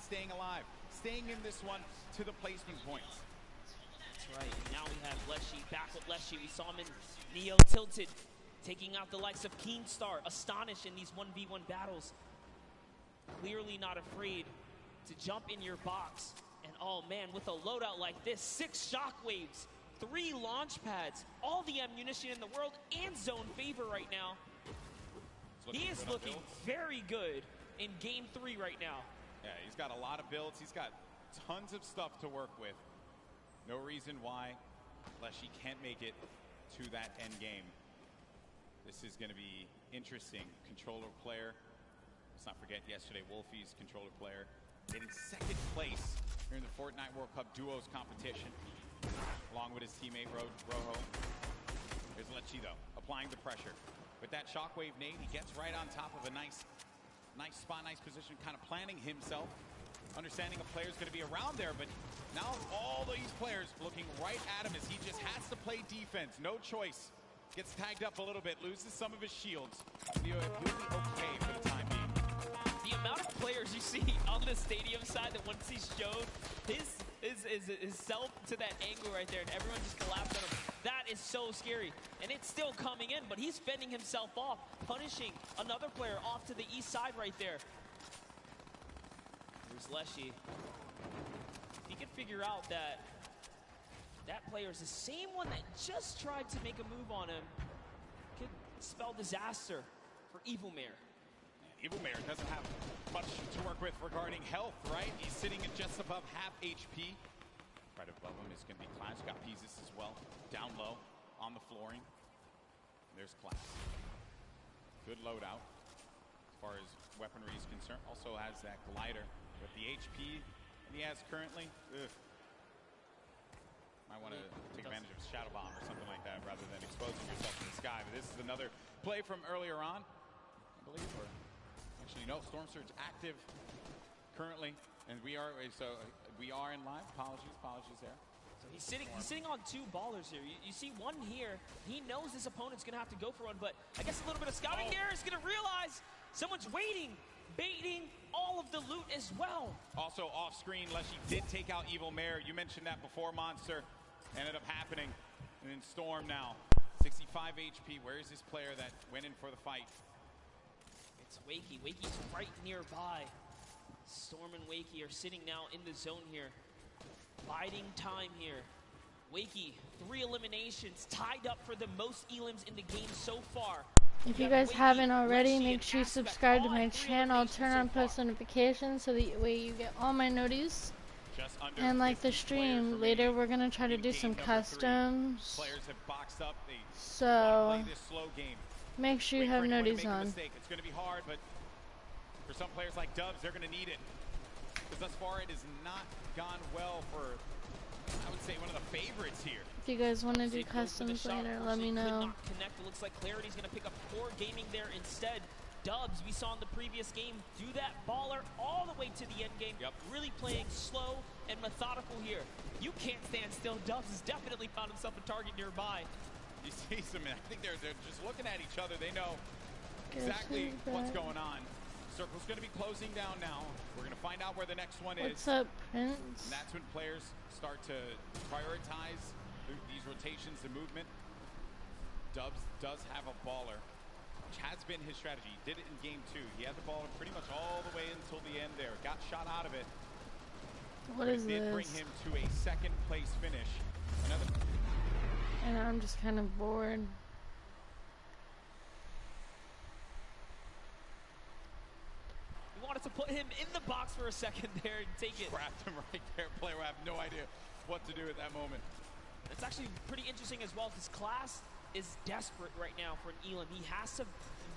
staying alive, staying in this one to the placement points. That's right. Now we have Leshy back with Leshy. We saw him in Neo tilted, taking out the likes of Keemstar, Astonish in these 1v1 battles. Clearly not afraid to jump in your box. And oh man, with a loadout like this, 6 shockwaves, 3 launch pads, all the ammunition in the world, and zone favor right now. He is looking very good in game 3 right now. Yeah, he's got a lot of builds. He's got tons of stuff to work with. No reason why Leshy can't make it to that end game. This is going to be interesting. Controller player. Let's not forget yesterday, Wolfie's controller player getting 2nd place here in the Fortnite World Cup Duos competition, along with his teammate Rojo. Here's Leshy though, applying the pressure. With that shockwave nade, he gets right on top of a nice spot, nice position, kind of planning himself, understanding a player's going to be around there, but now all these players looking right at him as he just has to play defense. No choice. Gets tagged up a little bit, loses some of his shields. He'll be okay for the time being. The amount of players you see on the stadium side that once he's shown his self to that angle right there and everyone just collapsed on him, that is so scary. And it's still coming in, but he's fending himself off, punishing another player off to the east side right there. Here's Leshy. If he could figure out that player is the same one that just tried to make a move on him, could spell disaster for Evil Mare. Evil Mare doesn't have much to work with regarding health, right? He's sitting at just above half HP. Right above him is going to be Clash. Got Peasus as well. Down low on the flooring. There's Clash. Good loadout as far as weaponry is concerned. Also has that glider with the HP he has currently. Might want to take advantage of Shadow Bomb or something like that rather than exposing yourself to the sky. But this is another play from earlier on, I believe. Or actually, no, Storm Surge active currently, and we are in live. Apologies there. So he's sitting on 2 ballers here. You see one here. He knows his opponent's gonna have to go for one, but I guess a little bit of scouting there is gonna realize someone's waiting, baiting all of the loot as well. Also off screen, Leshy did take out Evil Mare. You mentioned that before, Monster. Ended up happening. And then Storm now, 65 HP. Where is this player that went in for the fight? It's Wakey. Wakey's right nearby. Storm and Wakey are sitting now in the zone here. Biding time here. Wakey, 3 eliminations, tied up for the most elims in the game so far. If you guys haven't already, make sure you subscribe to my channel, turn on post notifications so that way you get all my notices. And like the stream, later we're going to try to do some customs. So make sure you have notices on. It's going to be hard, but for some players like Dubs, they're going to need it. Because thus far it has not gone well for, I would say, one of the favorites here. If you guys want to do customs later, let me know. Connect. It looks like Clarity's going to pick up Core Gaming there instead. Dubs, we saw in the previous game, do that baller all the way to the end game. Yep. Really playing slow and methodical here. You can't stand still. Dubs has definitely found himself a target nearby. You see some, I think they're just looking at each other. They know exactly what's going on. Circle's going to be closing down now. We're going to find out where the next one is. What's up, Prince? And that's when players start to prioritize these rotations and movement. Dubs does have a baller, which has been his strategy. He did it in game 2. He had the ball pretty much all the way until the end there. Got shot out of it. What is this? It did bring him to a 2nd place finish. And I'm just kind of bored. We wanted to put him in the box for a second there and take it. Trapped him right there. Player will have no idea what to do at that moment. It's actually pretty interesting as well because Class is desperate right now for an Elam. He has to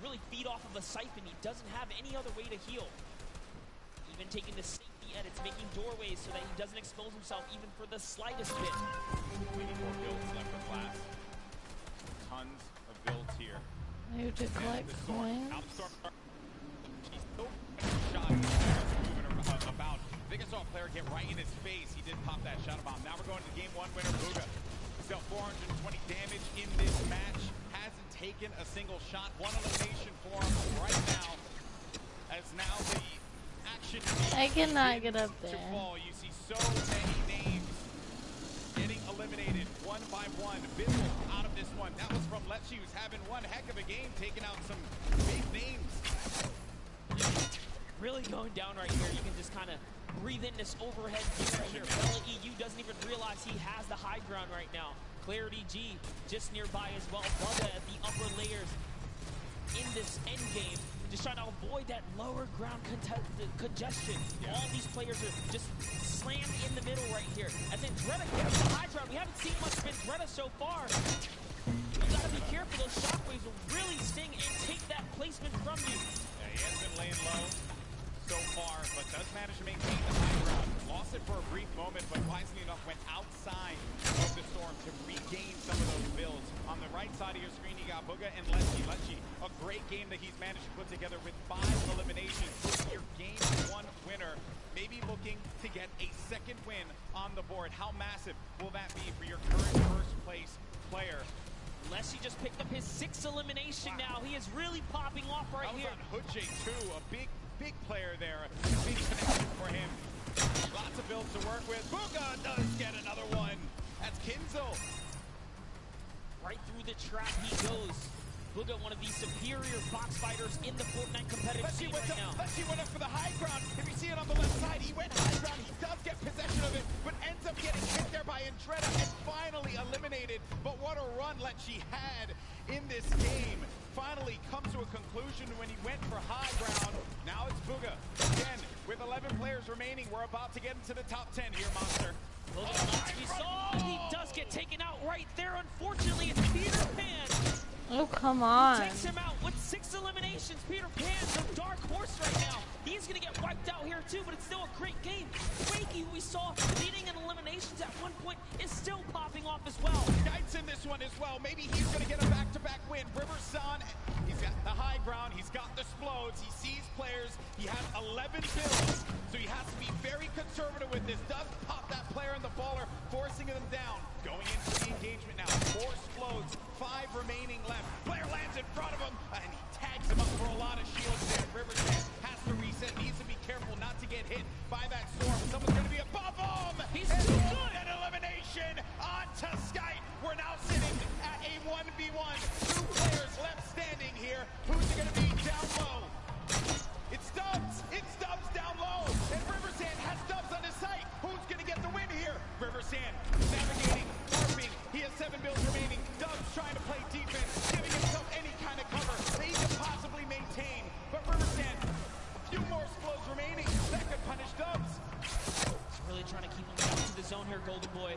really feed off of a siphon. He doesn't have any other way to heal. Even taking the safety edits, making doorways so that he doesn't expose himself even for the slightest bit. We need more builds left for Class. Tons of builds here. I have to collect coins. He's still shot moving about. I think I saw a player get right in his face. He did pop that Shadow Bomb. Now we're going to game 1 winner, Booga. He's got 420 damage in this match. Hasn't taken a single shot. 1 elimination for him right now. As now the reaction. I cannot get up To there. fall. You see so many names getting eliminated one by one. Bizzle out of this one. That was from Let's Use having one heck of a game, taking out some big names. Really going down right here. You can just kind of breathe in this overhead view right here. Bella EU doesn't even realize he has the high ground right now. Clarity G just nearby as well. Bugga at the upper layers in this end game. Just trying to avoid that lower ground congestion. Yeah. All these players are just slammed in the middle right here. As Andretta gets the high ground. We haven't seen much of Andretta so far. You gotta be careful. Those shockwaves will really sting and take that placement from you. Yeah, he has been laying low so far, but does manage to maintain the high ground. Lost it for a brief moment, but wisely enough went outside of the storm to regain some of those builds. On the right side of your screen, you got Bugga and Leshy. Leshy, a great game that he's managed to put together with 5 eliminations. Your game 1 winner. Maybe looking to get a second win on the board. How massive will that be for your current first place player? Leshy just picked up his 6th elimination now. He is really popping off right here. On Hoodjay too, a big player there. Big connection for him. Lots of builds to work with. Bugga does get another one. That's Kinzel. Right through the trap he goes. Bugga, one of the superior box fighters in the Fortnite competitive scene right now. Leshy went up for the high ground. If you see it on the left side, he went high ground. He does get possession of it, but ends up getting hit there by Andretta and finally eliminated. But what a run Leshy had in this game. Finally come to a conclusion when he went for high ground. Now it's Bugga. Again, with 11 players remaining, we're about to get into the top 10 here, Monster. He does get taken out right there. Unfortunately, it's Peter Pan. Oh, come on. Takes him out with 6 eliminations. Peter Pan, the dark horse right now. He's going to get wiped out here too, but it's still a great game. Quakey, we saw leading in eliminations at one point, is still popping off as well. Knights in this one as well. Maybe he's going to get a back-to-back win. Riverson, he's got the high ground. He's got the explodes. He sees players. He has 11 builds, so he has to be very conservative with this. Does pop that player in the baller, forcing them down. Going into the engagement now. 4 explodes, 5 remaining left. Player lands in front of him, and he tags him up for a lot of shields there. Riverson has to reset. Needs to be careful not to get hit by that storm. Someone's going to be above him. He's too good. An elimination onto Skype. We're now sitting at a 1v1. 2 players left standing here. Who's it going to be down low? It's Dubs. It's Dubs down low. And Riversand has Dubs on his sight. Who's going to get the win here? Riversand navigating, warping. He has 7 builds remaining. Dubs trying to play defense, giving himself any kind of cover that he can possibly maintain. But Riversand, a few more explodes remaining. That could punish Dubs. He's really trying to keep him down to the zone here, Golden Boy.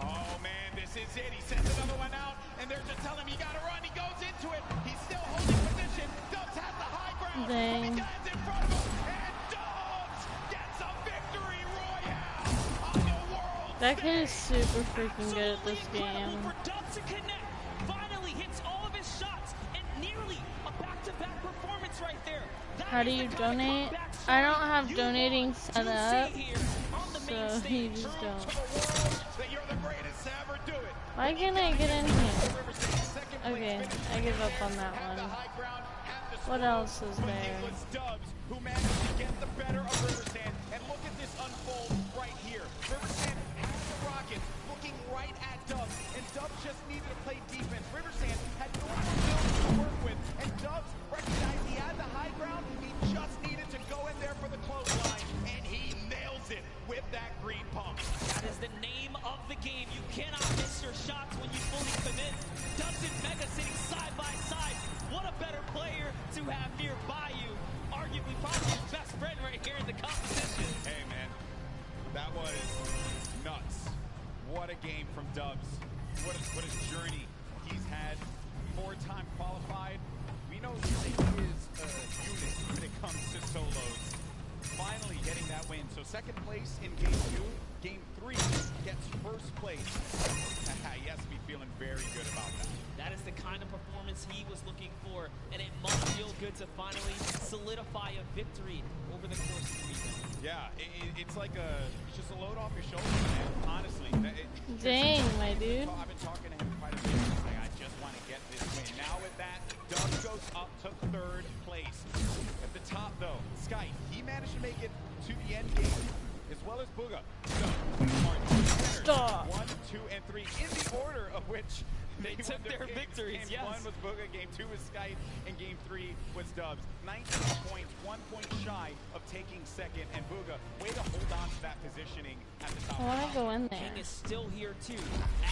Oh man, this is it. He sends another one out, and they're just telling him you gotta run. He goes into it. He's still holding position. Dubs has the high ground. Dang. But he lands in front of him, and Dubs gets a victory royale on the world. That kid is super freaking good at this game. For Dubs to connect, finally hits all of his shots, and nearly a back-to-back performance right there. How do you donate? I don't have donating set up, so you just don't. Why can't I get in here? Okay, I give up on that one. What else is there? It was Dubs who managed to get the better of Riversand, and look at this unfold right here. Riversand has the rocket looking right at Dubs, and Dubs just needed to play defense. Riversand had no more builds to work with, and Dubs recognized he had the high ground. He just needed to go in there for the clothesline, and he nails it with that green pump. That is the name of the game. You cannot miss your shots when you fully commit. Dubs and Mega sitting side by side. What a better player to have nearby you. Arguably probably his best friend right here in the competition. Hey man, that was nuts. What a game from Dubs. What a journey he's had. 4-time qualified. We know he is a unit when it comes to solos. Finally getting that win. So second place in game 2. Game 3 gets first place. He has to be feeling very good about that. That is the kind of performance he was looking for, and it must feel good to finally solidify a victory over the course of the weekend. Yeah, it's like it's just a load off your shoulders, man. Honestly. Dang, my dude. I've been talking to him quite a bit. He's like, I just want to get this win. Now with that, Dubs goes up to 3rd place. At the top, though, Sky, he managed to make it to the end game, as well as Booga. So, Stop. 1, 2, and 3 in the order of which they took their victories. Game 1 was Booga, Game 2 was Sky, and Game 3 was Dubs. 19 points, 1 point shy of taking 2nd, and Booga, way to hold on to that positioning at the top. I want to go in there. King is still here too,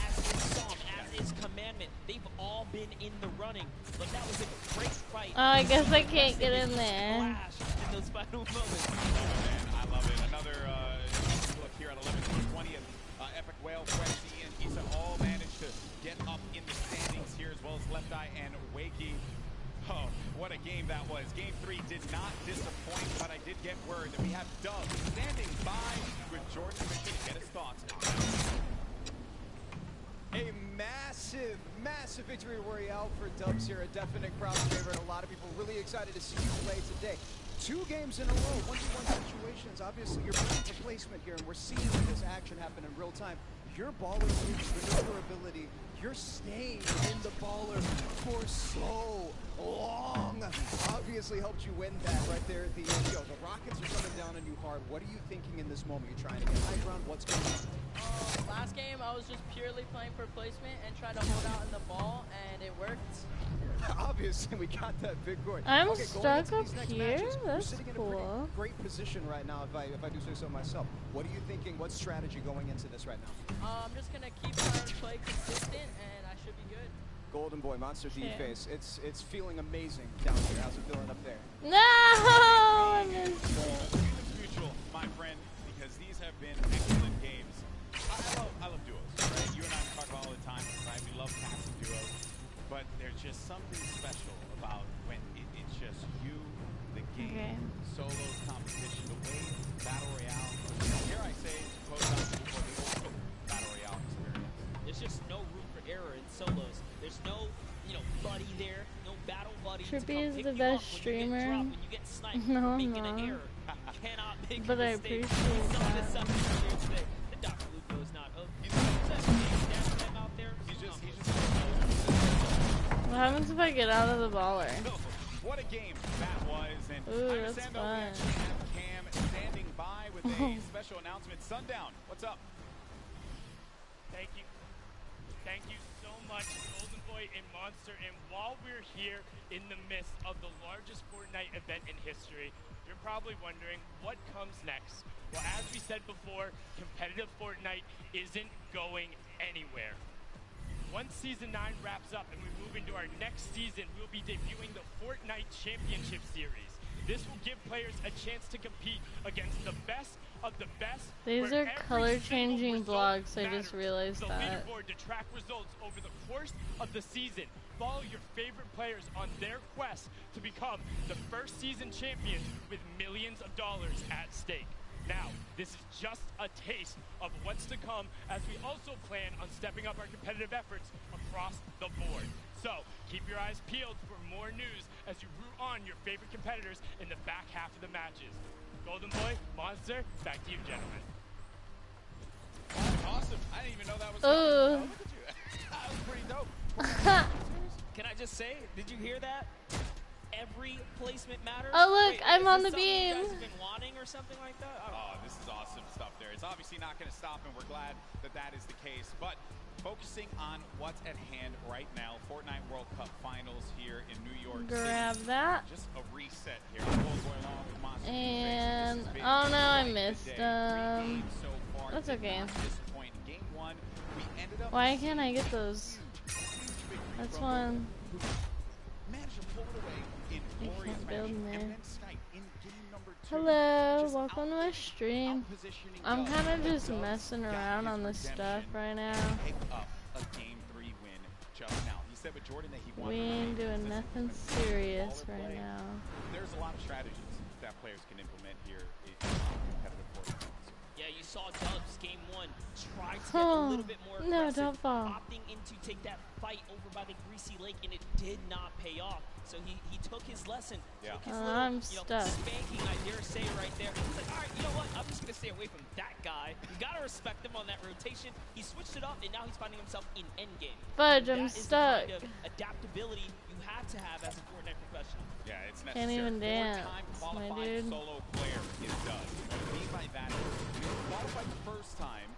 as is Psalm, as is Commandment. They've all been in the running, but that was a great fight. Oh, I guess I can't get in there. In those final moments. Man, I love it. Another look here at 11th, Epic Whale, Quexy, and Issa all managed to get up in the standings here, as well as Left Eye and Wakey. Oh, what a game that was. Game 3 did not disappoint, but I did get word that we have Dubs standing by with Jordan Fisher to get his thoughts. A massive, massive victory royale for Dubs here. A definite crowd favorite. A lot of people really excited to see you play today. 2 games in a row, 1v1 situations. Obviously, you're playing for placement here, and we're seeing this action happen in real time. Your baller moves, maneuverability, you're staying in the baller for so long. Obviously helped you win that right there at the end. Yo, the Rockets are coming down on you hard. What are you thinking in this moment? You're trying to get high ground. What's going on? Last game, I was just purely playing for placement and tried to hold out in the ball, and it worked. Obviously, we got that big goal. I'm okay, stuck up here? Matches, That's sitting in a cool. pretty great position right now, if I do say so myself. What are you thinking? What strategy going into this right now? I'm just going to keep trying to play consistent, and I should be good. Golden Boy, Monster D-Face. It's feeling amazing down here. How's it feeling up there? No! I missed it. It's mutual, my friend, because these have been excellent games. I love duos, right? You and I talk about all the time, right? We love passive duos. But there's just something special about when it's just you, the game, solos, competition, the way Battle Royale, here I say, close out for the old school Battle Royale experience. There's just no room for error in solos. There's no, buddy there, no battle buddy. Trippy is the best streamer. When you get sniped, No, I'm making not. an error. You cannot make But a I mistake. appreciate Some of the that. stuff here today. The Dr. Lupo is not. Out there. He's just What happens if I get out of the baller? what a game that was. And Ooh, I that's understand that we fun. actually have Cam standing by with a special announcement. Sundown, what's up? Thank you. Thank you so much, Golden Boy and Monster. And while we're here in the midst of the largest Fortnite event in history, you're probably wondering what comes next. Well, as we said before, competitive Fortnite isn't going anywhere. Once Season 9 wraps up and we move into our next season, we'll be debuting the Fortnite Championship Series. This will give players a chance to compete against the best of the best. These are color-changing vlogs, I just realized the that. leaderboard to track results over the course of the season. Follow your favorite players on their quest to become the first season champions with millions of dollars at stake. Now, this is just a taste of what's to come as we also plan on stepping up our competitive efforts across the board. So, keep your eyes peeled for more news as you root on your favorite competitors in the back half of the matches. Golden Boy, Monster, back to you, gentlemen. Awesome. I didn't even know that was Ooh. look at you. That was pretty dope. Can I just say, did you hear that? Every placement matters. Oh, look, Wait, I'm is on this the something you beam. guys have been wanting or something like that? I don't know. Oh, this is awesome stuff there. It's obviously not going to stop, and we're glad that that is the case. But focusing on what's at hand right now, Fortnite World Cup Finals here in New York Grab City. that. Just a reset here. Monster And, Defense. This has been oh no, I quite the missed day. 3 them. games so far. That's Did okay. not disappoint. Game 1, we ended up Why can't I get those? That's one. managed to pull it away in I glorious can't build fashion. me. And then Skype in game number 2. Hello, just welcome to my stream. out-positioning I'm Dubs. kind of just Dubs messing got around his on this stuff redemption right now. and picked up a game 3 win just now. He said with Jordan that he We wanted to ain't remain doing consistent nothing with the serious baller right play. now. There's a lot of strategies that players can implement here in competitive Fortnite. Yeah, you saw Dubs game 1 try to get a little bit more No, aggressive, don't fall. opting into to take that fight over by the Greasy Lake, and it did not pay off. So he took his lesson. Yeah. Took his I'm little, stuck. spanking, I dare say, right there. He's like, all right, you know what? I'm just going to stay away from that guy. You got to respect him on that rotation. He switched it up, and now he's finding himself in endgame. Fudge, So I'm that is stuck. the kind of adaptability you have to have as a Fortnite professional. Yeah, it's necessary. Can't even dance, Four-time my qualified dude. solo player is done. What I mean by that is he qualified the first time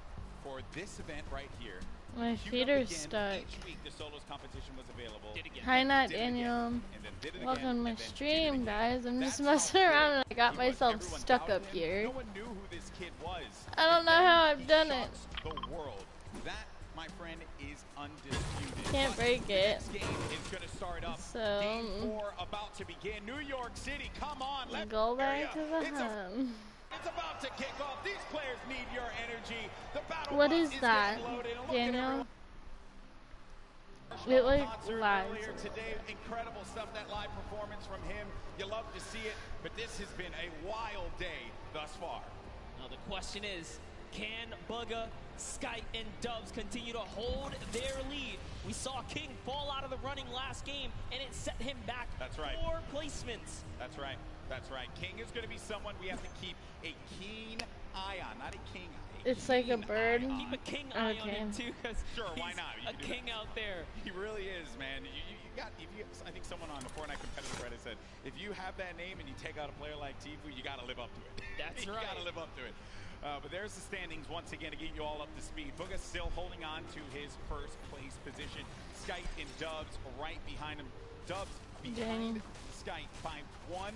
for this event right here. My Queued feet up are again. stuck. Each week the solos competition was available. Did again. Hi, Nat Did it again, Daniel. and then did it again, Welcome to my and then did it stream, again. guys. I'm just That's how messing good around and I got he was. myself Everyone stuck doubted up him. here. No one knew who this kid was. I don't And know then how I've he done it. shocks the world. That, my friend, is undisputed. Can't But break the it. next game is going to start up. So, Game 4 about to begin. New York City, come on. Let's go hear back ya. to the It's home. It's about to kick off. These players need your energy. The battle What bus is that, getting loaded. And look at Daniel? everyone. It like Concert lags. earlier today. Incredible stuff. That live performance from him. You love to see it, but this has been a wild day thus far. Now the question is, can Bugga, Skype, and Dubs continue to hold their lead? We saw King fall out of the running last game, and it set him back That's right. 4 placements. That's right. That's right. King is going to be someone we have to keep a keen eye on, not a king eye. It's like a bird. Keep a king eye on Okay. him too, because Sure, why he's not? You a can do king that. out there. He really is, man. I think someone on the Fortnite competitive Reddit said, if you have that name and you take out a player like Tifu, you got to live up to it. That's you right. got to live up to it. But there's the standings once again to get you all up to speed. Bugga still holding on to his first place position. Skype and Dubs right behind him. Dubs behind Skype by 1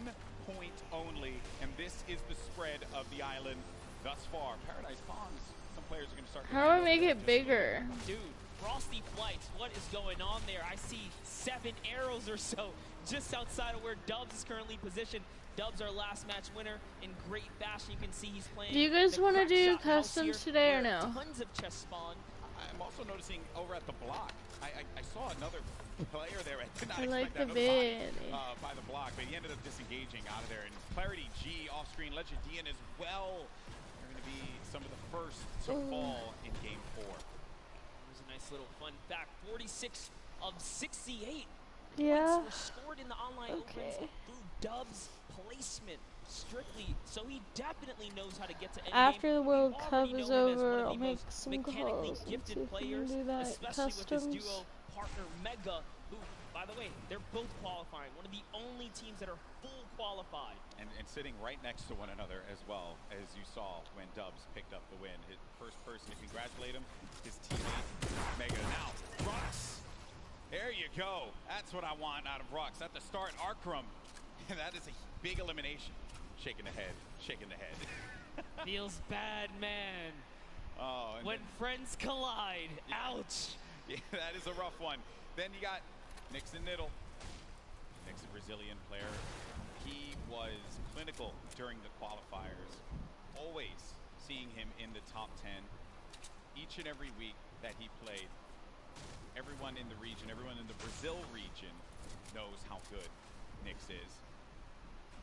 point only. And this is the spread of the island thus far. Paradise Ponds, some players are going to start. How do I make it bigger? Dude, Frosty Flights, what is going on there? I see 7 arrows or so just outside of where Dubs is currently positioned. Dubs, our last match winner, in great fashion. You can see he's playing. Do you guys the want to crack do shot house customs here, today or where no? Tons of chest spawn. I'm also noticing over at the block, I saw another player there. I did not I like expect the that vid. by the block, but he ended up disengaging out of there. And Clarity G off screen, Legend as well. They're going to be some of the first to fall in game 4. Here's a nice little fun fact. 46 of 68 Yeah. points were scored in the online Okay. opens through Dubs placement strictly. So he definitely knows how to get to endgame. After the World We Cup already is know him as one over, of I'll the make most some mechanically calls and see gifted if we can players, do that. especially with his Customs. duo partner Mega, who, by the way, they're both qualifying. One of the only teams that are full qualified. And sitting right next to one another as well, as you saw when Dubs picked up the win. His first person to congratulate him, his teammate, Mega. Now, Rux. There you go. That's what I want out of Rux. At the start, Arkrum. That is a big elimination. Shaking the head, shaking the head. Feels bad, man. Oh, and When friends collide. Ouch. yeah, that is a rough one. Then you got Nixon Niddle. Nick's a Brazilian player. He was clinical during the qualifiers. Always seeing him in the top 10 each and every week that he played. Everyone in the region, everyone in the Brazil region knows how good Nix is.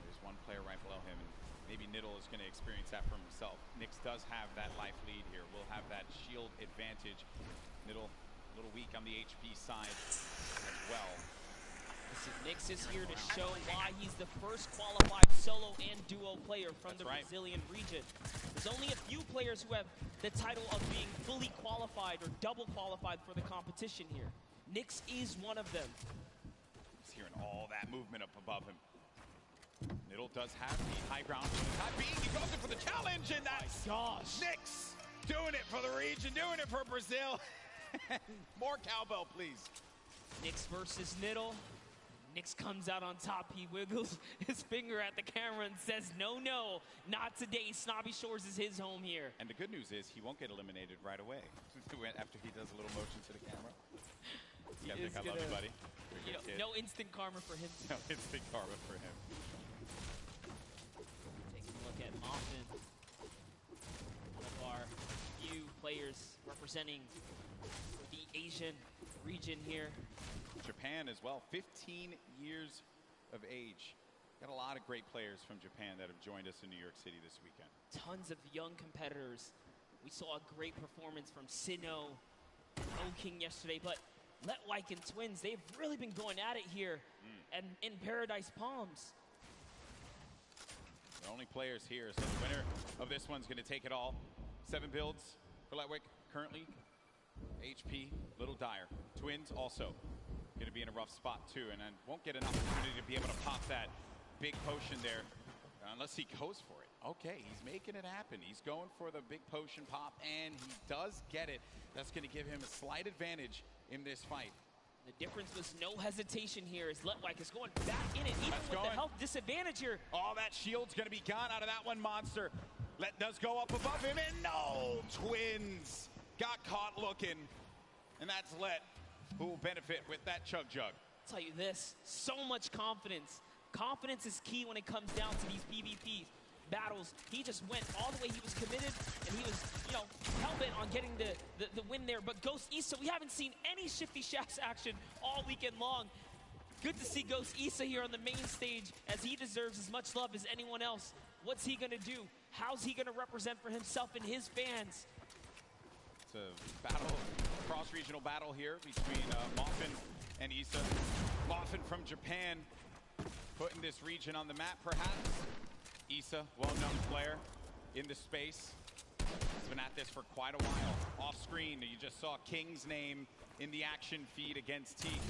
There's one player right below him, and maybe Niddle is going to experience that for himself. Nix does have that life lead here. We'll have that shield advantage. Niddle a little weak on the HP side as well. Listen, Nix is here to show why he's the first qualified solo and duo player from the Brazilian region. There's only a few players who have the title of being fully qualified or double qualified for the competition here. Nix is one of them. He's hearing all that movement up above him. Niddle does have the high ground from the top. He goes in for the challenge, and that's Nix doing it for the region, doing it for Brazil. More cowbell, please. Nix versus Niddle. Nix comes out on top. He wiggles his finger at the camera and says, no, no, not today. Snobby Shores is his home here. And the good news is he won't get eliminated right away after he does a little motion to the camera. I love you, buddy. You know, no instant karma for him. No instant karma for him. Taking a look at Moffin. One of our few players representing the Asian region here. Japan as well, 15 years of age. Got a lot of great players from Japan that have joined us in New York City this weekend. Tons of young competitors. We saw a great performance from Sino King yesterday, but Letwike and Twins, they've really been going at it here and in Paradise Palms. The only players here, so the winner of this one's going to take it all. 7 builds for Letwike currently. HP, little dire. Twins also going to be in a rough spot too, and then won't get an opportunity to be able to pop that big potion there unless he goes for it. Okay, he's making it happen. He's going for the big potion pop, and he does get it. That's going to give him a slight advantage in this fight. The difference was no hesitation here as Letwike is going back in it, even with the health disadvantage here. Oh, that shield's going to be gone out of that one, Monster. Let does go up above him, and no! Twins got caught looking, and that's Let who will benefit with that Chug Jug. I'll tell you this, so much confidence. Confidence is key when it comes down to these PvP battles. He just went all the way. He was committed, and he was, you know, hell-bent on getting the win there. But Ghost Issa, we haven't seen any Shifty Shafts action all weekend long. Good to see Ghost Issa here on the main stage, as he deserves as much love as anyone else. What's he gonna do? How's he gonna represent for himself and his fans? It's a battle, cross-regional battle here between Moffin and Issa. Moffin from Japan, putting this region on the map, perhaps. Issa, well-known player in the space. He's been at this for quite a while. Off screen, you just saw King's name in the action feed against Teak.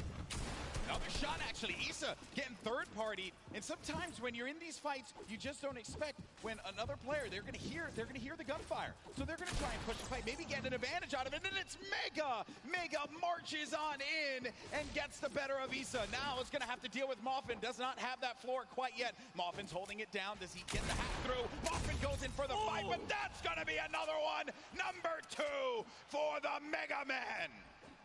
Another shot, actually. Issa getting third-party, and sometimes when you're in these fights, you just don't expect when another player, they're gonna hear the gunfire, so they're gonna try and push the fight, maybe get an advantage out of it. And it's Mega. Mega marches on in and gets the better of Issa. Now it's gonna have to deal with Moffin. Does not have that floor quite yet. Moffin's holding it down. Does he get the hack through? Moffin goes in for the fight, but that's gonna be another one. Number 2 for the Mega Man.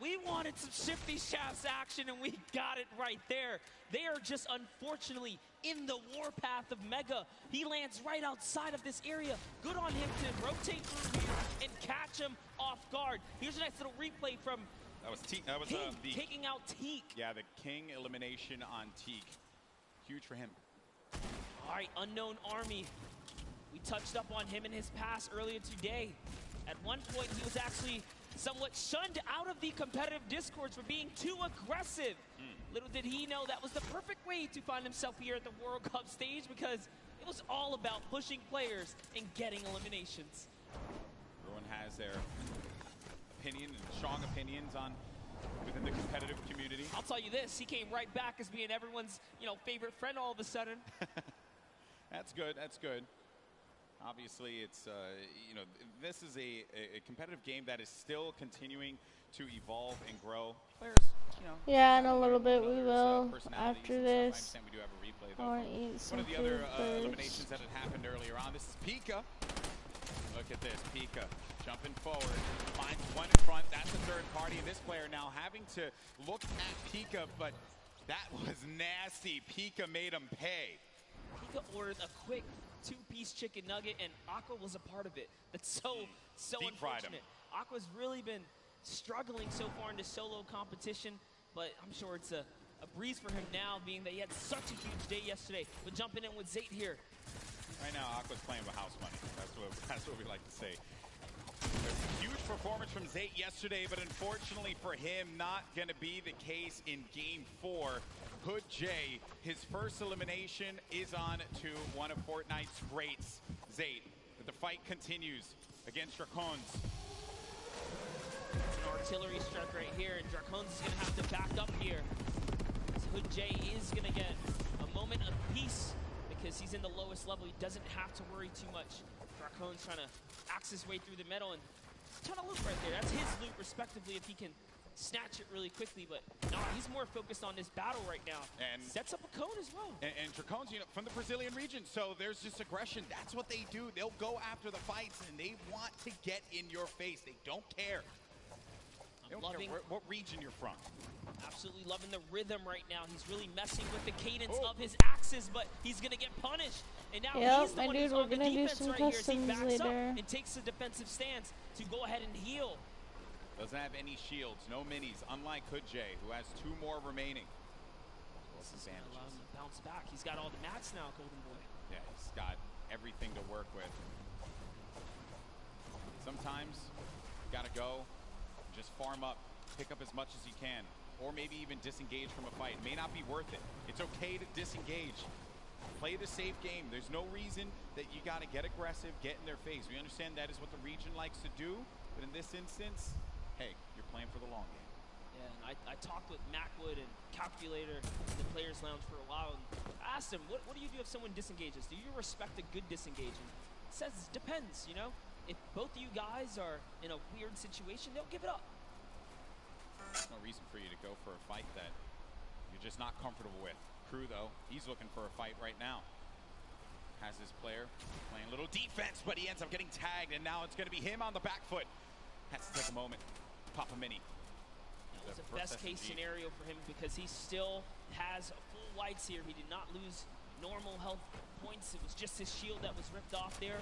We wanted some Shifty Shafts action, and we got it right there. They are just unfortunately in the warpath of Mega. He lands right outside of this area. Good on him to rotate through here and catch him off guard. Here's a nice little replay from that was Teak. That was King the taking out Teak. Yeah, the King elimination on Teak. Huge for him. All right, Unknown Army. We touched up on him in his past earlier today. At one point, he was actually somewhat shunned out of the competitive discords for being too aggressive. Little did he know that was the perfect way to find himself here at the World Cup stage, because it was all about pushing players and getting eliminations. Everyone has their opinion and strong opinions on within the competitive community. I'll tell you this, he came right back as being everyone's, favorite friend all of a sudden. That's good, that's good. Obviously, it's, this is a competitive game that is still continuing to evolve and grow. Players, yeah, in a little bit we will, after this. We do have a replay, though. I want to eat some one of the other food eliminations that had happened earlier on. This is Pika. Look at this, Pika jumping forward, finds one in front. That's a third party, and this player now having to look at Pika, but that was nasty. Pika made him pay. Pika ordered a quick 2-piece chicken nugget, and Aqua was a part of it. That's so unfortunate. Aqua's really been struggling so far in the solo competition, but I'm sure it's a breeze for him now, being that he had such a huge day yesterday. But jumping in with Zayt here. Right now, Aqua's playing with house money. That's what we like to say. There's a huge performance from Zayt yesterday, but unfortunately for him, not going to be the case in Game 4. Hood J, his first elimination is on to one of Fortnite's greats, Zayt. But the fight continues against Dracons. It's an artillery strike right here, and Dracons is going to have to back up here. Hood J is going to get a moment of peace because he's in the lowest level. He doesn't have to worry too much. Dracons trying to axe his way through the middle, and he's trying to loot right there. That's his loot, respectively, if he can snatch it really quickly, but no, he's more focused on this battle right now. And sets up a cone as well. And Dracons, from the Brazilian region, so there's just aggression. That's what they do. They'll go after the fights, and they want to get in your face. They don't care. They don't care what region you're from. Absolutely loving the rhythm right now. He's really messing with the cadence of his axes, but he's going to get punished. And now he's the one who's on the defense right here as he backs up and takes a defensive stance to go ahead and heal. Doesn't have any shields, no minis, unlike Hood J, who has 2 more remaining. This is going to allow him to bounce back. He's got all the mats now, Golden Boy. Yeah, he's got everything to work with. Sometimes you got to go, just farm up, pick up as much as you can, or maybe even disengage from a fight. It may not be worth it. It's okay to disengage. Play the safe game. There's no reason that you got to get aggressive, get in their face. We understand that is what the region likes to do, but in this instance, hey, you're playing for the long game. Yeah, and I talked with Macwood and Calculator in the Players Lounge for a while, and I asked him, what do you do if someone disengages? Do you respect a good disengaging? He says it depends, you know? If both of you guys are in a weird situation, they'll give it up. There's no reason for you to go for a fight that you're just not comfortable with. Crew, though, he's looking for a fight right now. Has his player playing a little defense, but he ends up getting tagged, and now it's going to be him on the back foot. Has to take a moment. Pop a mini. It was a best-case scenario for him because he still has full whites here. He did not lose normal health points. It was just his shield that was ripped off there.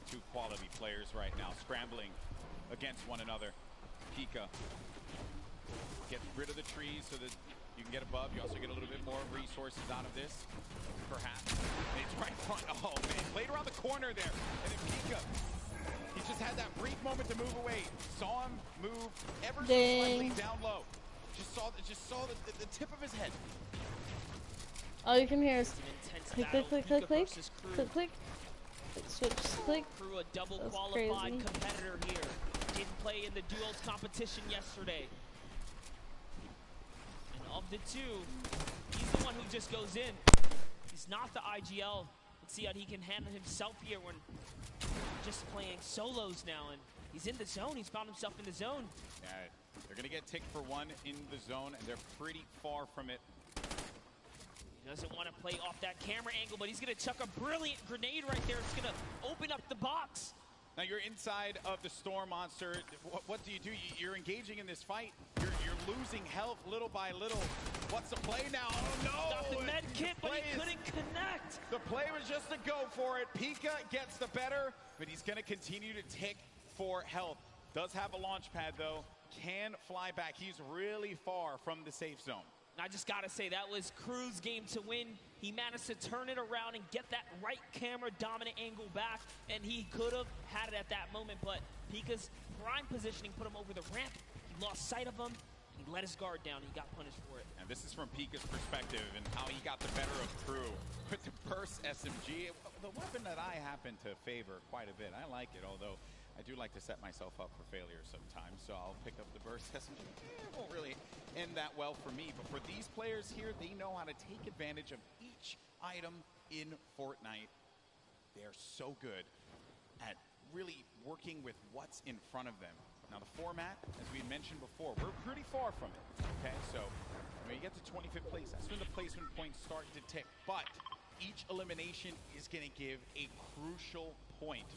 Two quality players right now scrambling against one another. Pika, get rid of the trees so that you can get above. You also get a little bit more resources out of this, perhaps. It's right front. Oh, man. Played around the corner there. And then Pika, he just had that brief moment to move away. Saw him move ever so slightly down low. Just saw the tip of his head. All you can hear is click, click, click, click, click, click, click, switch, click. Crew, a double qualified competitor here. Didn't play in the duels competition yesterday. Of the two, he's the one who just goes in. He's not the IGL. Let's see how he can handle himself here when just playing solos now. And he's in the zone. He's found himself in the zone. Yeah, they're going to get ticked for one in the zone, and they're pretty far from it. He doesn't want to play off that camera angle, but he's going to chuck a brilliant grenade right there. It's going to open up the box. Now you're inside of the Storm Monster. What do? You're engaging in this fight. You're losing health little by little. What's the play now? Oh no! Got the med kit, but he couldn't connect. The play was just to go for it. Pika gets the better, but he's going to continue to tick for health. Does have a launch pad though. Can fly back. He's really far from the safe zone. And I just got to say, that was Crew's game to win. He managed to turn it around and get that right camera dominant angle back, and he could have had it at that moment, but Pika's prime positioning put him over the ramp. He lost sight of him. He let his guard down. He got punished for it. And this is from Pika's perspective and how he got the better of Crew. With the burst SMG, the weapon that I happen to favor quite a bit. I like it, although I do like to set myself up for failure sometimes, so I'll pick up the burst SMG. It won't really end that well for me, but for these players here, they know how to take advantage of each item in Fortnite. They're so good at really working with what's in front of them. Now the format, as we mentioned before, we're pretty far from it, okay? So when you get to 25th place, that's when the placement points start to tick, but each elimination is gonna give a crucial point.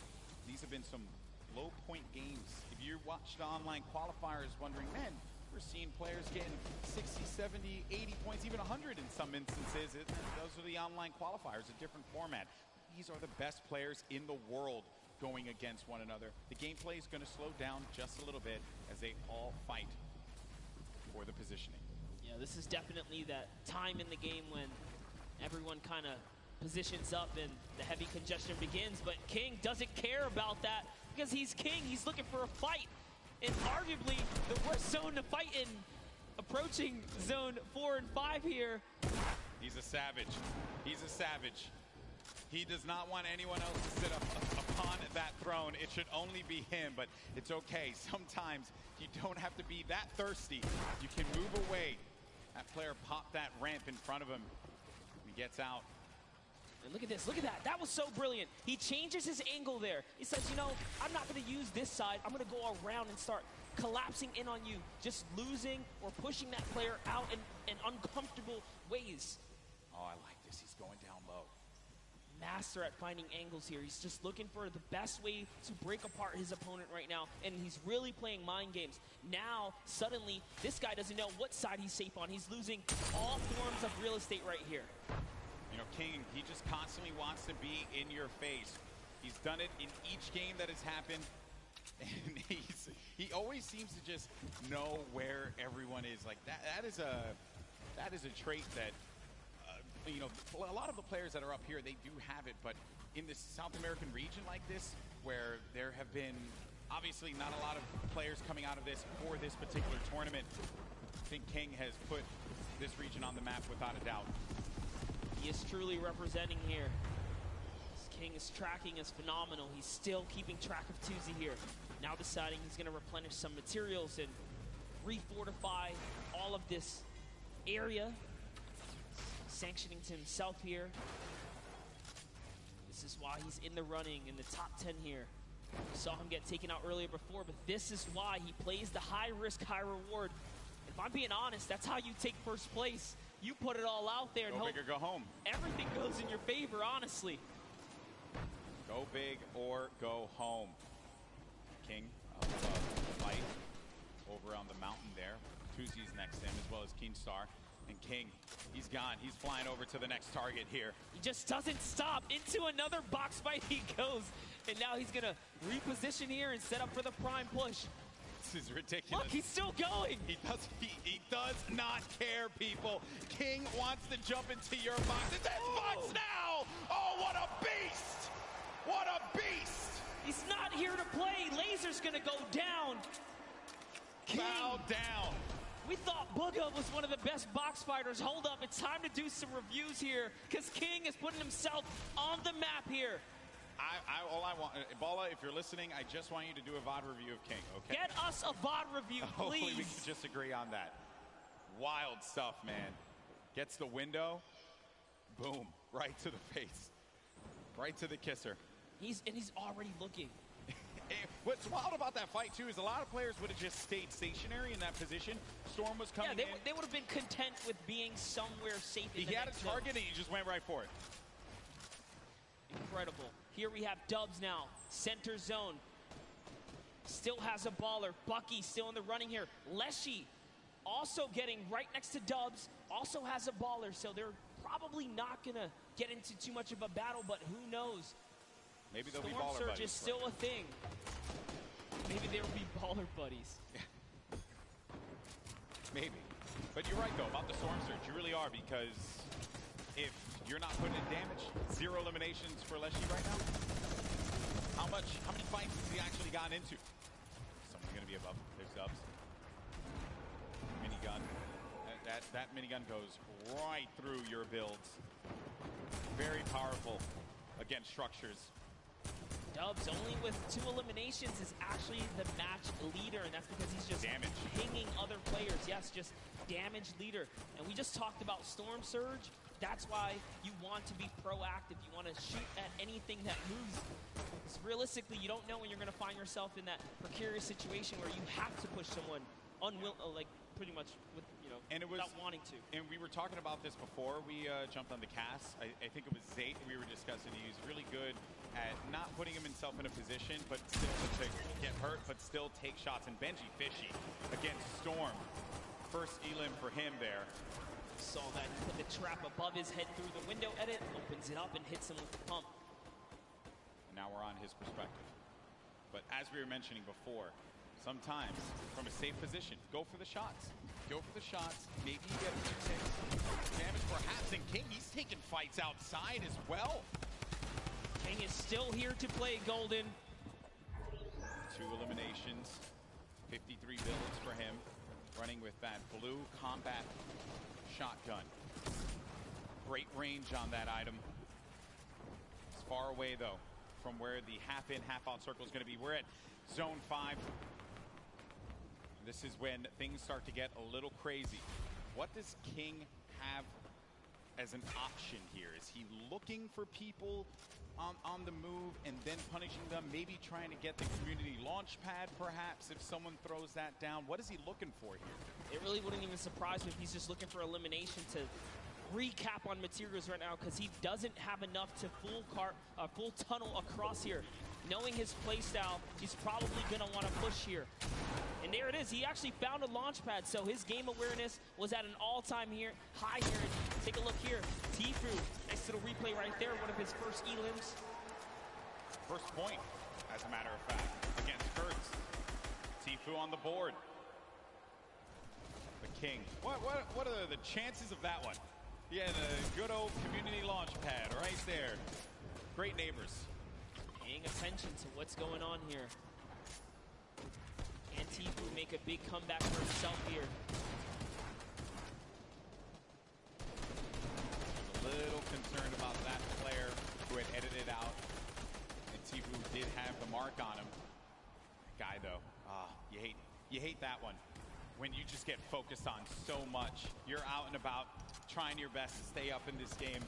These have been some low point games. If you watch the online qualifiers wondering, man, we're seeing players getting 60, 70, 80 points, even 100 in some instances. Those are the online qualifiers, a different format. These are the best players in the world going against one another. The gameplay is going to slow down just a little bit as they all fight for the positioning. Yeah, this is definitely that time in the game when everyone kind of positions up and the heavy congestion begins, but King doesn't care about that because he's King. He's looking for a fight in arguably the worst zone to fight in, approaching zone 4 and 5 here. He's a savage. He's a savage. He does not want anyone else to sit upon that throne. It should only be him, but it's okay. Sometimes you don't have to be that thirsty. You can move away. That player popped that ramp in front of him. He gets out. And look at this, look at that. That was so brilliant. He changes his angle there. He says, you know, I'm not going to use this side. I'm going to go around and start collapsing in on you, just losing or pushing that player out in uncomfortable ways. Oh, I like this. He's going down low. Master at finding angles here. He's just looking for the best way to break apart his opponent right now, and he's really playing mind games. Now, suddenly, this guy doesn't know what side he's safe on. He's losing all forms of real estate right here. You know, King, he just constantly wants to be in your face. He's done it in each game that has happened, and he always seems to just know where everyone is. Like that is a trait that you know, a lot of the players that are up here, they do have it, but in this South American region like this, where there have been obviously not a lot of players coming out of this for this particular tournament, I think King has put this region on the map without a doubt. He is truly representing here. This King's tracking is phenomenal. He's still keeping track of Tuesday here. Now deciding he's going to replenish some materials and refortify all of this area. Sanctioning to himself here. This is why he's in the running in the top 10 here. We saw him get taken out earlier before, but this is why he plays the high risk, high reward. If I'm being honest, that's how you take first place. You put it all out there and go big or go home. Everything goes in your favor, honestly. Go big or go home. King of fight over on the mountain there. Tuzi's next to him, as well as Keenstar. And King, he's gone. He's flying over to the next target here. He just doesn't stop. Into another box fight he goes. And now he's going to reposition here and set up for the prime push. This is ridiculous. Look, he's still going. He does not care, people. King wants to jump into your box. It's his box now! Oh, what a beast! What a beast! He's not here to play. Laser's going to go down. King. Bow down. We thought Booga was one of the best box fighters. Hold up, it's time to do some reviews here, because King is putting himself on the map here. All I want, Bala, if you're listening, I just want you to do a VOD review of King, okay? Get us a VOD review, please. Hopefully we can just agree on that. Wild stuff, man. Gets the window, boom, right to the face. Right to the kisser. He's already looking. What's wild about that fight, too, is a lot of players would have just stayed stationary in that position. Storm was coming in. They would have been content with being somewhere safe in the He had a target and he just went right for it. Incredible. Here we have Dubs now. Center zone. Still has a baller. Bucky still in the running here. Leshy also getting right next to Dubs. Also has a baller. So they're probably not going to get into too much of a battle, but who knows? Maybe they'll be Storm baller Surge buddies. is still a thing. Maybe they'll be baller buddies. Maybe. But you're right, though, about the Storm Surge. You really are, because if you're not putting in damage, 0 eliminations for Leshy right now. How many fights has he actually gotten into? Someone's going to be above. There's Dubs. Minigun. That minigun goes right through your builds. Very powerful against structures. Dubs, only with 2 eliminations, is actually the match leader, and that's because he's just pinging other players. Yes, just damage leader. And we just talked about Storm Surge. That's why you want to be proactive. You want to shoot at anything that moves. Because realistically, you don't know when you're going to find yourself in that precarious situation where you have to push someone like pretty much with, without wanting to. And we were talking about this before we jumped on the cast. I think it was Zayt we were discussing. He's really good at not putting himself in a position, but still to get hurt, but still take shots. And Benji Fishy against Storm. First elim for him there. Saw that. He put the trap above his head through the window edit, opens it up and hits him with the pump. And now we're on his perspective. But as we were mentioning before, sometimes from a safe position, go for the shots. Go for the shots. Maybe you get a few ticks. Damage perhaps. And King, he's taking fights outside as well. King is still here to play Golden. 2 eliminations. 53 builds for him. Running with that blue combat shotgun. Great range on that item. It's far away, though, from where the half-in, half-out circle is going to be. We're at Zone 5. This is when things start to get a little crazy. What does King have as an option here? Is he looking for people on the move and then punishing them? Maybe trying to get the community launch pad, perhaps, if someone throws that down. What is he looking for here? It really wouldn't even surprise me if he's just looking for elimination to recap on materials right now, because he doesn't have enough to full tunnel across here. Knowing his playstyle, he's probably going to want to push here. And there it is. He actually found a launch pad, so his game awareness was at an all-time high here. And take a look here. Tfue, nice little replay right there. One of his first elims. First point, as a matter of fact, against Kurtz. Tfue on the board. The King. What are the chances of that one? He had a good old community launch pad right there. Great neighbors. Paying attention to what's going on here. Can Tifu make a big comeback for himself here? A little concerned about that player who had edited out. And Tifu did have the mark on him. Guy though, you hate that one. When you just get focused on so much. You're out and about trying your best to stay up in this game.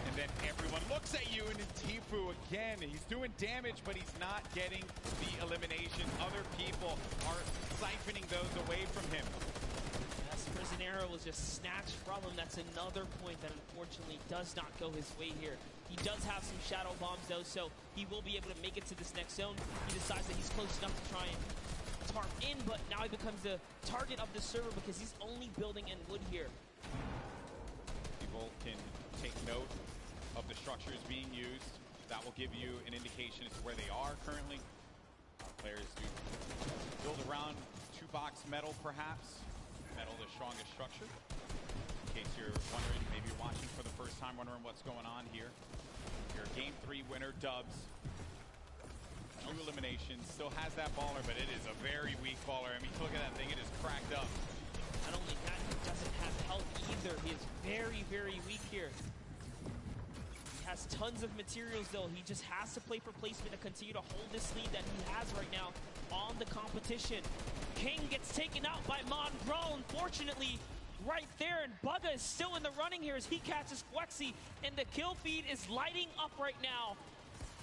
And then everyone looks at you, and then Tifu again, he's doing damage, but he's not getting the elimination. Other people are siphoning those away from him. Yes, Prison Arrow was just snatched from him. That's another point that unfortunately does not go his way here. He does have some shadow bombs though, so he will be able to make it to this next zone. He decides that he's close enough to try and tarp in, but now he becomes the target of the server because he's only building in wood here. People can take note of the structures being used. That will give you an indication as to where they are currently. Players do build around 2-box metal, perhaps. Metal, the strongest structure. In case you're wondering, maybe you're watching for the first time, wondering what's going on here. Your Game 3 winner, Dubs. 2 eliminations, still has that baller, but it is a very weak baller. I mean, look at that thing, it is cracked up. Not only that, he doesn't have health either. He is very, very weak here. He has tons of materials though. He just has to play for placement to continue to hold this lead that he has right now on the competition. King gets taken out by Mongrel, unfortunately, right there, and Bugga is still in the running here as he catches Flexi, and the kill feed is lighting up right now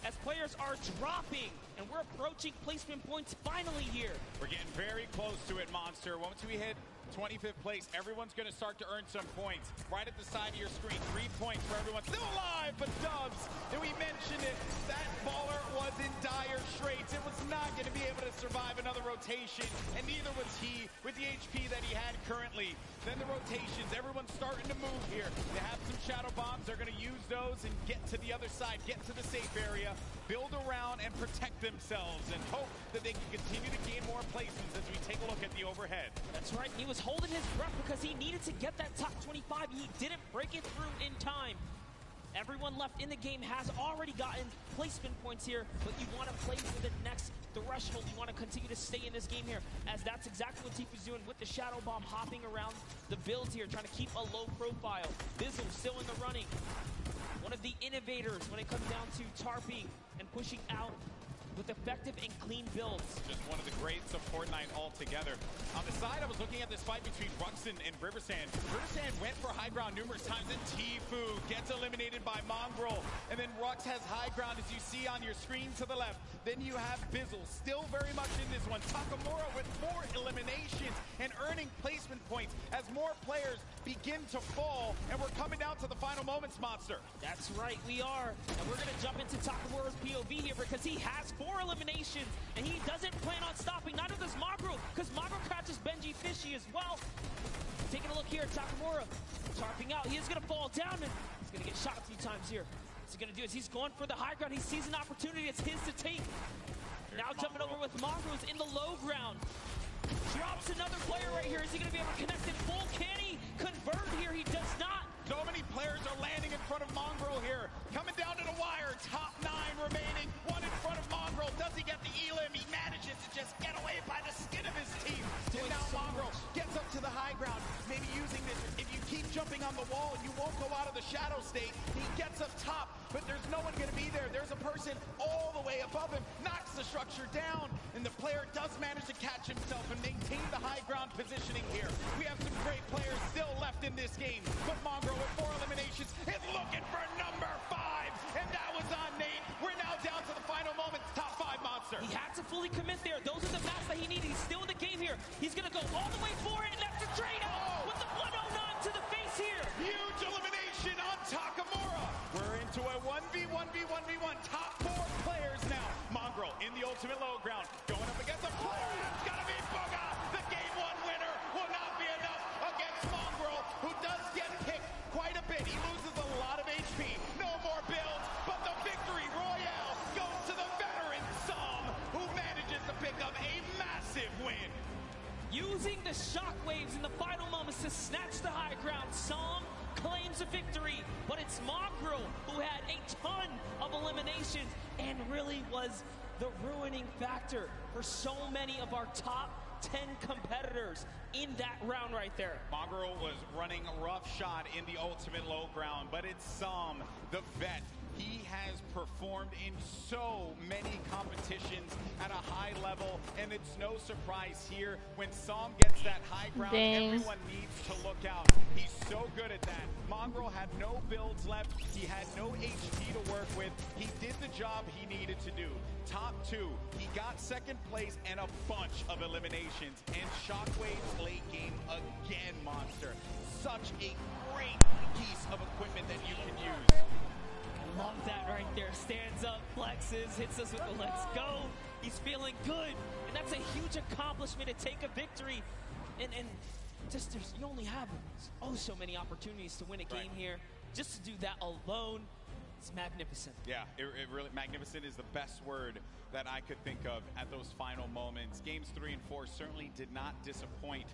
as players are dropping, and we're approaching placement points finally here. We're getting very close to it, Monster. Once we hit 25th place, everyone's going to start to earn some points. Right at the side of your screen, 3 points for everyone still alive, but Dubs, and we mentioned it, that baller was in dire straits. It was not going to be able to survive another rotation, and neither was he with the HP that he had currently. Then the rotations, everyone's starting to move here. They have some shadow bombs. They're going to use those and get to the other side, get to the safe area, build around and protect themselves, and hope that they can continue to gain more placements as we take a look at the overhead. That's right. He was holding his breath because he needed to get that top 25. He didn't break it through in time. Everyone left in the game has already gotten placement points here, but you want to play for the next threshold. You want to continue to stay in this game here, as that's exactly what Tifu's doing with the Shadow Bomb, hopping around the builds here, trying to keep a low profile. Bizzle still in the running. One of the innovators when it comes down to tarping and pushing out with effective and clean builds. Just one of the greats of Fortnite altogether. On the side, I was looking at this fight between Ruxin and Riversand. Riversand went for high ground numerous times, and Tifu gets eliminated by Mongrel. And then Rux has high ground, as you see on your screen to the left. Then you have Bizzle, still very much in this one. Takamura with 4 eliminations and earning placement points as more players begin to fall. And we're coming down to the final moments, Monster. That's right, we are. And we're going to jump into Takamura's POV here because he has 4 eliminations, and he doesn't plan on stopping. Neither does Magro, because Magro catches Benji Fishy as well. Taking a look here at Takamura, tarping out. He is going to fall down, and he's going to get shot a few times here. What's he going to do is he's going for the high ground. He sees an opportunity. It's his to take. Now jumping over with Magro in the low ground. Drops another player right here. Is he going to be able to connect it full? Can he convert here? He does not. So many players are landing in front of Mongrel here. Coming down to the wire. Top 9 remaining. 1 in front of Mongrel. Does he get the elim? He manages to just get away by the skin of his teeth. And now Mongrel gets up to the high ground. Maybe using this. If you keep jumping on the wall, you won't go out of the shadow state. He gets up top, but there's no one going to be there. There's a person all the way above him. Knocks the structure down. And the player does manage to catch himself and maintain the high ground positioning here. We have some great players still left in this game. But Mongrel with 4 eliminations is looking for number 5. And that was on Nate. We're now down to the final moments. Top 5 Monster. He had to fully commit there. Those are the maps that he needed. He's still in the game here. He's going to go all the way for it, and that's a trade out with the 109 to the face here. Huge elimination on Takamura. We're into a 1v1v1v1. Top 4 players now. Mongrel in the ultimate low ground. Going up against a player. It's got to be Bugga. The game 1 winner will not be enough against Mongrel, who does get picked quite a bit. He loses a lot of HP. No more builds, but the victory royale goes to the veteran Som, who manages to pick up a massive win. Using the shockwaves in the final moments to snatch the high ground, Som claims a victory, but it's Mongrel who had a ton of eliminations and really was the ruining factor for so many of our top 10 competitors in that round right there. Mongrel was running roughshod in the ultimate low ground, but it's Sam, the vet. He has performed in so many competitions at a high level, and it's no surprise here when Sam gets that high ground, everyone needs to look out. He's so good at that. Mongrel had no builds left. He had no HP to work with. He did the job he needed to do. Top 2, he got second place and a bunch of eliminations. And Shockwave's late game again, Monster. Such a great piece of equipment that you can use. Love that right there. Stands up, flexes, hits us with the let's go. He's feeling good. And that's a huge accomplishment to take a victory. And just you only have so many opportunities to win a game here. Just to do that alone, it's magnificent. Yeah, it really, magnificent is the best word that I could think of at those final moments. Games 3 and 4 certainly did not disappoint.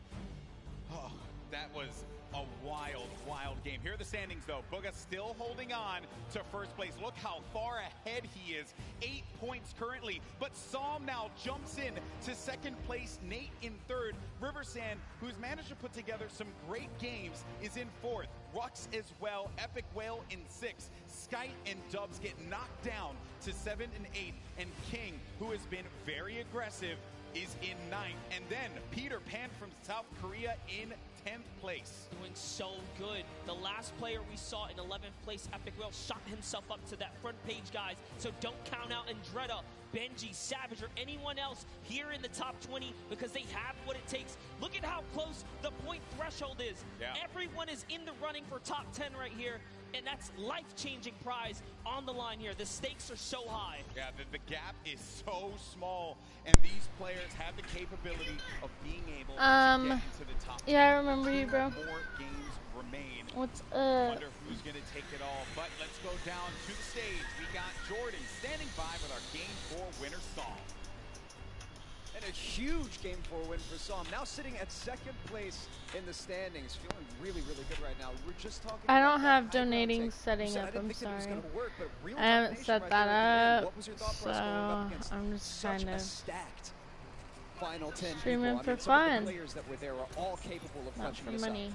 Oh, that was a wild, wild game. Here are the standings, though. Bugha still holding on to first place. Look how far ahead he is. 8 points currently, but Sam now jumps in to second place. Nate in third. Riversand, who's managed to put together some great games, is in fourth. Rux as well. Epic Whale in sixth. Skite and Dubs get knocked down to 7 and 8. And King, who has been very aggressive, is in 9th. And then Peter Pan from South Korea in 10th place. Doing so good. The last player we saw in 11th place, Epic Whale, shot himself up to that front page, guys. So don't count out Andretta, Benji, Savage, or anyone else here in the top 20 because they have what it takes. Look at how close the point threshold is. Yeah. Everyone is in the running for top 10 right here. And that's life-changing prize on the line here. The stakes are so high. Yeah, the gap is so small, and these players have the capability of being able to get into the top 10. Yeah, I remember you, bro. More games remain. What's Wonder who's going to take it all. But let's go down to the stage. We got Jordan standing by with our Game 4 winner song. And a huge Game 4 win for Sam. Now sitting at second place in the standings. Feeling really, really good right now. We're just talking I about don't have donating setting up, I'm sorry. I haven't set that up, so I'm just trying to final 10 streaming for some of fun, the players that were there are all capable of not for punching us money.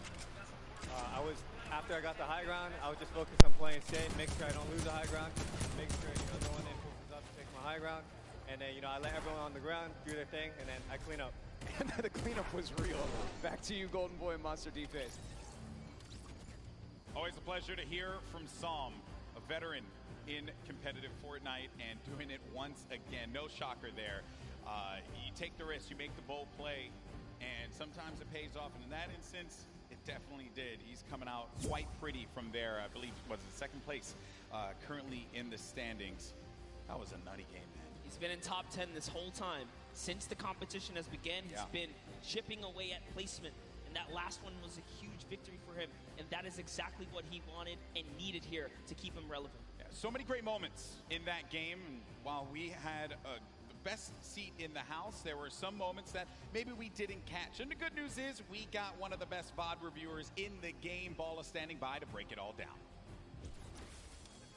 After I got the high ground, I was just focused on playing safe, make sure I don't lose the high ground, make sure no one influences up to take my high ground. And then, I let everyone on the ground do their thing, and then I clean up. And the cleanup was real. Back to you, Golden Boy and Monster D-Face. Always a pleasure to hear from Sam, a veteran in competitive Fortnite and doing it once again. No shocker there. You take the risk, you make the bold play, and sometimes it pays off. And in that instance, it definitely did. He's coming out quite pretty from there. I believe, was it second place currently in the standings. That was a nutty game, man. He's been in top 10 this whole time. Since the competition has begun, he's been chipping away at placement. And that last one was a huge victory for him. And that is exactly what he wanted and needed here to keep him relevant. Yeah, so many great moments in that game. And while we had the best seat in the house, there were some moments that maybe we didn't catch. And the good news is we got one of the best VOD reviewers in the game. Balla standing by to break it all down.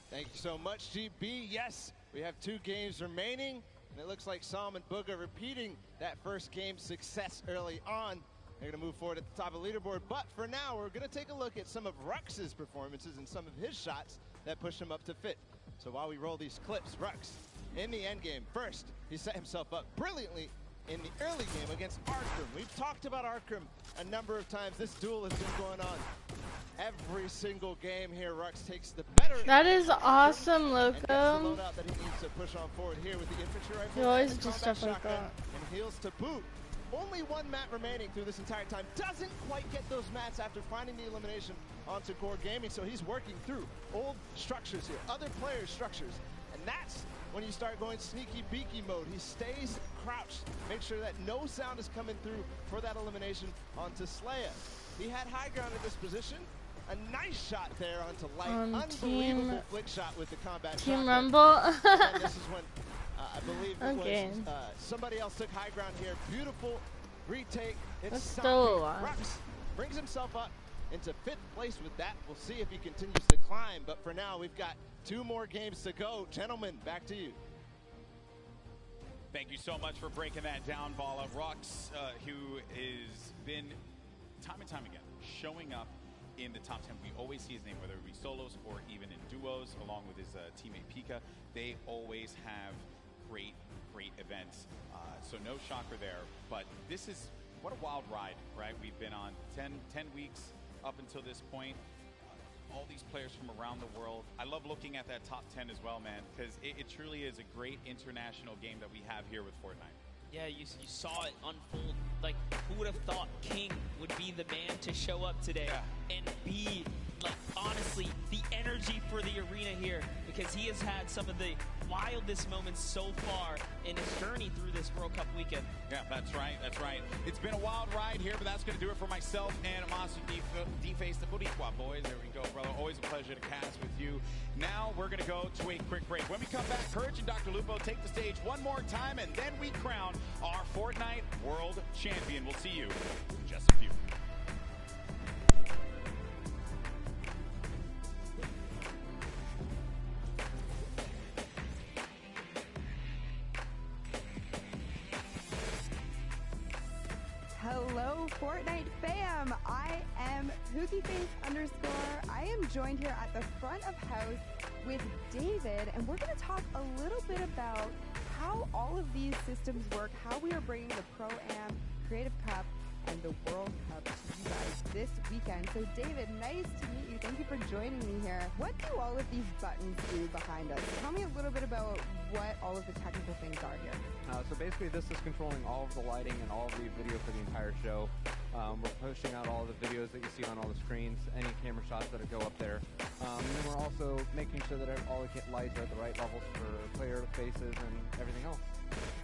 Thank you so much, GB. Yes, we have 2 games remaining, and it looks like Sam and Bugha repeating that first game success early on. They're going to move forward at the top of the leaderboard, but for now, we're going to take a look at some of Rux's performances and some of his shots that push him up to 5th. So while we roll these clips, Rux, in the end game, first, he set himself up brilliantly in the early game against Arkham. We've talked about Arkham a number of times. This duel has been going on every single game here. Rux takes the better. That is awesome, Loco. That he needs to push on forward here with the infantry rifle. You always do stuff like that. And heals to boot. Only 1 mat remaining through this entire time. Doesn't quite get those mats after finding the elimination onto Core Gaming, so he's working through old structures here, other players' structures. And that's when you start going sneaky beaky mode. He stays crouched, make sure that no sound is coming through for that elimination onto Slaya. He had high ground at this position. A nice shot there onto Light. Unbelievable flick shot with the combat Team Rumble. This is when I believe it was somebody else took high ground here. Beautiful retake. It's still alive. Rux brings himself up into 5th place with that. We'll see if he continues to climb, but for now, we've got 2 more games to go. Gentlemen, back to you. Thank you so much for breaking that down, Vala. Rux, who has been time and time again showing up in the top 10. We always see his name, whether it be solos or even in duos, along with his teammate Pika. They always have great events. So no shocker there. But this is, what a wild ride, right? We've been on 10 weeks up until this point. All these players from around the world. I love looking at that top 10 as well, man, because it truly is a great international game that we have here with Fortnite. Yeah, you saw it unfold. Like, who would have thought King would be the man to show up today and be, like, honestly, the energy for the arena here, because he has had some of the wildest moments so far in his journey through this World Cup weekend. Yeah, that's right, that's right. It's been a wild ride here, but that's going to do it for myself and Master D-Face, the Boricua boys. There we go, brother. Always a pleasure to cast with you. Now we're going to go to a quick break. When we come back, Courage and Dr. Lupo take the stage one more time, and then we crown our Fortnite World Champion. We'll see you in just a few. Hello, Fortnite fam. I am PookieFace_. I am joined here at the front of house with David, and we're going to talk a little bit about how all of these systems work, how we are bringing the Pro-Am, Creative Cup, and the World Cup to you guys this weekend. So David, nice to meet you. Thank you for joining me here. What do all of these buttons do behind us? Tell me a little bit about what all of the technical things are here. So basically this is controlling all of the lighting and all of the video for the entire show. We're pushing out all the videos that you see on all the screens, any camera shots that go up there. And then we're also making sure that all the lights are at the right levels for player faces and everything else.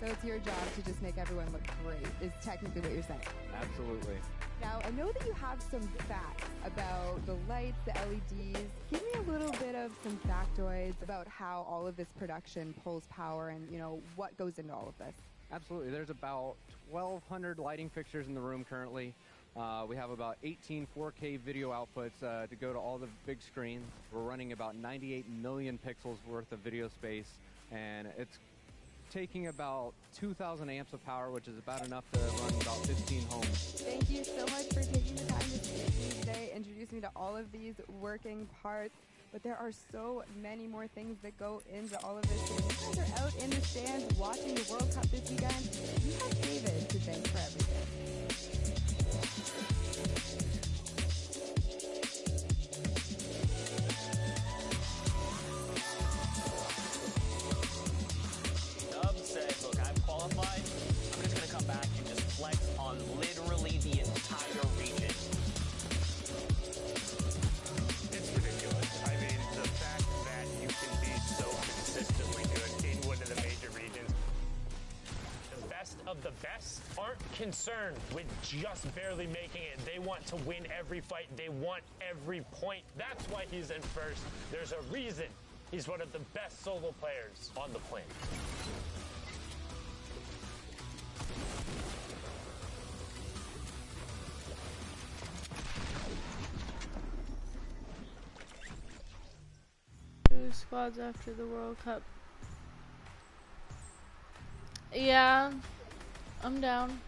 So it's your job to just make everyone look great, is technically what you're saying. Absolutely. Now, I know that you have some facts about the lights, the LEDs. Give me a little bit of some factoids about how all of this production pulls power and, you know, what goes into all of this. Absolutely. There's about 1,200 lighting fixtures in the room currently. We have about 18 4K video outputs to go to all the big screens. We're running about 98 million pixels worth of video space, and it's taking about 2,000 amps of power, which is about enough to run about 15 homes. Thank you so much for taking the time to speak to me today, introduce me to all of these working parts. But there are so many more things that go into all of this. So if you guys are out in the stands watching the World Cup this weekend, you have David to thank for everything. Qualified, I'm just going to come back and just flex on literally the entire region. It's ridiculous. I mean, the fact that you can be so consistently good in one of the major regions. The best of the best aren't concerned with just barely making it. They want to win every fight. They want every point. That's why he's in first. There's a reason he's one of the best solo players on the planet. Squads after the World Cup. Yeah, I'm down.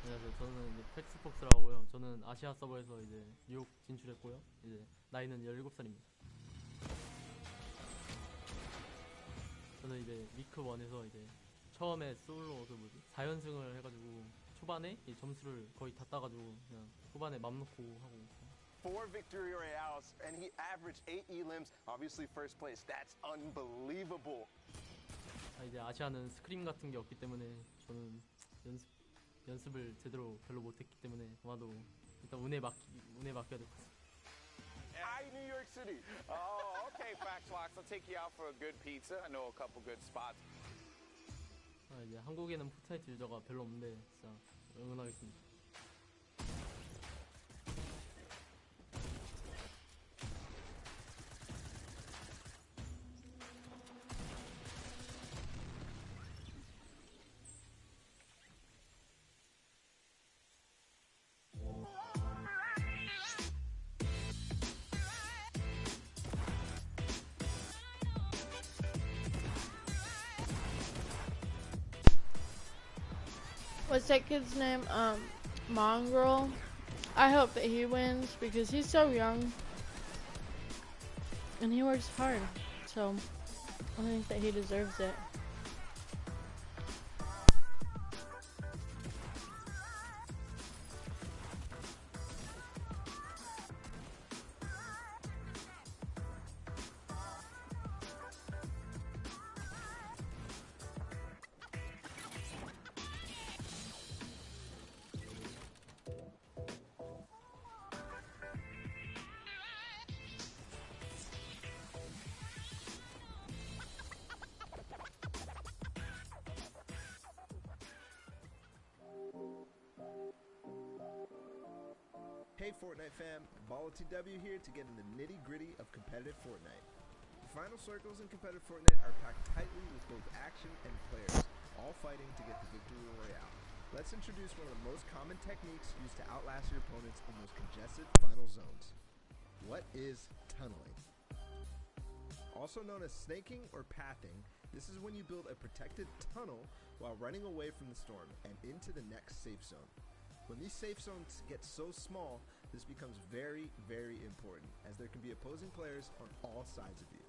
안녕하세요. 저는 이제 팩스폭스라고요. 저는 아시아 서버에서 이제 뉴욕 진출했고요. 이제 나이는 17살입니다. 저는 이제 위크 1에서 이제 처음에 솔로 4연승을 해가지고 초반에 이 점수를 거의 다 따가지고 그냥 후반에 맘 놓고 하고. 4 victory royales, and he averaged 8 elims. Obviously, first place. That's unbelievable. 이제 아시아는 스크림 같은 게 없기 때문에 저는 연습을 제대로 별로 못했기 때문에 아마도 일단 운에 맡겨야 될 것 같습니다. Hi, New York City. Oh, okay, Factlox. I'll take you out for a good pizza. I know a couple good spots. 이제 한국에는 포트나이트 유저가 별로 없는데 진짜 응원하겠습니다. What's that kid's name? Mongrel. I hope that he wins because he's so young and he works hard. So I think that he deserves it. Hey Fortnite fam, BallTW here to get in the nitty-gritty of competitive Fortnite. The final circles in competitive Fortnite are packed tightly with both action and players, all fighting to get the victory royale. Let's introduce one of the most common techniques used to outlast your opponents in those congested final zones. What is tunneling? Also known as snaking or pathing, this is when you build a protected tunnel while running away from the storm and into the next safe zone. When these safe zones get so small, this becomes very, very important, as there can be opposing players on all sides of you.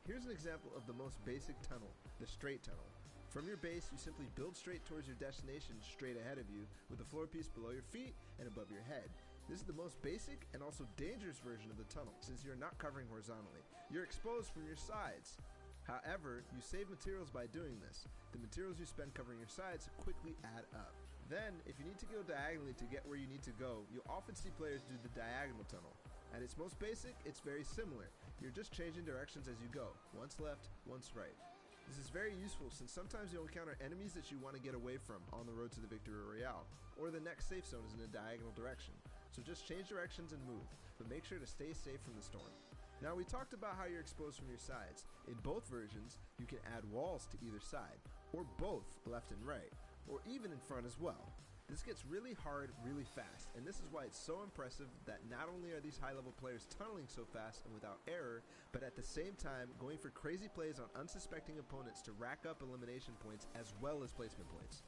Here's an example of the most basic tunnel, the straight tunnel. From your base, you simply build straight towards your destination straight ahead of you, with the floor piece below your feet and above your head. This is the most basic and also dangerous version of the tunnel, since you're not covering horizontally. You're exposed from your sides. However, you save materials by doing this. The materials you spend covering your sides quickly add up. Then, if you need to go diagonally to get where you need to go, you'll often see players do the diagonal tunnel. At its most basic, it's very similar. You're just changing directions as you go, once left, once right. This is very useful since sometimes you'll encounter enemies that you want to get away from on the road to the victory royale, or the next safe zone is in a diagonal direction. So just change directions and move, but make sure to stay safe from the storm. Now we talked about how you're exposed from your sides. In both versions, you can add walls to either side, or both left and right, or even in front as well. This gets really hard really fast, and this is why it's so impressive that not only are these high-level players tunneling so fast and without error, but at the same time going for crazy plays on unsuspecting opponents to rack up elimination points as well as placement points.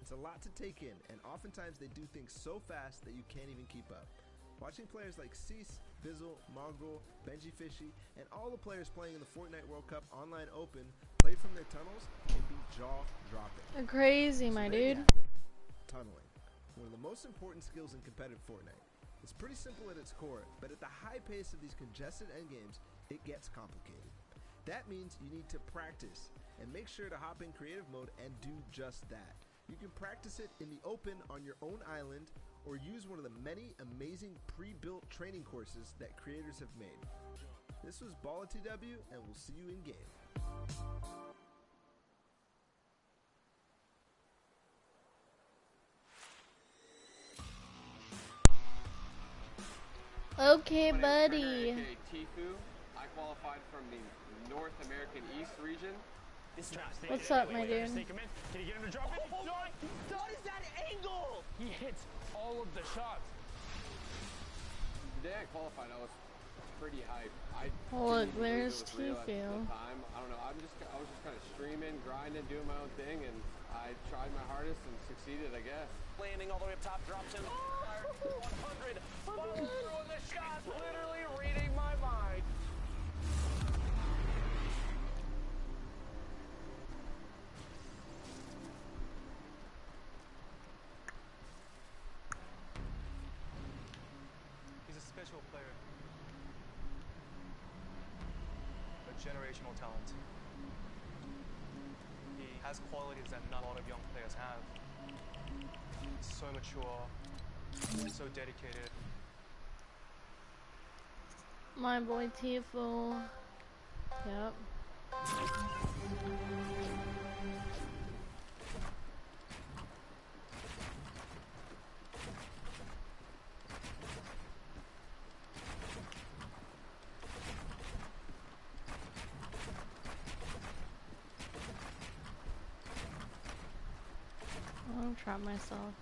It's a lot to take in, and oftentimes they do things so fast that you can't even keep up. Watching players like Cease, Bizzle, Mongrel, Benji Fishy, and all the players playing in the Fortnite World Cup Online Open play from their tunnels can be jaw-dropping. Crazy, my dude. Tunneling, one of the most important skills in competitive Fortnite. It's pretty simple at its core, but at the high pace of these congested endgames, it gets complicated. That means you need to practice, and make sure to hop in creative mode and do just that. You can practice it in the open on your own island, or use one of the many amazing pre-built training courses that creators have made. This was BallTW, and we'll see you in game. Okay, buddy. Tifu. I qualified from the North American East region. What's up, my dude? Can you get him to drop it? What is that angle? He hits all of the shots. The day I qualified, I was pretty hyped. Oh, look, there's Tifu. I don't know. I was just kind of streaming, grinding, doing my own thing, and I tried my hardest and succeeded, I guess. Landing all the way up top, drops him. 100. Follow through on the shot, literally reading my mind. He's a special player. A generational talent. He has qualities that not a lot of young players have. He's so mature, so dedicated. My boy Tifu. Yep. I'll trap myself.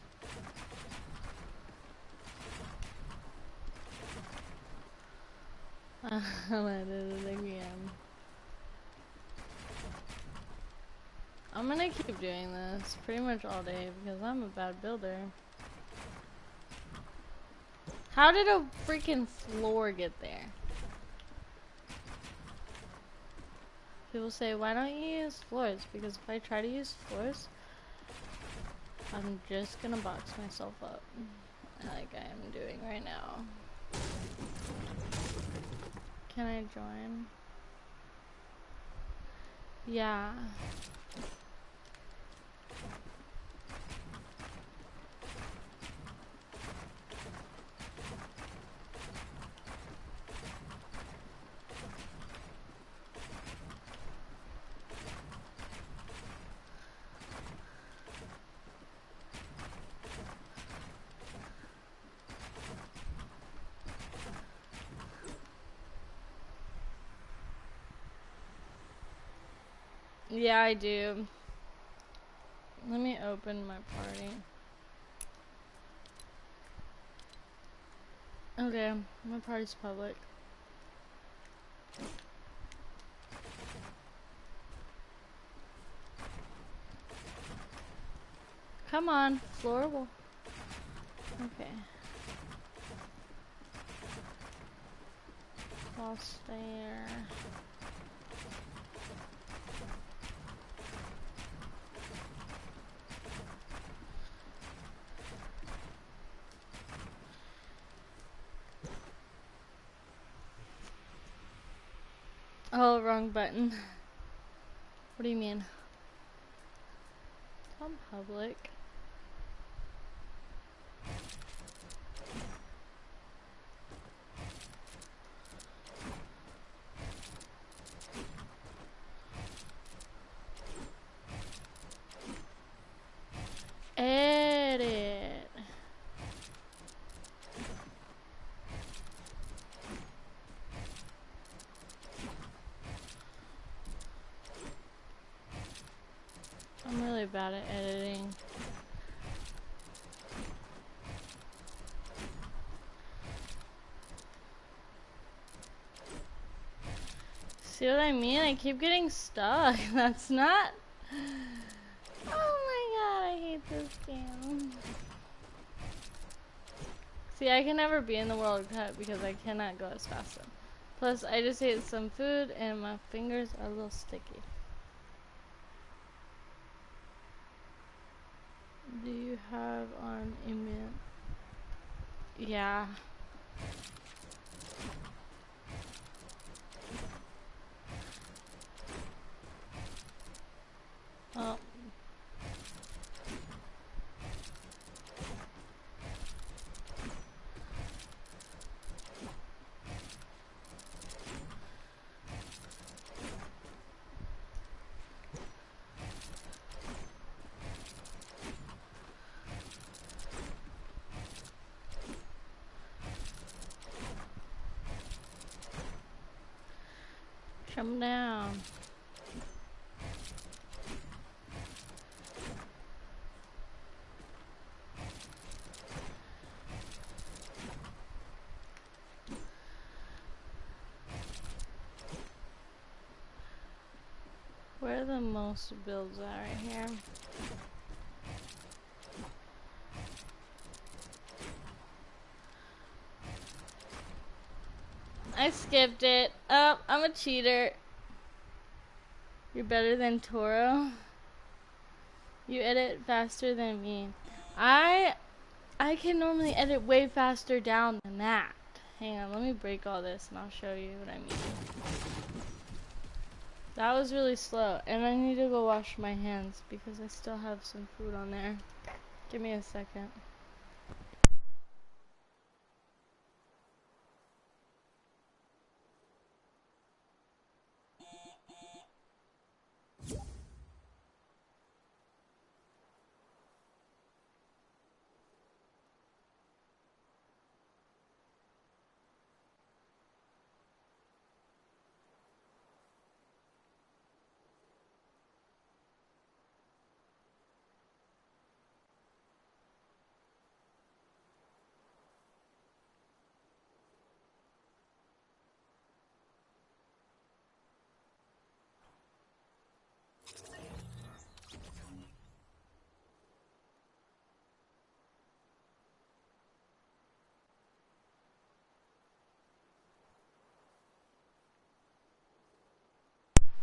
I did it again. I'm gonna keep doing this pretty much all day because I'm a bad builder. How did a freaking floor get there? People say, why don't you use floors? Because if I try to use floors, I'm just gonna box myself up. Like I am doing right now. Can I join? Yeah. Yeah, I do. Let me open my party. Okay, my party's public. Come on, floor will. Okay. Lost there. Oh, wrong button. What do you mean? I'm public. Edit. I'm really bad at editing. See what I mean? I keep getting stuck. That's not... Oh my god, I hate this game. See, I can never be in the World Cup because I cannot go as fast. Plus, I just ate some food and my fingers are a little sticky. Do you have on email? Yeah. Oh. Come down. Where are the most builds at right here? I skipped it. Oh, I'm a cheater. You're better than Toro. You edit faster than me. I can normally edit way faster down than that. Hang on, let me break all this and I'll show you what I mean. That was really slow, and I need to go wash my hands because I still have some food on there. Give me a second.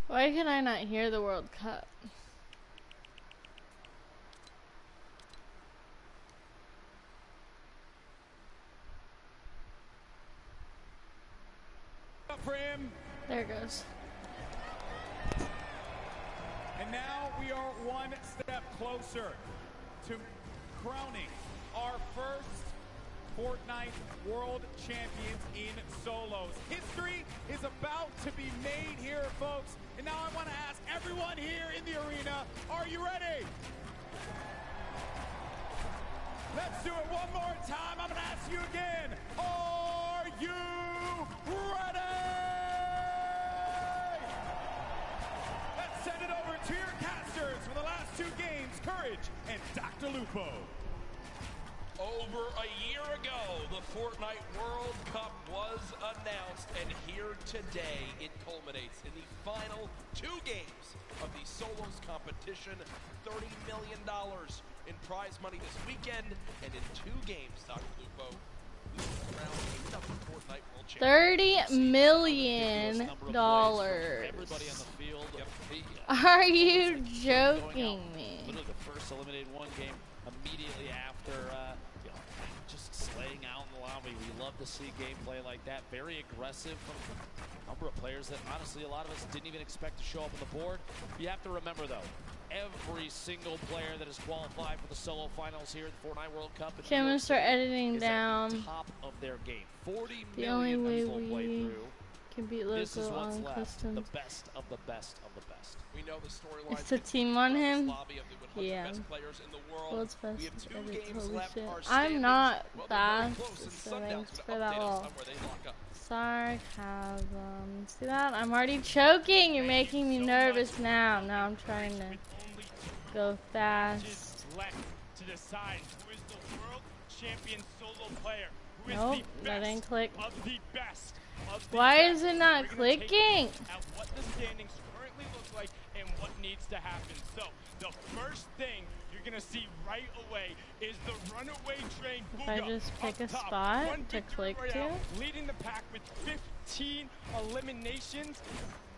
Why can I not hear the World Cup? For him. There it goes. And now we are one step closer to crowning our first Fortnite World Champions in solos. History is about to be made here, folks. And now I want to ask everyone here in the arena, are you ready? Let's do it one more time. I'm going to ask you again. Are you ready? Let's send it over to your casters for the last two games, Courage and Dr. Lupo. Over a year ago, the Fortnite World Cup was announced, and here today it culminates in the final two games of the solos competition. $30 million in prize money this weekend, and in two games, Dr. Lupo, Fortnite World Champion. $30 million. Everybody on the field. Are you joking me? Literally the first eliminated one game immediately after just slaying out in the lobby. We love to see gameplay like that. Very aggressive from a number of players that honestly a lot of us didn't even expect to show up on the board. You have to remember though, every single player that has qualified for the solo finals here at the Fortnite World Cup Okay, I'm gonna start editing is down. at the top of their game. 40 The only million way people play we through. can beat This is local what's on left. customs. The best of the best of the best. We know the storyline. It's a team on him. Yeah. Best players in the world. World's best. We have two Edit, games holy left. shit. Our I'm standings, not well, they're very fast, close, and so Sundown's thanks gonna for that update us all. on where they lock up. Sarcasm. See that? I'm already choking. You're making me nervous now. Now I'm trying to go fast. Left to decide who is the world champion solo player. Who is Nope, the that best didn't click. of the best. Of the Why best. is it not We're gonna take clicking? a look at what the standings currently look like and what needs to happen. So the first thing you're gonna see right away is the runaway train. If I just pick a spot to click to. Leading the pack with 15 eliminations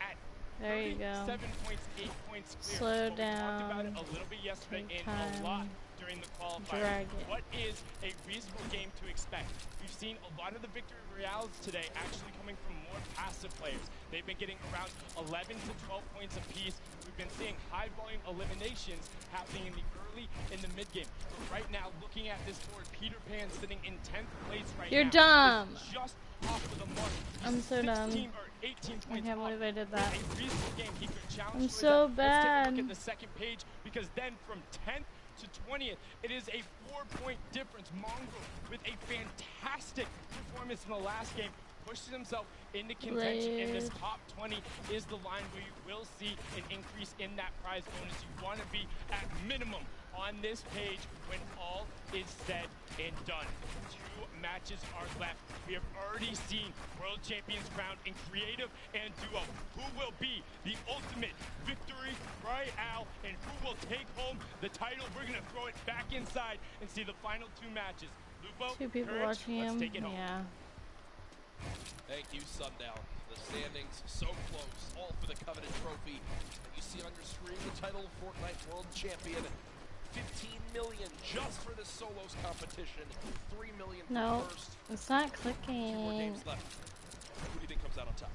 at There you go. 7 points, 8 points clear. Slow But we talked down. about it a little bit yesterday Take and a lot time. during the qualifiers. Drag it. What is a reasonable game to expect? We've seen a lot of the victory royales today actually coming from more passive players. They've been getting around 11 to 12 points apiece. We've been seeing high volume eliminations happening in the early and the mid game. But right now, looking at this board, Peter Pan sitting in 10th place right You're now. dumb. Is just off of the mark. I'm so dumb. 16 or 18 I points can't believe I did with that. a reasonable game. He could challenge I'm for so that. Let's take a bad. look at the second page, because then from 10th to 20th, it is a 4-point difference. Mongrel, with a fantastic performance in the last game, pushes himself into contention, and this top 20 is the line where you will see an increase in that prize bonus. You want to be at minimum on this page when all is said and done. 2 matches are left. We have already seen world champions crowned in creative and duo. Who will be the ultimate victory royale, and who will take home the title? We're going to throw it back inside and see the final 2 matches. Lupo, 2 people Courage, watching let's him. take it home. Yeah. Thank you, Sundown. The standings so close, all for the coveted trophy. You see on your screen the title of Fortnite World Champion. 15 million just for this solos competition. 3 million for No, first. it's not 2 more clicking. games left. Who do you think comes out on top?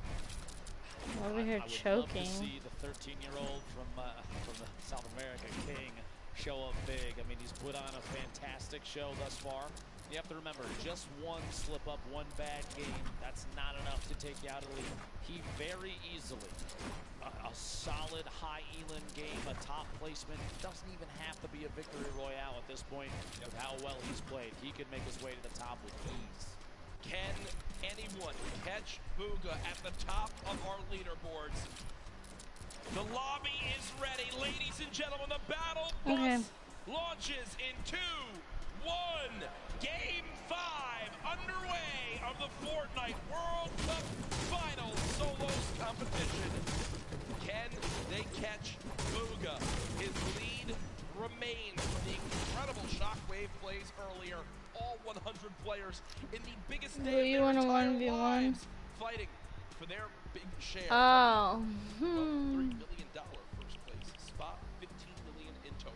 I'm over here I would choking. love to see the 13-year-old from the South America King show up big. I mean, he's put on a fantastic show thus far. You have to remember, just one slip up, one bad game, that's not enough to take you out of the league. He very easily, a solid high Elin game, a top placement, doesn't even have to be a victory royale at this point with how well he's played. He could make his way to the top with ease. Can anyone catch Booga at the top of our leaderboards? The lobby is ready. Ladies and gentlemen, the battle bus launches in 2, 1. Game 5 underway of the Fortnite World Cup Final Solos competition. Can they catch Booga? His lead remains from the incredible shockwave plays earlier. All 100 players in the biggest day of their entire lives, fighting for their big share. Oh. $3 million first place spot, $15 million in total.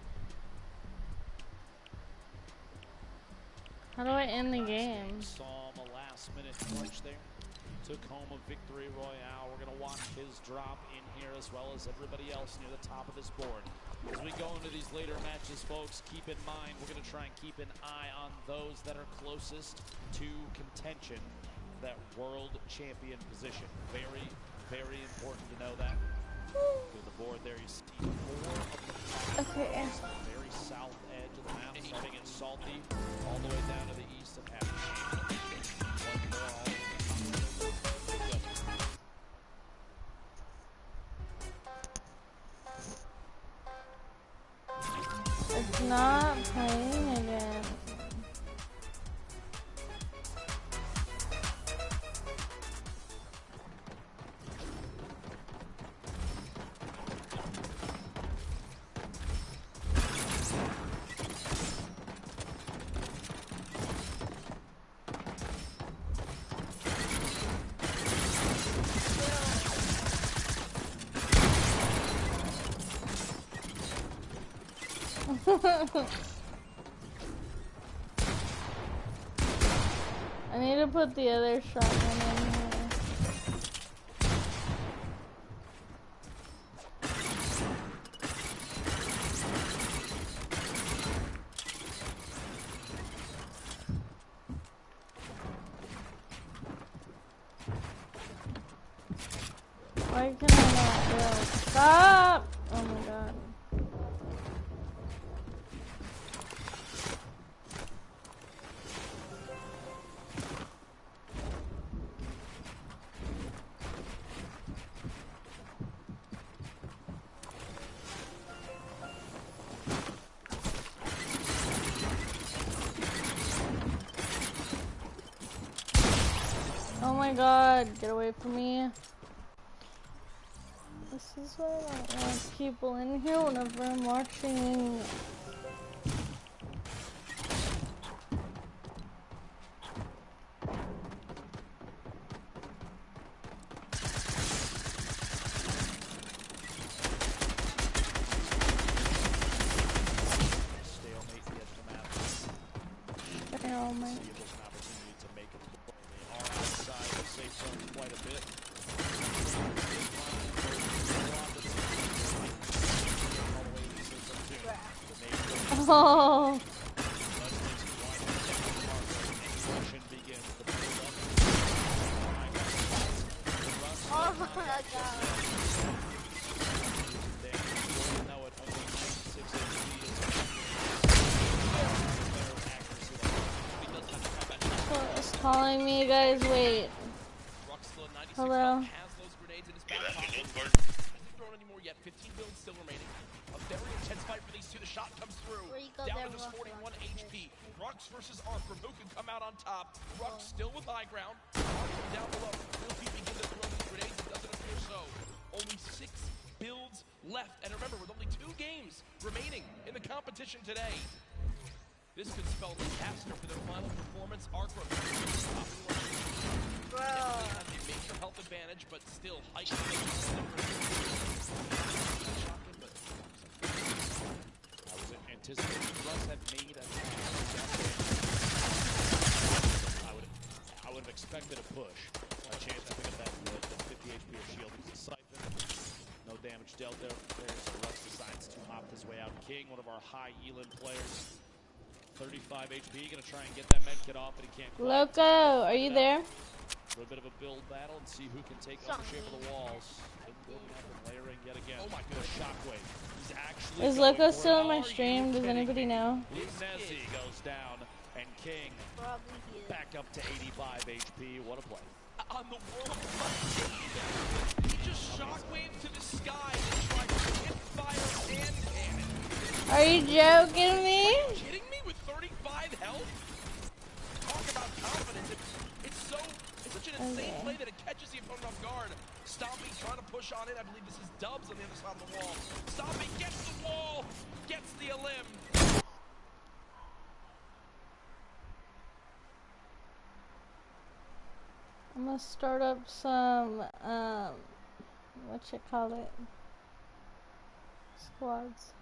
How do I end the game? Saw him a last-minute clutch there. Took home a victory royale. We're going to watch his drop in here as well as everybody else near the top of this board. As we go into these later matches, folks, keep in mind we're going to try and keep an eye on those that are closest to contention, that world champion position. Very, very important to know that. To the board there, you see 4 of the top rows, the very south edge of the map, starting in Salty, all the way down to the east of Happy. One more all the way to the top. It's not playing again. I need to put the other shotgun in here. Why can I not build? Stop! Oh my god. Oh my god, get away from me. This is why I don't want people in here whenever I'm watching. Stalemate the edge of the map. Stalemate. See if there's an opportunity to make it. They are outside the safe zone quite a bit. Oh. Oh my god. It's calling me, guys. Wait. Hello. Yet 15 builds still remaining. A very intense fight for these two. The shot comes through. Down to just 41 HP. Rux versus Arkham. Who can come out on top? Rux still with high ground. Arkham down below. Will he begin to throw these grenades? It doesn't appear so. Only 6 builds left. And remember, with only 2 games remaining in the competition today, this could spell disaster for their final performance. Arkham definitely has a major health advantage, but still heightened. I was anticipating Russ had made a I would have expected a push. A chance to pick up that the 50 HP of shield. He's a siphon. No damage dealt there. So Russ decides to opt his way out. King, one of our high Elin players. 35 HP, gonna try and get that med kit off, but he can't quite. Loco, are you there? A little bit of a build battle and see who can take ownership of the walls. Building up and layering yet again. Oh my goodness, shockwave. He's actually Is Loco still in my stream? Does anybody know? Nessie goes down, and King back up to 85 HP. What a play. On the world he just shockwaved to the sky and tried to hip fire and cannon. Are you joking me? Are you kidding me with 35 health? Talk about confidence. It's such an insane play that it catches the opponent off guard. Stompy trying to push on it. I believe this is Dubs on the other side of the wall. Stompy gets the wall, gets the elim. I'm gonna start up some, what you call it? Squads.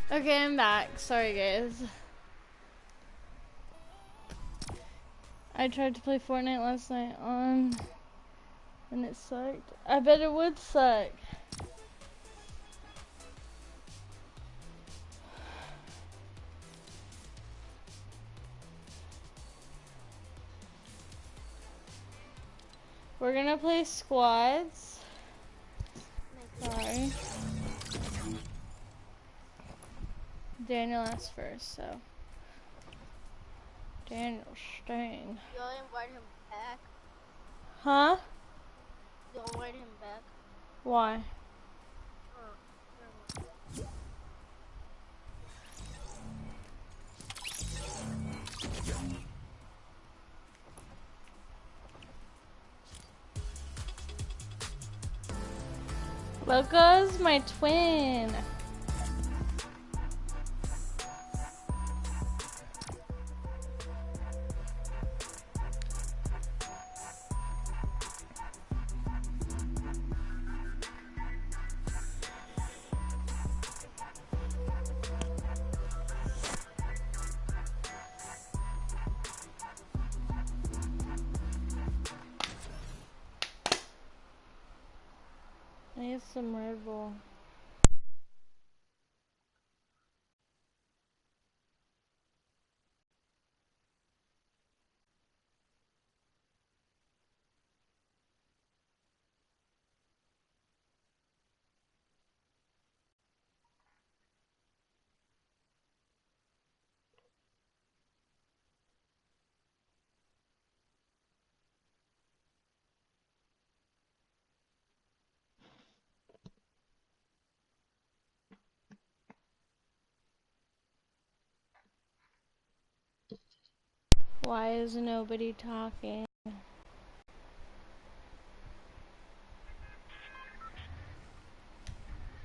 Okay, I'm back. Sorry, guys. I tried to play Fortnite last night and it sucked. I bet it would suck. We're gonna play squads. Sorry. Daniel asked first, so. Daniel Stain. You'll invite him back? Huh? You'll invite him back? Why? Look goes my twin. I need some Red Bull. Why is nobody talking?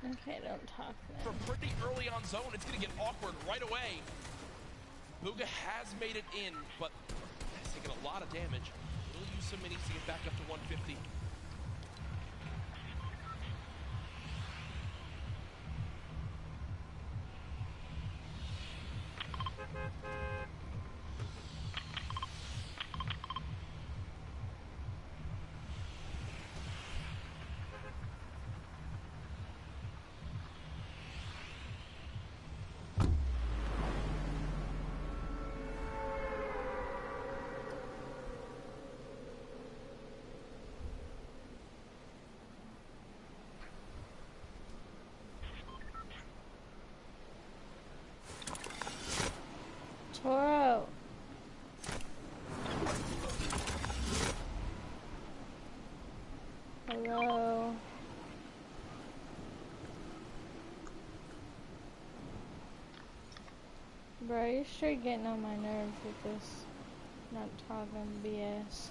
Okay, don't talk then. For pretty early on zone, it's going to get awkward right away. Bugha has made it in, but has taken a lot of damage. He'll use some minis to get back up to 150. Toro. Hello. Bro, you're straight getting on my nerves with this not talking BS.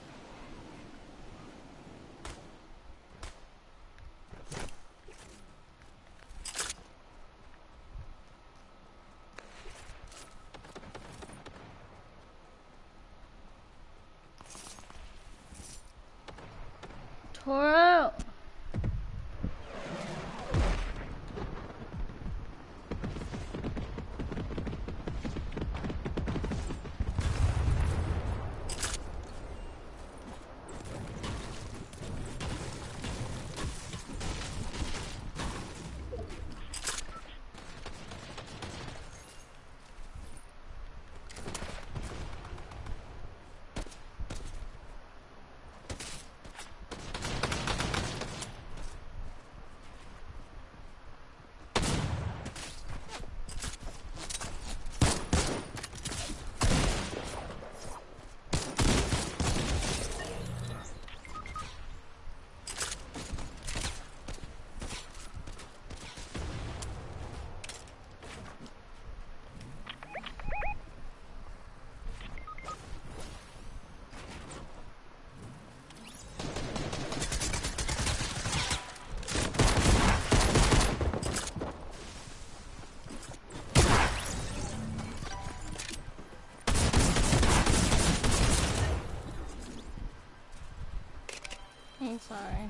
Toro. I'm sorry.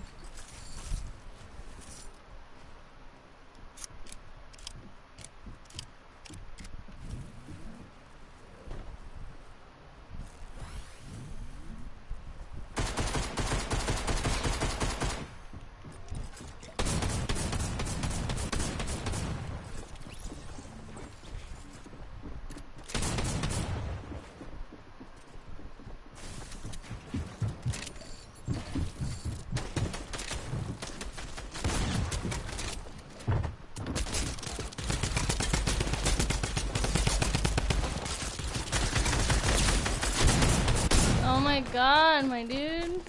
my god, my dude.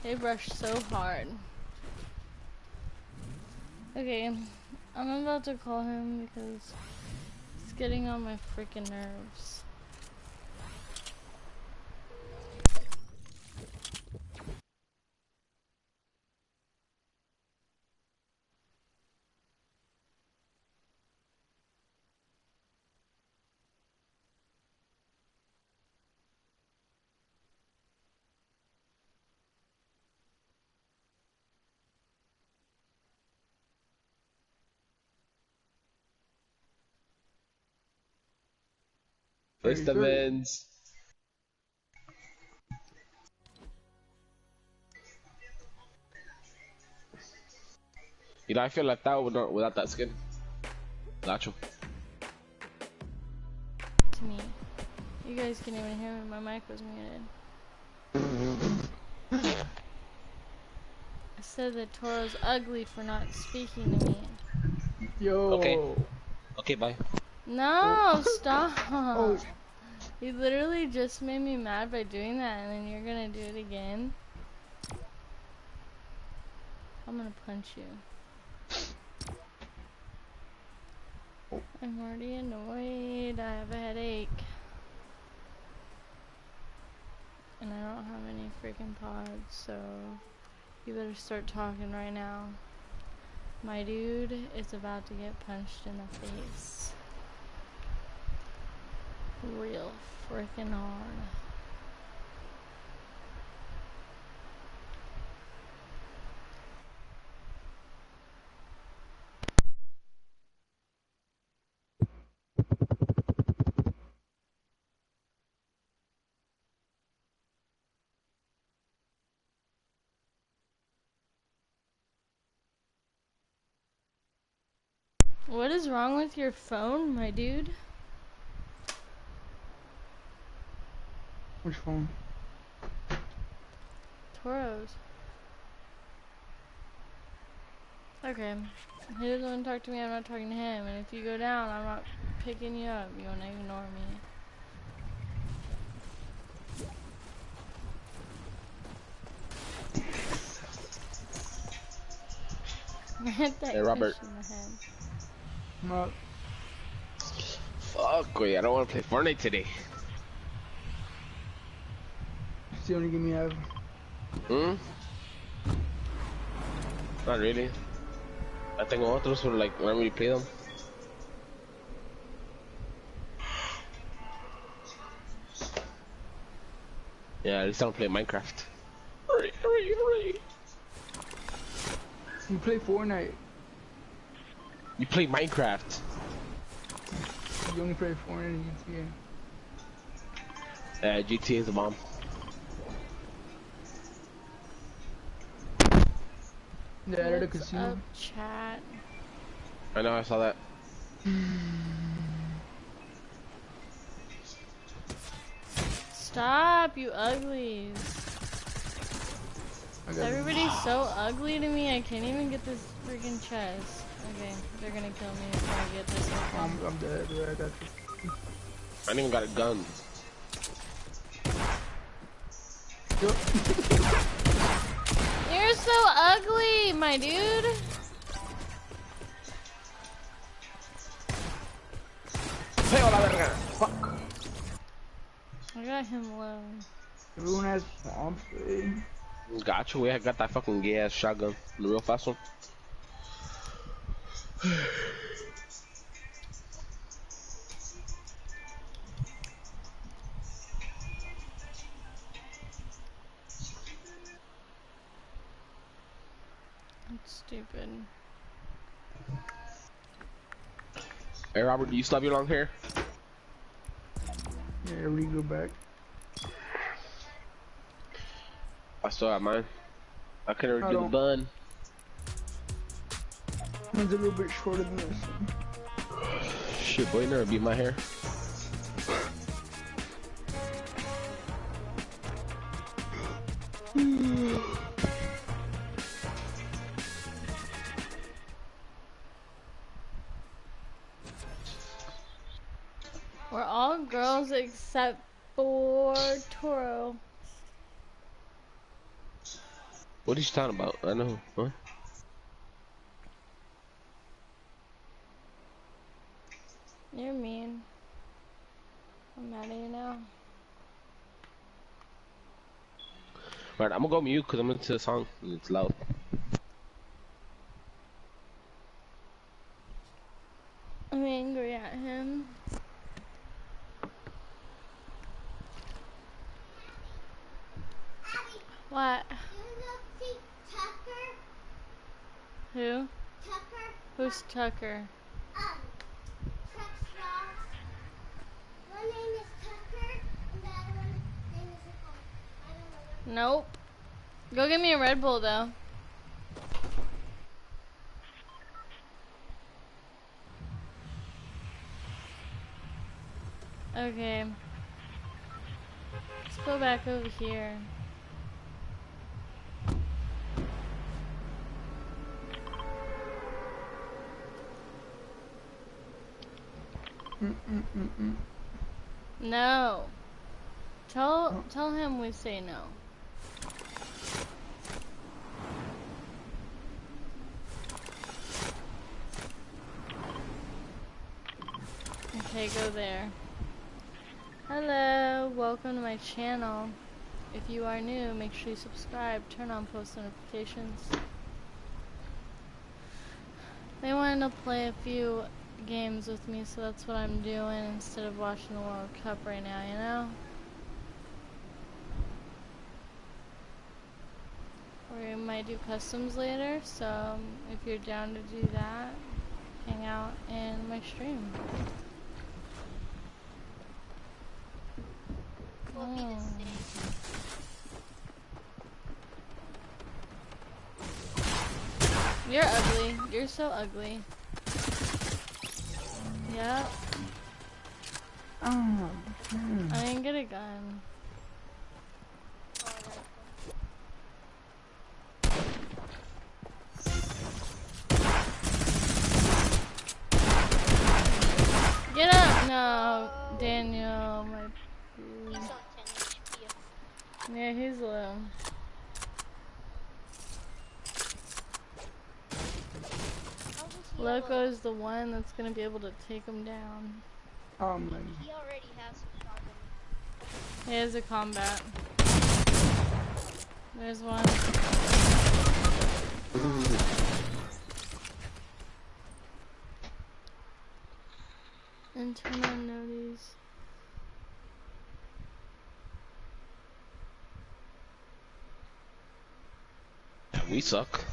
They rushed so hard. Okay, I'm about to call him because it's getting on my freaking nerves. Face the men's. You know, I feel left out without that skin. Nacho. To me. You guys can even hear me, my mic was muted. I said that Toro's ugly for not speaking to me. Yo. Okay, bye. No, stop. Oh. You literally just made me mad by doing that, and then you're gonna do it again. I'm gonna punch you. I'm already annoyed. I have a headache. And I don't have any freaking pods, so you better start talking right now. My dude is about to get punched in the face. Real freaking hard. What is wrong with your phone, my dude? Which phone? Toro's. Okay. He doesn't want to talk to me, I'm not talking to him. And if you go down, I'm not picking you up. You want to ignore me. Hit that Hey, Robert. fish in the head. What? Fuck, wait, I don't want to play Fortnite today. Still only give me a... Not really. I tengo otros, but like, I don't really play them. Yeah, at least I don't play Minecraft. Hurry. You play Fortnite. You play Minecraft. You only play Fortnite and GTA. GTA is a bomb. Yeah, at the What's casino. up, chat? I know, I saw that. Stop, you uglies. Everybody's so ugly to me, I can't even get this freaking chest. Okay, they're gonna kill me if I get this one. I'm dead, bro. I got this. I ain't even got a gun. You're so ugly, my dude. Fuck. I got him low. Everyone has bombs, babe. Got you. I got that fucking gay ass shotgun. The real fast one. That's stupid. Hey Robert, do you still have your long hair? Yeah, we go back. I still have mine. I can never do the bun. Mine's a little bit shorter than this. Shit, boy, you never beat my hair. We're all girls except for Toro. What are you talking about? I know. What? You're mean. I'm mad at you now. Right, I'm gonna go mute because I'm into the song. It's loud. I'm angry at him. What? Who? Tucker. Who's Tucker? One name is Tucker, and the other one name is Nicole. I don't know. Nope. Go get me a Red Bull though. Okay. Let's go back over here. No. Tell him we say no. Okay, go there. Hello, welcome to my channel. If you are new, make sure you subscribe, turn on post notifications. They wanted to play a few games with me, so that's what I'm doing instead of watching the World Cup right now, you know? We might do customs later, so if you're down to do that, hang out in my stream. You're ugly. You're so ugly. Yep. Oh, I didn't get a gun. Get up! No, Daniel, my dude. Yeah, he's low. Loco is the one that's gonna be able to take him down. oh man. He already has some shotgun. He has a combat. There's one. And turn on notice. We suck.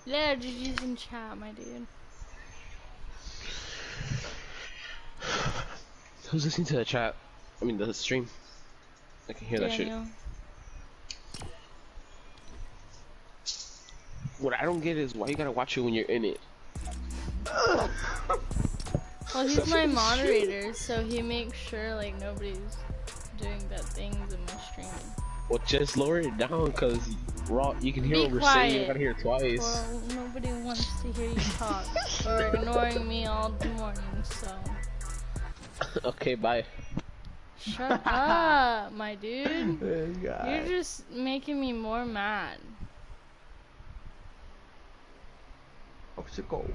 Yeah, GG's in chat, my dude. Who's listening to the chat? I mean the stream. I can hear Daniel. that shit. What I don't get is why you gotta watch it when you're in it. Well, he's my moderator, so he makes sure like nobody's doing bad things in my stream. Well, just lower it down, cause you can hear what we're saying. You gotta hear it twice. Well, nobody wants to hear you talk. You're ignoring me all morning, so. Okay, bye. Shut up, my dude. This guy. You're just making me more mad. Popsicle.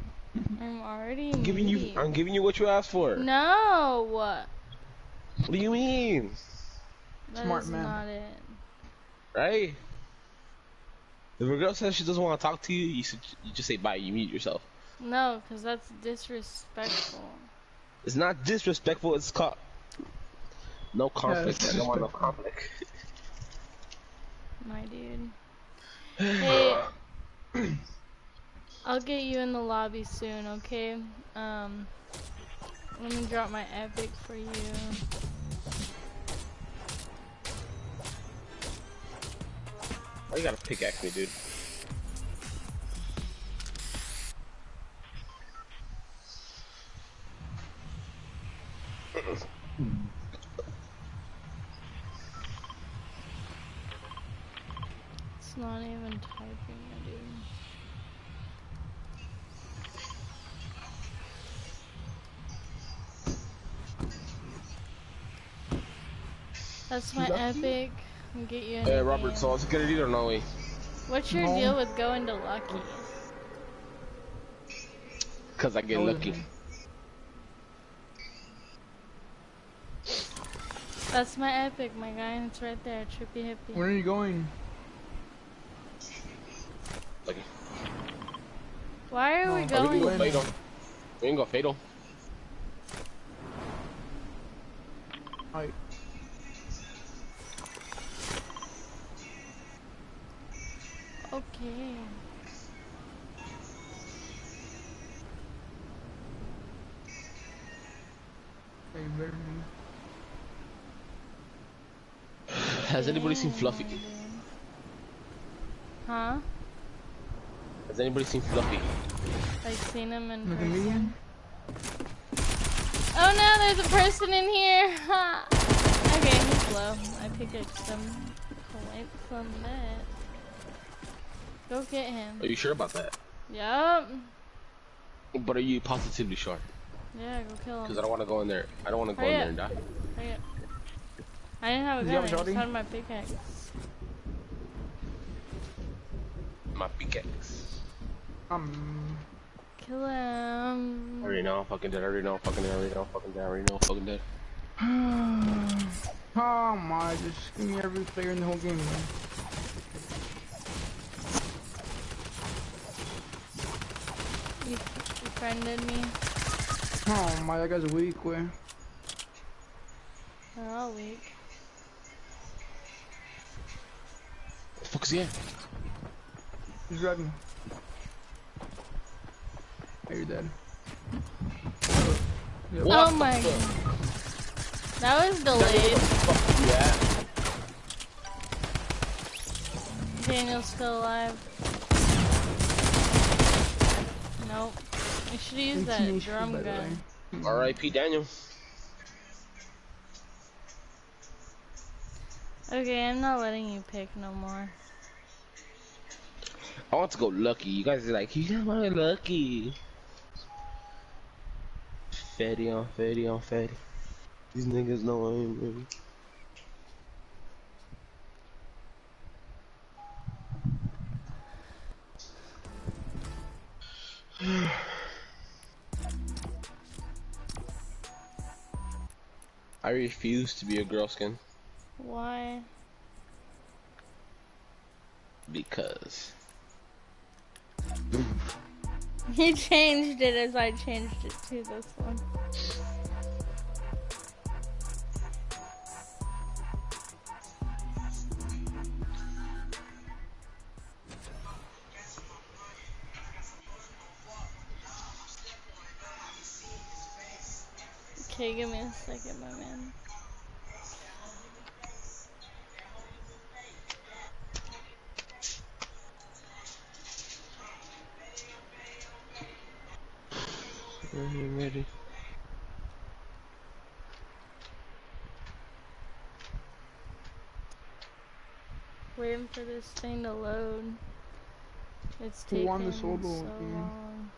I'm already I'm giving you what you asked for. No. What do you mean? That Smart is man. not it. Right? If a girl says she doesn't want to talk to you, you just say bye. You mute yourself. No, because that's disrespectful. It's not disrespectful. It's called no conflict. Yeah, I don't want no conflict. My dude. Hey, I'll get you in the lobby soon, okay? Let me drop my epic for you. Why you gotta pickaxe me, dude? It's not even typing, my dude. That's my epic. And get you in Hey, the Robert, game. so is it gonna do or no way? What's your deal with going to Lucky? Cause I get lucky. That's my epic, my guy. It's right there, Trippy Hippie. Where are you going? Lucky. Why are we going? We can go fatal. We can go fatal. Alright. Okay. Hey, you better be. Has anybody seen Fluffy? Huh? Has anybody seen Fluffy? Like seen him in Look at person? me. Oh no, there's a person in here! Ha! Okay, he's low. I picked some points from that. Go get him. Are you sure about that? Yup. But are you positively sure? Yeah, go kill him. Because I don't want to go in there. I don't want to go Hurry in up. there and die. Hurry up. I didn't have a gun, I just had my pickaxe. My pickaxe. Kill him. I already know I'm fucking dead. I already know I'm fucking dead. I already know I'm fucking dead. I already know I'm fucking dead. Oh my, just give me every player in the whole game, man. You friended me. Oh my, that guy's weak, way. They're all weak. What the fuck is he at? He's riding. Hey, you're dead. Yep. Oh my god. That was delayed. Yeah. Daniel's still alive. Nope. I should use that drum gun. R.I.P. Daniel. Okay, I'm not letting you pick no more. I want to go lucky. You guys are like, you got my lucky. Fatty on fatty on fatty. These niggas know I ain't ready. I refuse to be a girl skin. Why? Because. He changed it as I changed it to this one. Okay, give me a second, my man. Are you ready? Waiting for this thing to load. It's Who taking won the so solo game? long.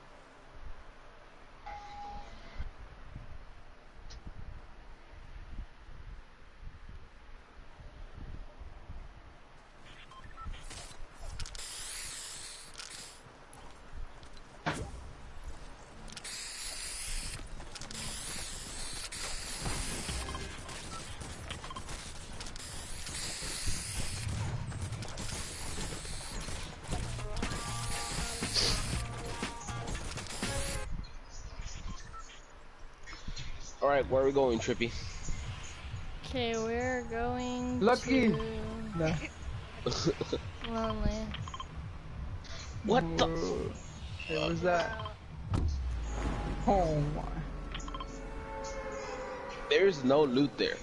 Alright, where are we going, Trippy? Okay, we're going Lucky. to... No. Lonely. What the? Hey, what was that? Oh my. There's no loot there.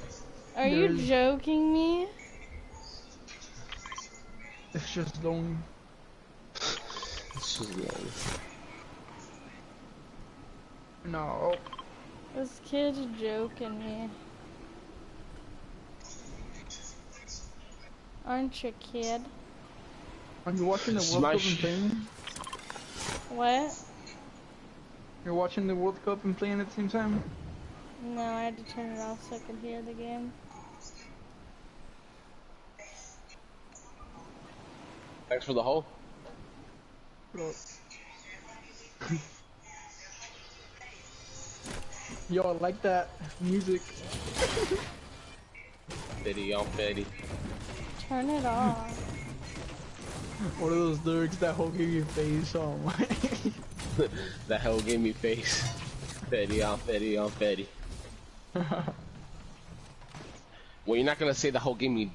Are you joking me? It's just lonely. It's just lonely. No. This kid's joking me. Aren't you, kid? Are you watching the World Cup and playing? What? You're watching the World Cup and playing at the same time? No, I had to turn it off so I could hear the game. Thanks for the hole. Yo, I like that music. Fetty on Fetty. Turn it off. One of those lyrics that whole give you face on. That hell gave me face. Fetty on Fetty on Fetty. Well, you're not gonna say the whole gave me.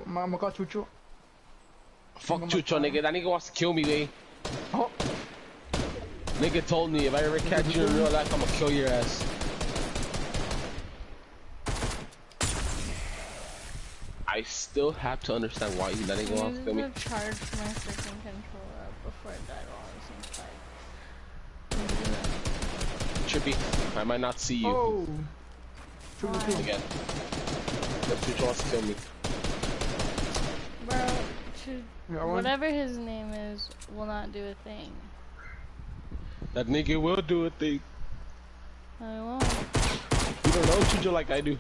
Mama got Chucho. Fuck Chucho, nigga. That nigga wants to kill me, way. Oh. Nigga told me if I ever catch you in real life, I'ma kill your ass. I still have to understand why that nigga wants to kill me. I charge my freaking controller up before I died while I was inside. Trippy, I might not see you. Oh. Again. That Chucho wants to kill me. Bro, whatever his name is, will not do a thing. That nigga will do a thing. I won't. You don't know Chucho like I do.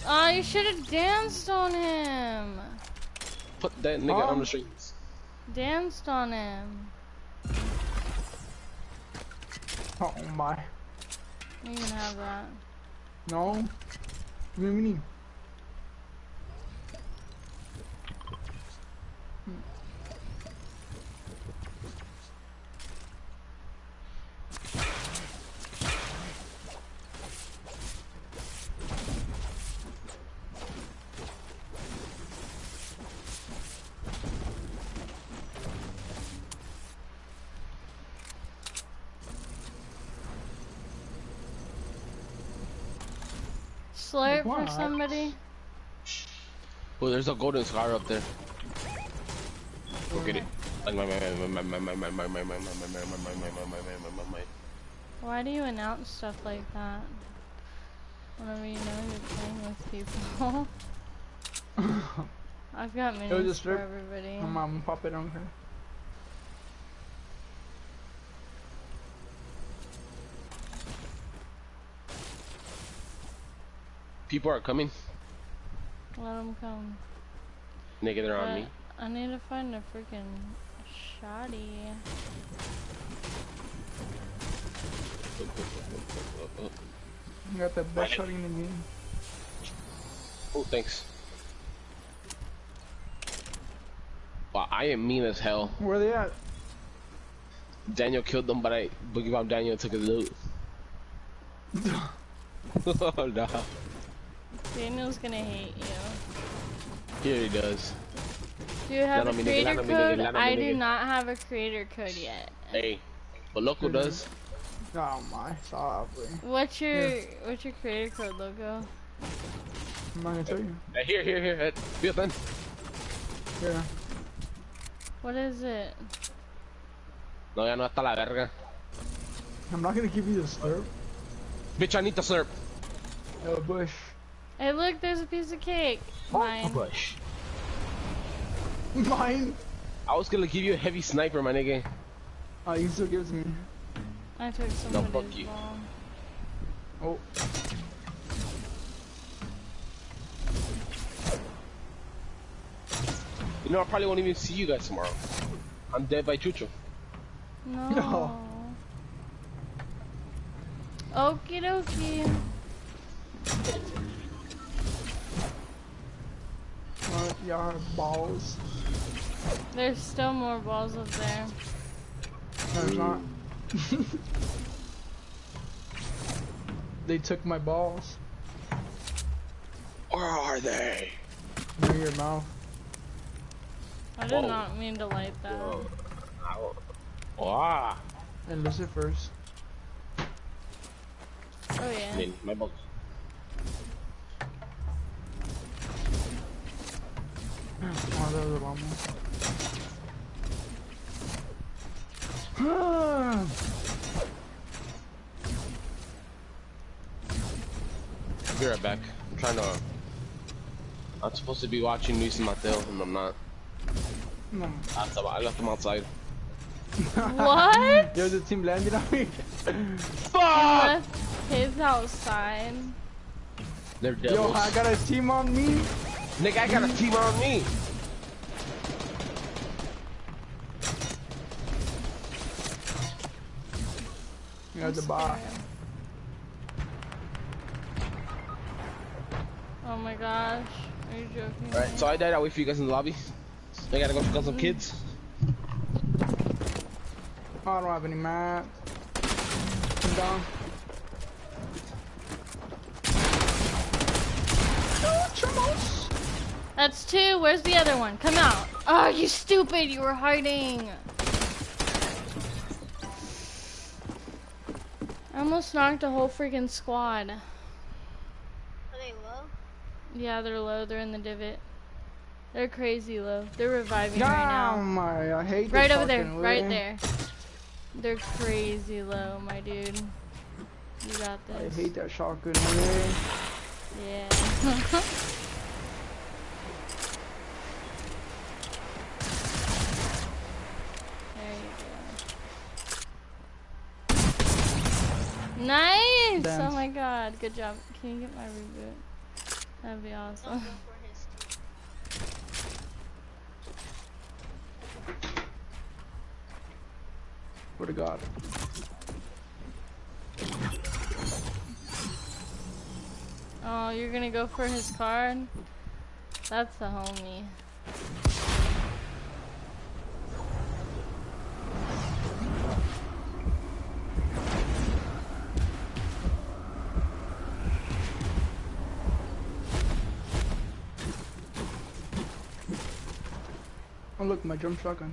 Oh, you should have danced on him. Put that nigga on the streets. Danced on him. Oh my. You can have that. No. Give me mini. Slurp for somebody. Oh, there's a golden scar up there. Go get it. Why do you announce stuff like that? Whenever you know you're playing with people. I've got minis for everybody. My mom pop it on her. People are coming. Let them come. Nigga, they're on me. I need to find a freaking shoddy. You got the best shot in the game. Oh, thanks. Wow, I am mean as hell. Where are they at? Daniel killed them, but Boogie Bomb Daniel took his loot. Oh, no. Daniel's gonna hate you. Here he does. Do you have a creator code? I do not have a creator code yet. Hey, but Loco does. Oh my, sorry. What's your creator code, Loco? I'm not gonna tell you. Here. Feel then. Yeah. What is it? No, ya no está la verga. I'm not gonna give you the slurp. Bitch, I need the slurp. Oh, Bush. Hey, look, there's a piece of cake. Mine. Bush. Mine? I was gonna give you a heavy sniper, my nigga. Oh, you still gives me. I took somebody's fuck you. ball. Oh. You know, I probably won't even see you guys tomorrow. I'm dead by Chucho. No. Okie dokie. Your balls. There's still more balls up there. No, there's not. They took my balls. Where are they? Near your mouth. I did not mean to light that. Wow. And Lucifer's. Oh yeah. I mean, my balls. Oh, that was a long one. Be right back. I'm trying to. I'm supposed to be watching Luis and Mateo, and I'm not. No. I left them outside. What? Yo, the team landed on me. Fuck! His outside. They're devils. Yo, I got a team on me. Nigga, I got a team on me. You got the bar. Oh my gosh. Are you joking? Alright, so I died. I'll wait for you guys in the lobby. I gotta go pick up some kids. Oh, I don't have any mats. I'm down. That's 2. Where's the other one? Come out. Oh, you stupid. You were hiding. I almost knocked a whole freaking squad. Are they low? Yeah, they're low. They're in the divot. They're crazy low. They're reviving Yeah, right now. I hate right this over there. fucking Right way. there. They're crazy low, my dude. You got this. I hate that shotgun way. Yeah. There you go. Nice! Dance. Oh my god, good job. Can you get my reboot? That'd be awesome. Swear to God. Oh, you're gonna go for his card? That's the homie. Oh look, my jump shotgun.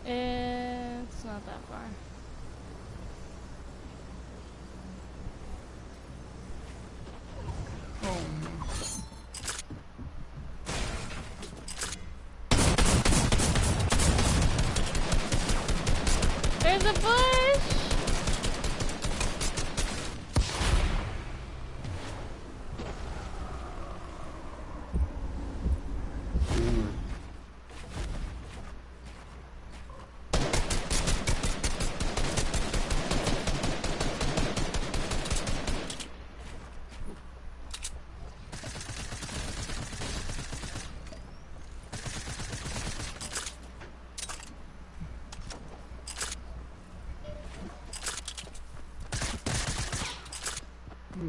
It's not that far. There's a bush!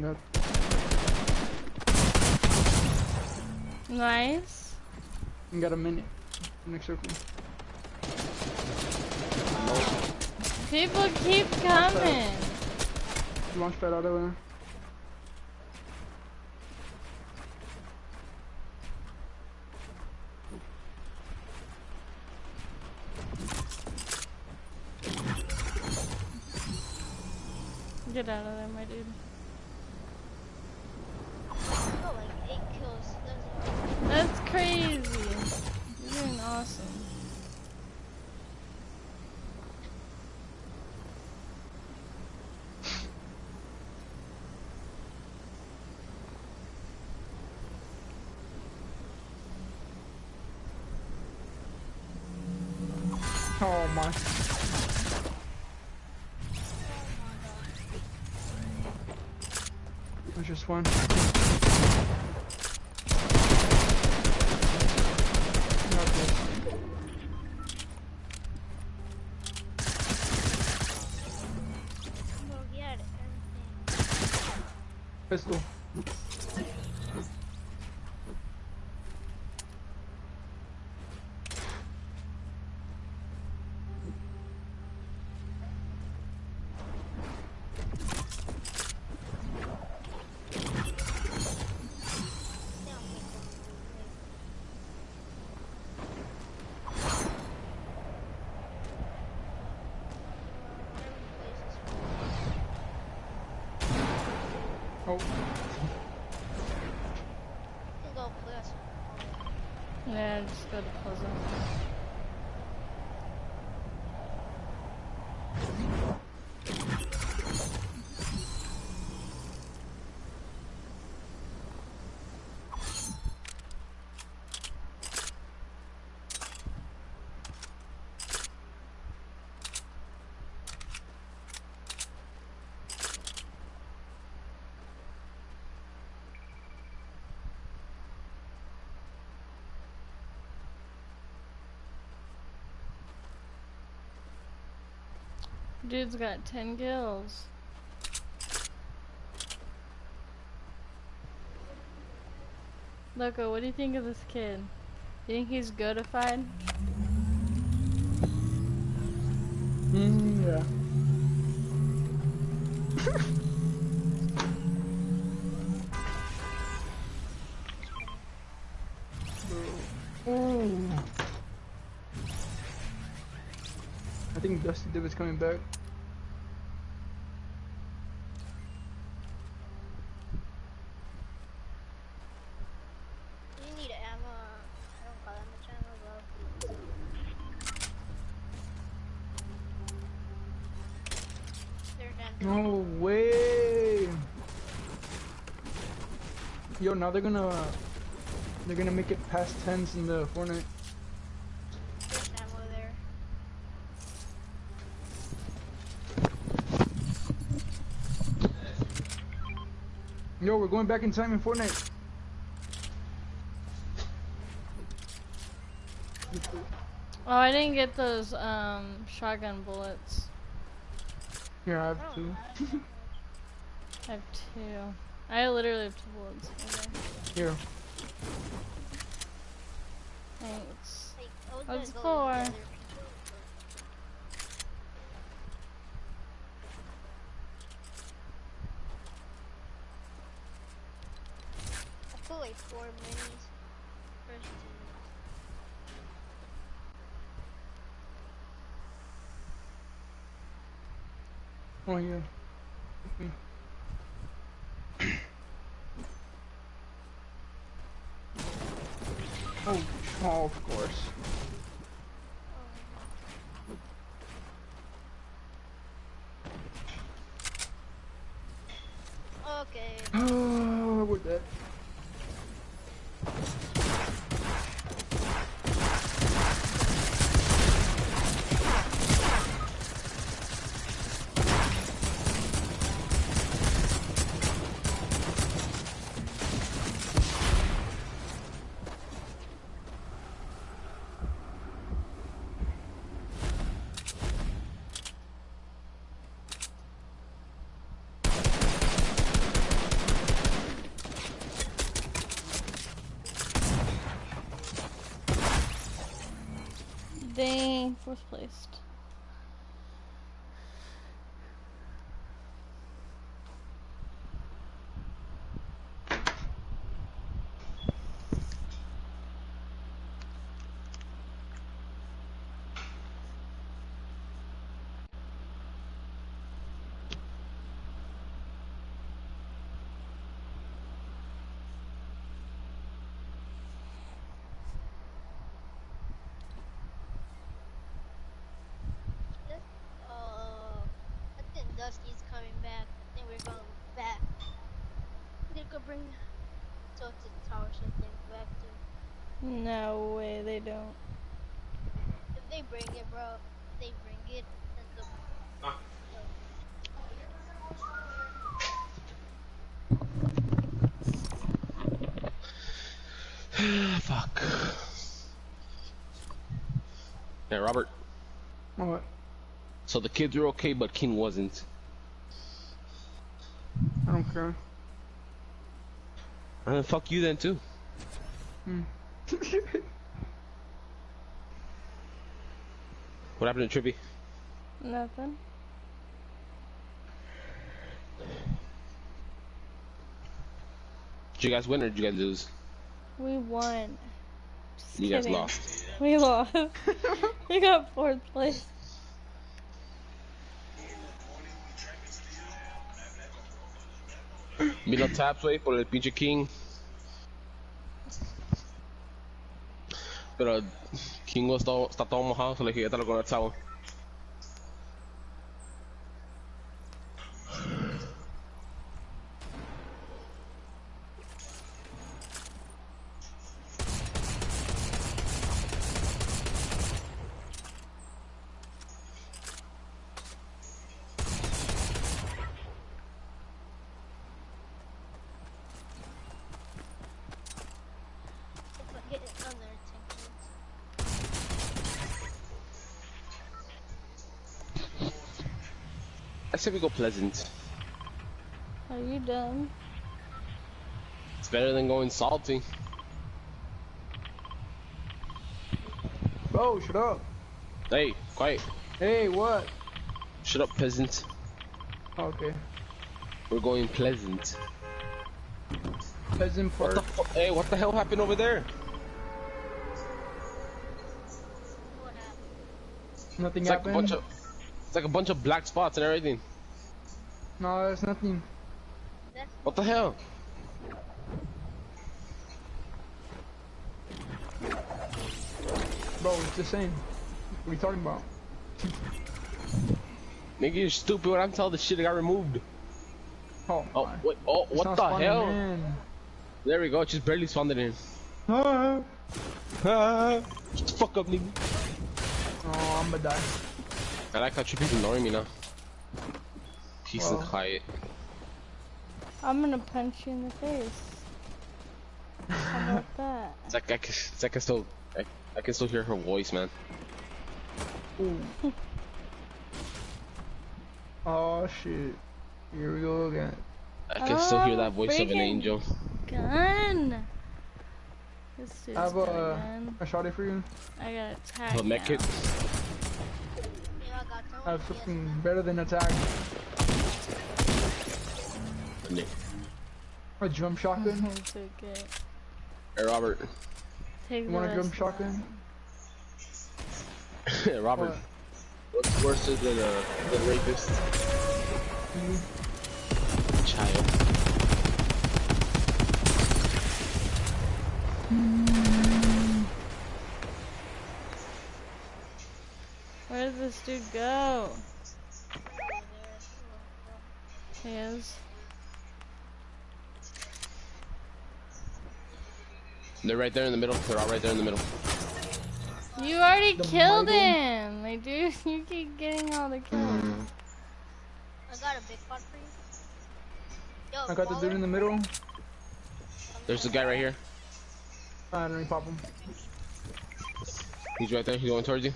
Got Nice. you got a minute. Next circle. People keep coming. Launch pad out of there. Get out of there, my dude. Oh, like 8 kills. That's crazy. You're doing awesome. Oh my. There's just one. Oh, yeah, everything. Pistol. Oh. You go plus. Yeah, just go to Plaza. Dude's got 10 kills. Loco, what do you think of this kid? You think he's goatified? Yeah. Oh. I think Dusty Div is coming back. You need ammo. I don't call that much ammo, bro. No way. Yo, now they're gonna make it past 10s in the Fortnite. There's ammo there. Yo, we're going back in time in Fortnite. Oh, I didn't get those shotgun bullets. Here, I have 2. I have 2. I literally have 2 bullets. Okay. Here. Thanks. Like, I was That's gonna go 4. with the other people. I put like 4 minis. First team. Oh, yeah. Okay. Oh, of course. Okay. Oh, we're dead. Dang, 4th placed. I think Dusty's coming back. I think we're going back. They could bring Tilted Towers, I think, back to. No way, they don't. If they bring it, bro, if they bring it, then the. Fuck. Yeah, Robert. What? So the kids were okay, but King wasn't. I don't care. Fuck you then too. What happened to Trippy? Nothing. Did you guys win or did you guys lose? We won. Just You guys kidding. lost. We lost. We got 4th place. Vino Tapsway por el pinche King. Pero King está todo mojado, so le dije, ya te lo con el chavo. If I get another 10 kills. I say we go Pleasant. Are you dumb? It's better than going salty. Bro, shut up. Hey, quiet. Hey, what? Shut up, peasant. Okay. We're going Pleasant. Pleasant Park. Hey, what the hell happened over there? Nothing It's like happened. it's like a bunch of black spots and everything. No, there's nothing. What the hell? Bro, it's the same. What are you talking about? Nigga, you're stupid. When I'm telling the shit that got removed. Oh, wait. Oh, it's what the hell? in. There we go. It just barely spawned it in. Ah. Shut the fuck up, nigga. Oh, I'm gonna die. I like how Trippy's ignoring me now. Peace and quiet. I'm gonna punch you in the face. How about that? It's like I can still hear her voice, man. Ooh. Oh shit. Here we go again. I can still hear that voice of an angel. Gun. This dude's I have got a gun. a shotty for you. I got attack. A mech kit. I have something better than attack. A drum shotgun. Take it. Hey, Robert. Take You want a drum shotgun? Robert. What? What's worse than a rapist? Child. Where did this dude go? He is. They're right there in the middle. They're all right there in the middle. You already killed him! Like, dude, you keep getting all the kills. I got a big pot for you. Yo, I got the dude in the middle. There's a guy right here. Let me pop him. He's right there. He's going towards you.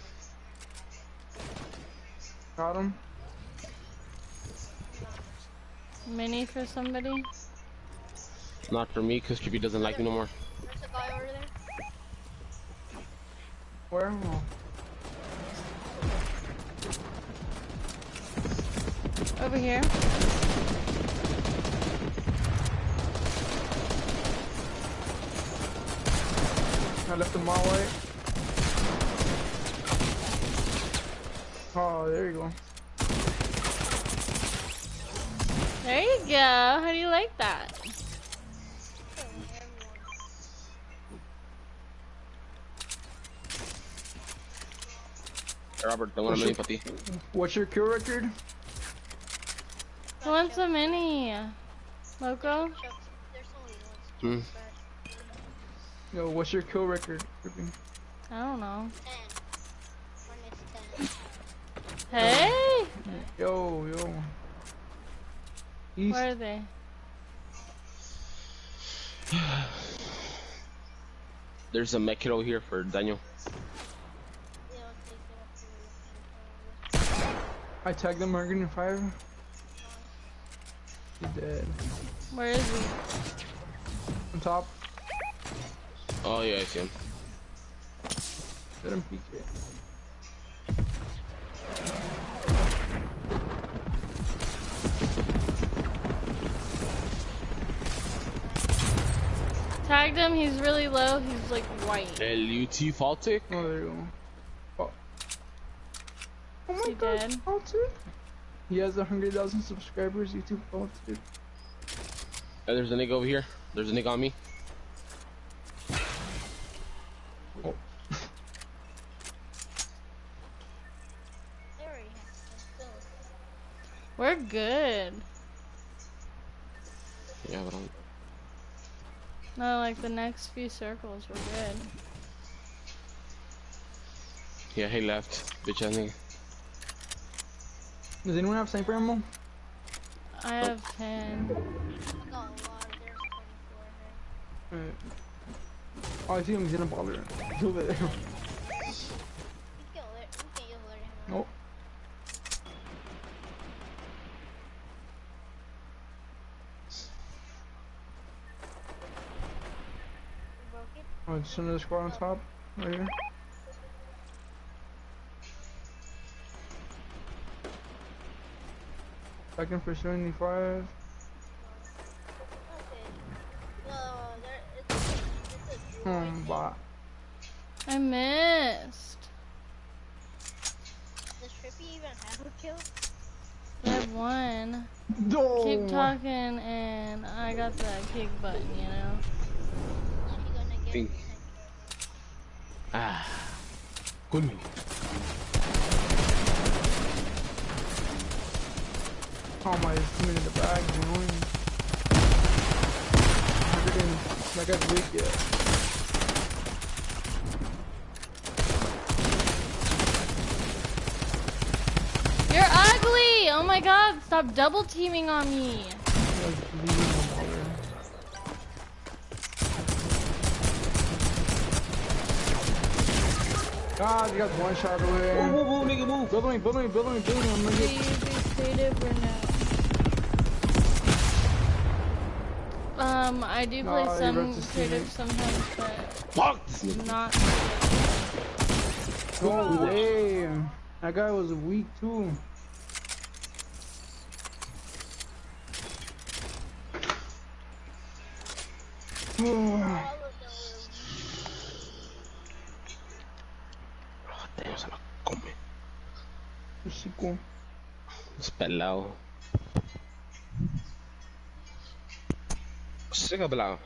Got him. Mini for somebody? Not for me, because Trippy doesn't like me no more. There's a guy over there. Where? Oh. Over here. I left him my way. Oh, there you go. There you go. How do you like that? Robert, tengo una mini para ti. What's your kill record? Who wants a mini? Loco? Hmm. Yo, what's your kill record? I don't know. 10. Hey! Yo. East. Where are they? There's a mech kit over here for Daniel. I tagged them Morgan in 5. He's dead. Where is he? On top. Oh yeah, I see him. Let him peek it. Tagged him, he's really low, he's like white. LUT Faltic? Oh, there you go. Oh, Oh my god. He has 100,000 subscribers, YouTube Faltic. Hey, there's a nigga over here. There's a nigga on me. Oh. We're good. Yeah, but I'm... No, like the next few circles, we're good. Yeah, he left. Bitch ass nigga. Does anyone have sniper ammo? I have 10. Oh, I see him. He's in a baller. He's over there. Oh, it's another squad on top, right here. Second for 75. Bot. I missed. Does Trippy even have a kill? I have one. No. Keep talking, and I got that kick button, you know. Think. Ah. Good me. Oh my, there's too many in the bag, it's annoying. That guy's weak yet. You're ugly! Oh my god, stop double teaming on me. God, you got one shot away. Move, nigga, move. Build me. I'm gonna Do you be creative or no? I do play some creative sometimes, but not. No way. That guy was weak too. Damn, se lo come. Chico. Es pelado. Siga pelado.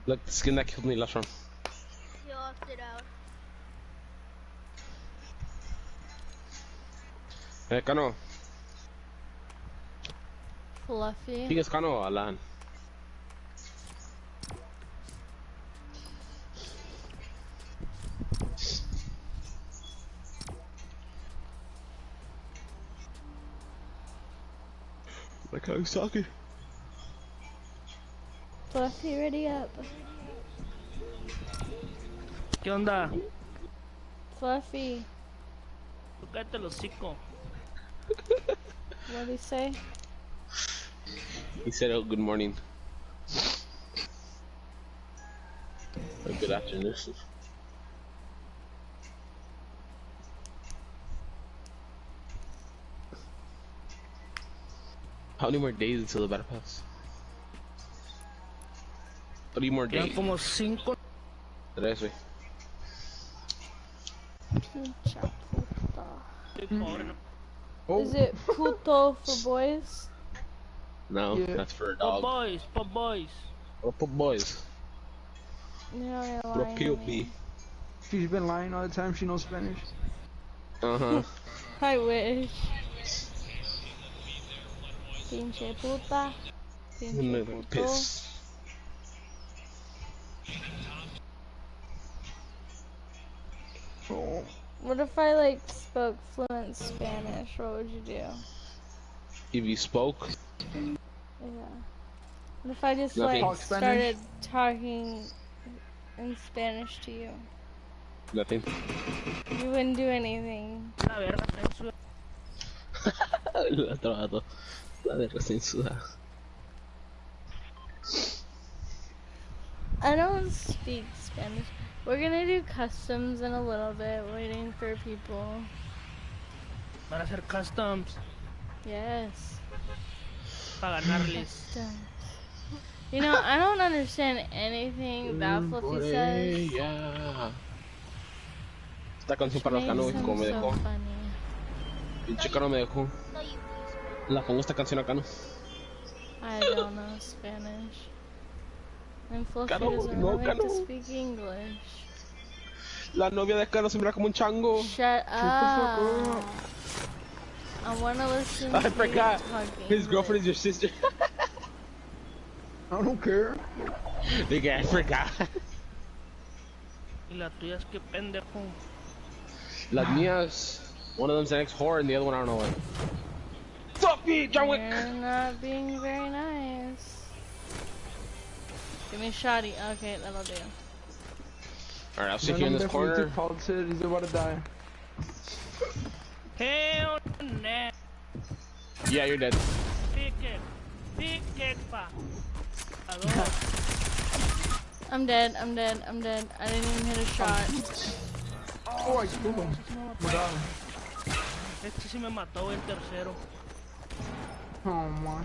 Look, the skin that killed me last round. You opted out. Kano. Fluffy. ¿Sigues Kano o Alan? Like how he's talking. Fluffy, ready up. ¿Qué onda? Fluffy. Tú cállate el hocico. What'd he say? He said, oh, good morning. Or good afternoon. How many more days until the battle pass? 3 more days. Quedan como 5. 3, wey. Is it puto for boys? No, Yeah. that's for a dog. For boys. What for boys? No, you're What lying. POP? She's been lying all the time. She knows Spanish. Uh-huh. I wish. Pinche puta. Pinche puto. Piss. Oh. What if I like spoke fluent Spanish? What would you do? If you spoke? Yeah. What if I just Nothing. like started talking in Spanish to you? Nothing. You wouldn't do anything. El otro vato. La de recién sudada. I don't speak Spanish. We're gonna do customs in a little bit, waiting for people. Para hacer customs. Yes. Para ganarles. Customs. You know, I don't understand anything that Fluffy says. Yeah. Esta canción para los Makes Cano, him como me so dejó. funny. Pinche Cano me dejó. La pongo esta canción a Cano. I don't know Spanish. And Fluffy Cano, doesn't no, really like to Cano. speak English. La novia de Cano se mira como un chango. Shut up. I wanna listen to I forgot. you talk His English. girlfriend is your sister. I don't care. Nigga, I forgot. Y la tuya es que pendejo. Las mías, one of them's an ex-whore and the other one I don't know what. Fuck me, John Wick! You're not being very nice. Give me a shotty. Okay, that'll do. Alright, I'll sit here in this corner. He's about to die. Hell nah. Yeah, you're dead. Ticket pa. I'm dead. I didn't even hit a shot. Oh, I slew him. Bravo. Este sí me mató el tercero. Oh my.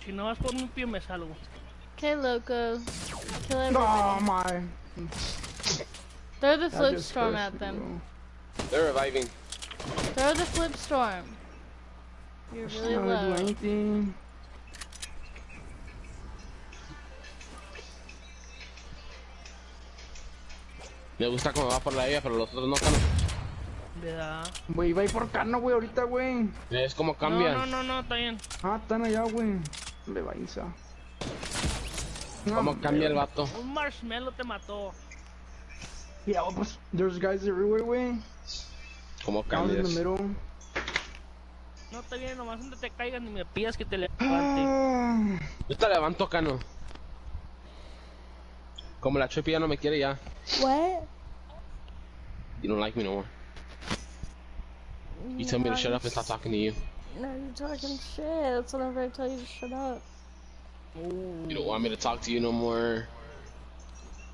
Si no vas por mi pie me salgo. Okay, loco. Kill everybody. Oh my. Throw the flip storm at them. They're reviving. Throw the flip storm. You're really Not low. gonna do anything. Me gusta cómo va por la ella, pero los otros no Cano. ¿Verdad? Güey, va a ir por Cano, güey, ahorita, güey. Es como cambia. No, está bien. Ah, están allá, güey. Le va a Isa. ¿Cómo cambia el vato? Un marshmallow te mató. Yeah, well, pues, there's guys everywhere, güey. ¿Cómo I was in cambias? the middle. No, está bien, nomás donde te caigas ni me pidas que te levante. Yo te levanto, Cano. Como la Trippy ya no me quiere ya. What? You don't like me no more. You tell me to shut up and stop talking to you. No, you're talking shit. That's whenever I tell you to shut up. You don't want me to talk to you no more.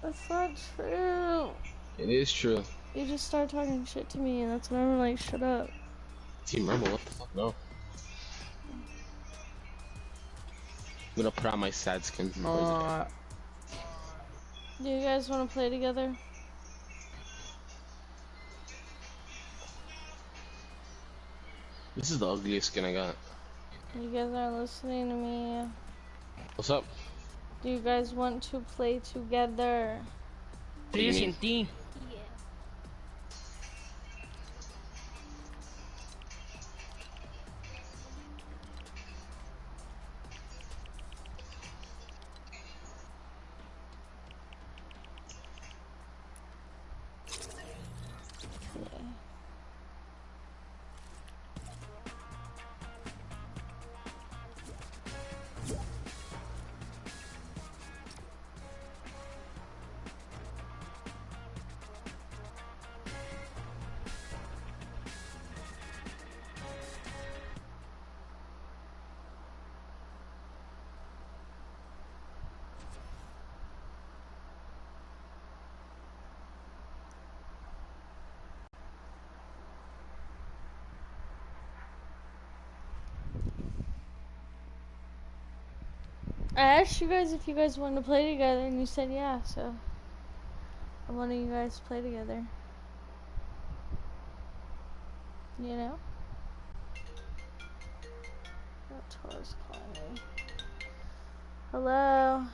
That's not true. It is true. You just start talking shit to me, and that's when I'm like, shut up. Team Rumble, what the fuck? No. I'm gonna put on my sad skin. Do you guys want to play together? This is the ugliest skin I got. You guys aren't listening to me. What's up? Do you guys want to play together? What do you mean? Sin ti. I asked you guys if you guys wanted to play together, and you said yeah, so I want you guys to play together. You know? That Taurus calling me. Hello?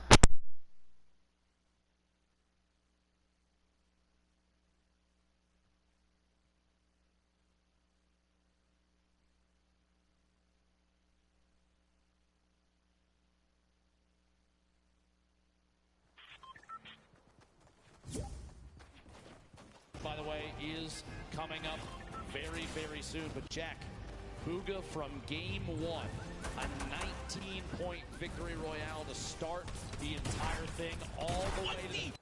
By the way, is coming up very, very soon. But Jack, Bugha from game one, a 19-point victory royale to start the entire thing all the way to...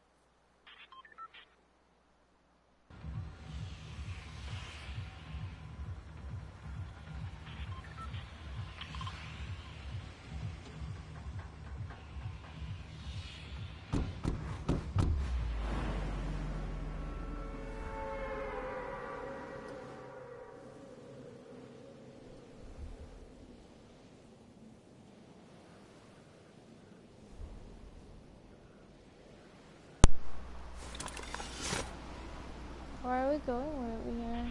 Why are we going where we are?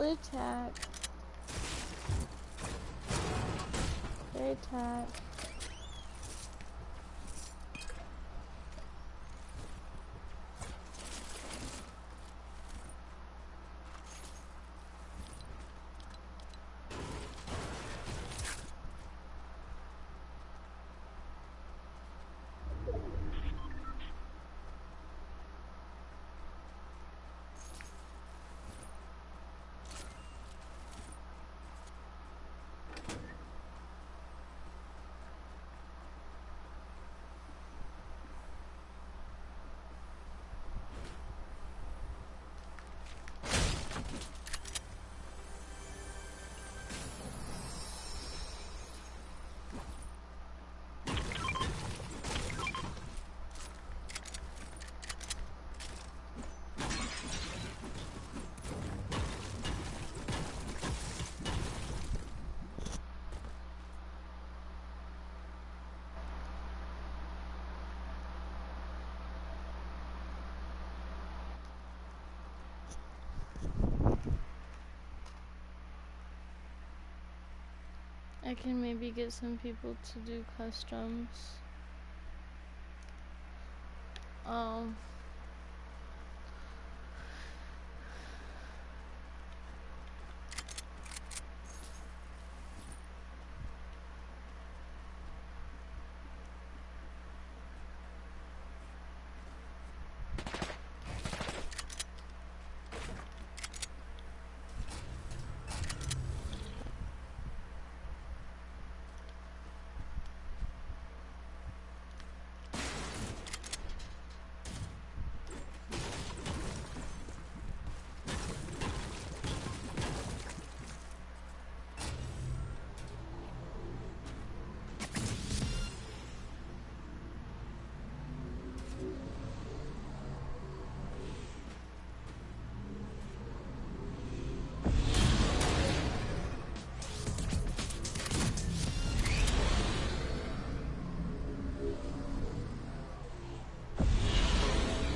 They attack. They attack. I can maybe get some people to do customs.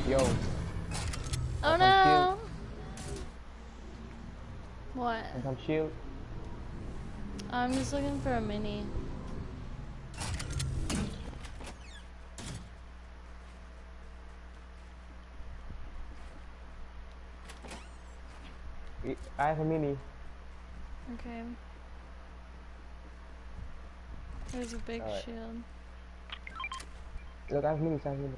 Yo. Oh no! What? And some shield. I'm just looking for a mini. I have a mini. Okay. There's a big shield. Look, I have mini, I have mini.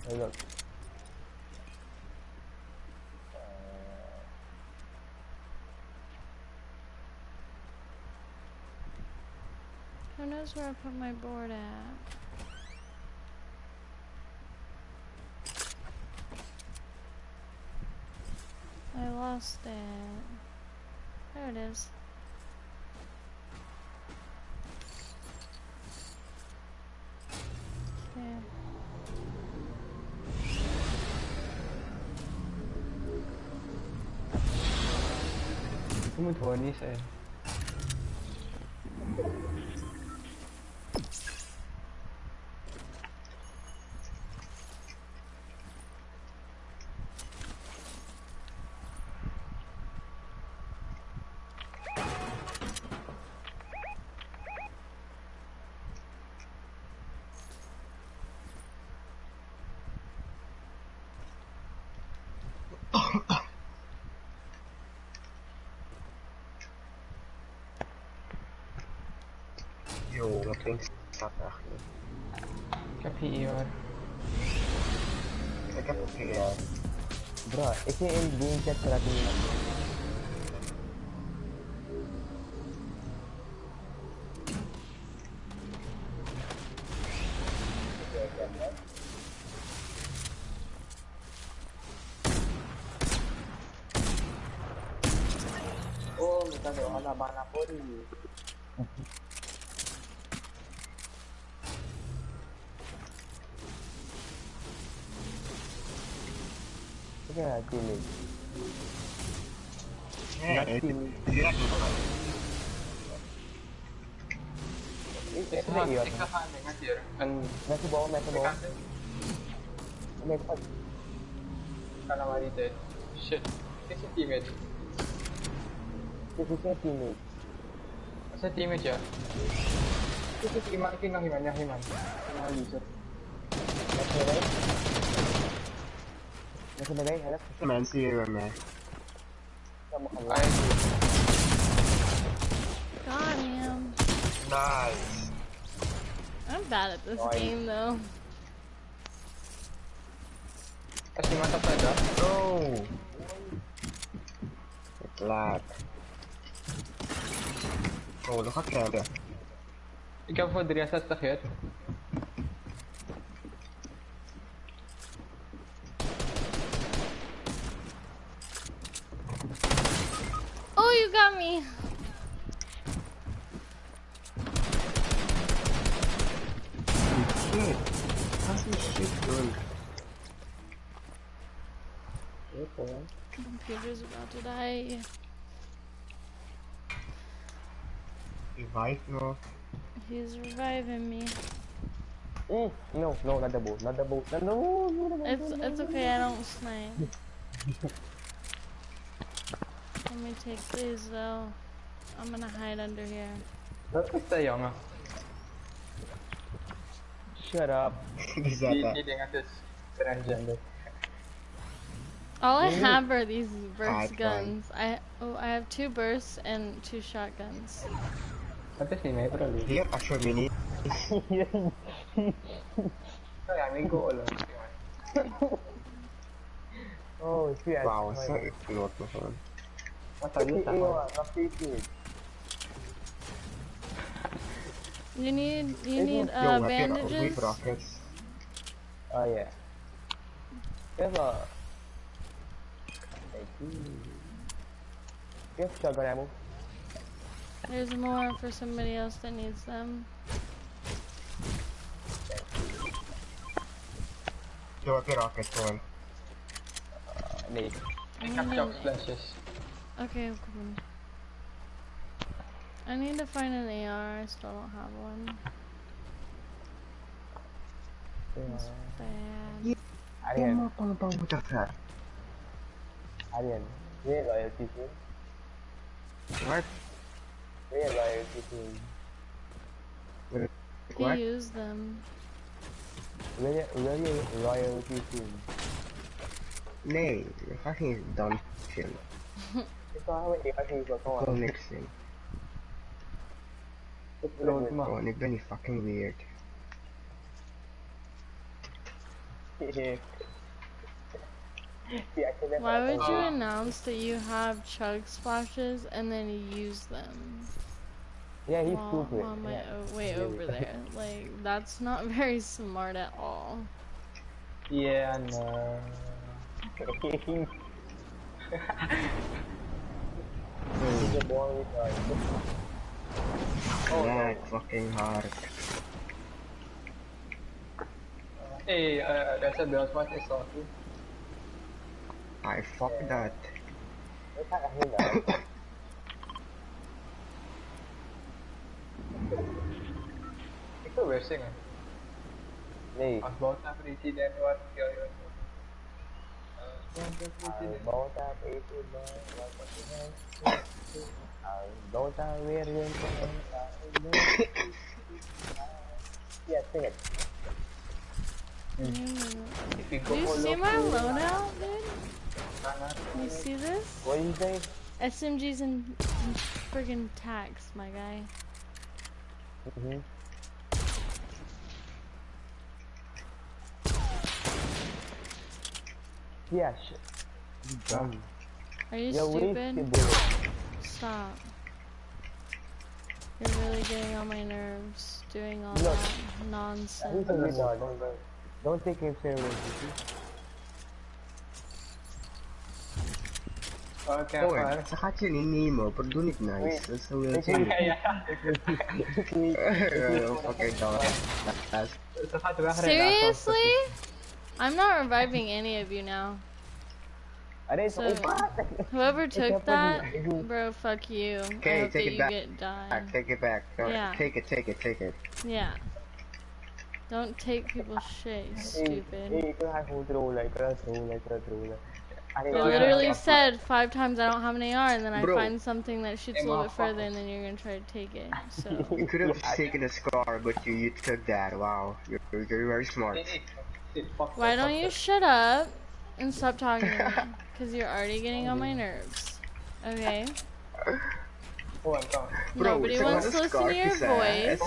Hey, look. Who knows where I put my board at? I lost it. There it is. Okay. Không muốn thua đi xe. Yo, wat drinkt staat eigenlijk? Ik heb hier hoor. Ik heb ook hier. Bro, ik zie in de chat dat niet. Oh, kita ada ala bana pori. Kaya tinig. Not tinig. Nasa bawah, nasa bawah. May pag... Kala dito eh. Shit. Kasi teammate. Kasi siya teammate. Kasi teammate siya. Kasi himan niya. Himan lisod. Nasa nagay, halap. Man, zero, man. Got him. Nice. I'm bad at this game though. Kasi mata pa da. No. Lag. Oh, look at that. Ikaw po diri sa takhet. Oh, you got me. Shit. How's this shit going? Computer's about to die. Revive, no? He's reviving me. No, not the boat. No. It's okay, I don't snipe. Let me take these though. I'm gonna hide under here. Stay young. Shut up. All I have are these burst guns. I have 2 bursts and 2 shotguns. Here, actually, mini. Oh, shit. Wow, so not fun. You need bandages. With rockets. Oh yeah. There's a. You have shotgun ammo. There's more for somebody else that needs them. Yo, get rockets going. Need. Okay, come on. I need to find an AR. I still don't have one. It's bad. Aryan. Aryan, we need loyalty team. What? We need loyalty team. What? Use them. Really loyalty team. Nee, dat gaat niet dan chillen. Gewoon niks in. Gewoon, ik ben niet fucking weird. Why would you announce that you have chug splashes and then use them? Yeah, he's stupid. Way over there. Like, that's not very smart at all. Yeah, no. He's a boring guy. Oh, yeah, it's fucking hard. Hey, there's a build spot is salty. I fuck that. It's a weird singer. Nee. Als boodschap die ziet en wat kill you. Yeah, sing it. Do you see my loadout, dude? You see this? What do you say? SMGs and friggin' tax, my guy. Yeah, shit. Dumb. Are you stupid? Stop. You're really getting on my nerves, doing all that nonsense. Don't take him seriously. Hoor, ze gaat je niet nemen, maar doe niet nice. Dat is zo heel chill. Seriously? I'm not reviving any of you now. So, whoever took that, bro, fuck you. I Okay, hope take that it you back. get died. Take it back. Yeah. Take it. Yeah. Don't take people's shit, you stupid. I So, literally said 5 times I don't have an AR, and then I Bro. find something that shoots a little bit further, and then you're gonna try to take it. So. You could have taken a scar, but you took that. Wow, you're very smart. Why don't you shut up and stop talking to me? Because you're already getting on my nerves. Okay? Nobody wants to listen to your voice.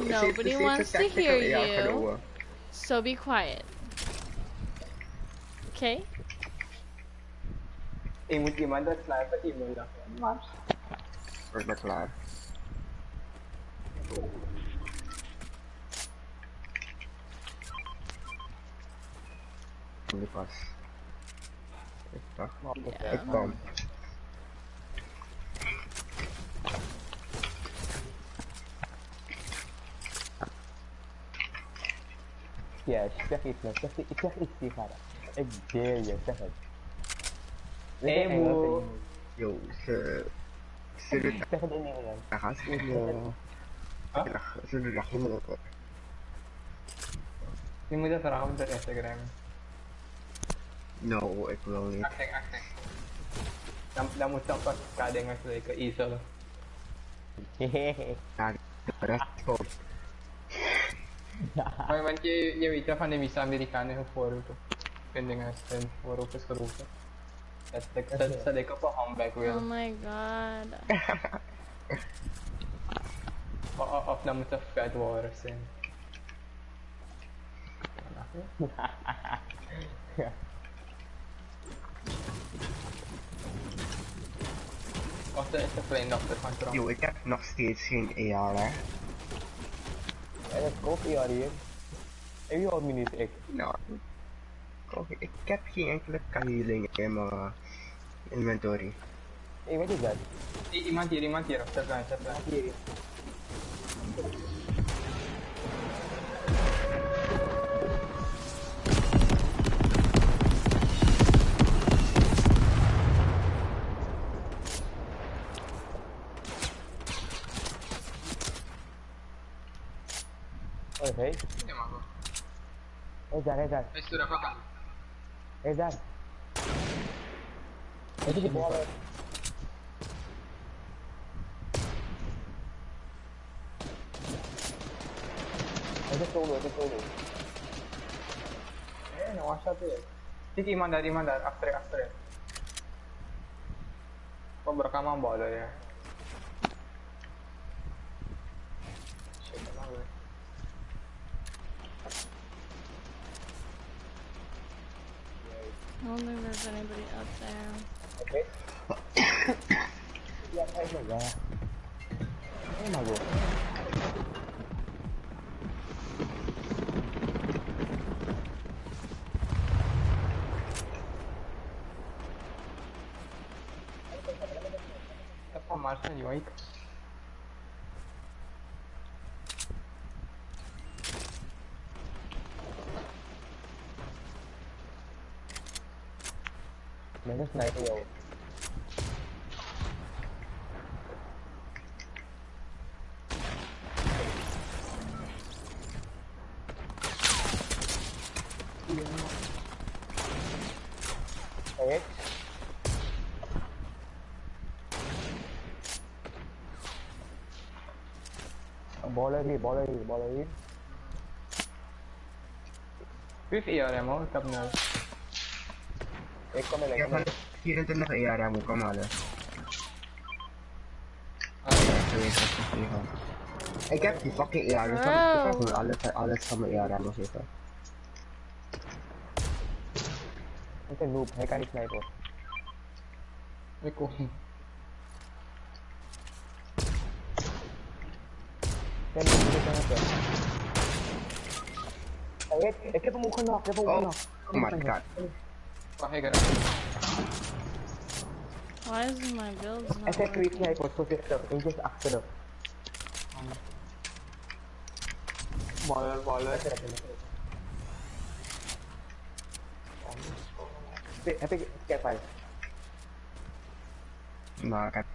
Nobody wants to hear you. So be quiet. Okay? Where's my cloud? Lupas. Yeah. Bomb. Ja, zeg iets man. Ik zeg iets tegen haar. Ik deel je, zeg het. Yo, zeg het in Nederland. Je moet dat vragen op de Instagram. No, ik wil niet. Acting. Dan moet dat pas kadingen zeker easel. Ja, dat is Maar want je weet wel van de meeste Amerikanen hun voorroepen. Vindingen zijn voorroep is geroepen. Dat ik op een handbag wil. Oh my god. Of dan moet het vet worden zijn. Ja. Of is de klein dochter van Trump. Yo, ik heb nog steeds geen AR, hè. En het koopt AR hier. En wie houdt me niet, ik? Nou, ik heb geen enkele healing in mijn inventory. Hé, wat is dat? Iemand hier, op de plein. Hier. Oké. Is daar. Is daar. Wat is die bal? Het is solo. Nou, was dat weer? Zie iemand daar, achter. Kok berekaman bola ya. Shit, kenapa? I don't think there's anybody up there. Okay. Ya, ayo ya. Emang gua. Apa Marsnya Yoik? Mereka sniper yo. Bola lagi. Wie AR ammo? Ik heb nul. Ik kom er Ik heb 24 AR ammo, kom maar. Ik heb die fucking AR, dus ik kan gewoon alles van mijn AR ammo zetten. Ik ben noob, hij kan niet snipen. Ik kom. Ik heb hem ook genokt, Oh my god. Wacht, ik Why is my builds not Er zijn twee snipers, voorzichtig. Eentje is achterop. Ballen. Heb ik... Kijk, Makan.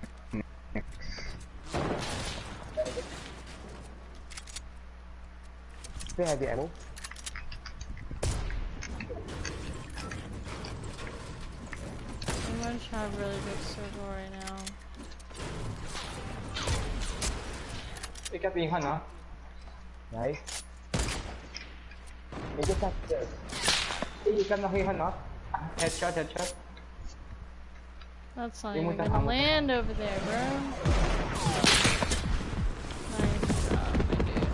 They have the ammo. I'm gonna try a really good circle right now. Ik heb ingaan ha. Nice. Ik just have to... Ik heb nog ingaan ha. Headshot, headshot. That's not You even want that gonna ammo? land over there, bro. Nice job, my dude.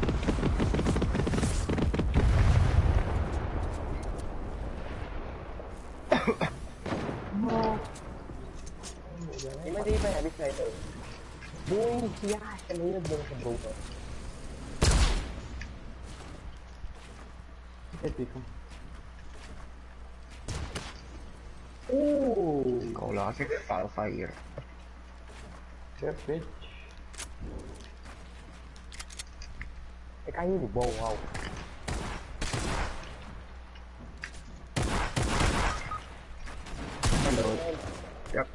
No. Imagine if I have a sniper. Boy, yeah, kanina blow sa boto. Oeh. Classic Fire. Yes, bitch. Ik kan hier de bow houden. Hallo. Yep.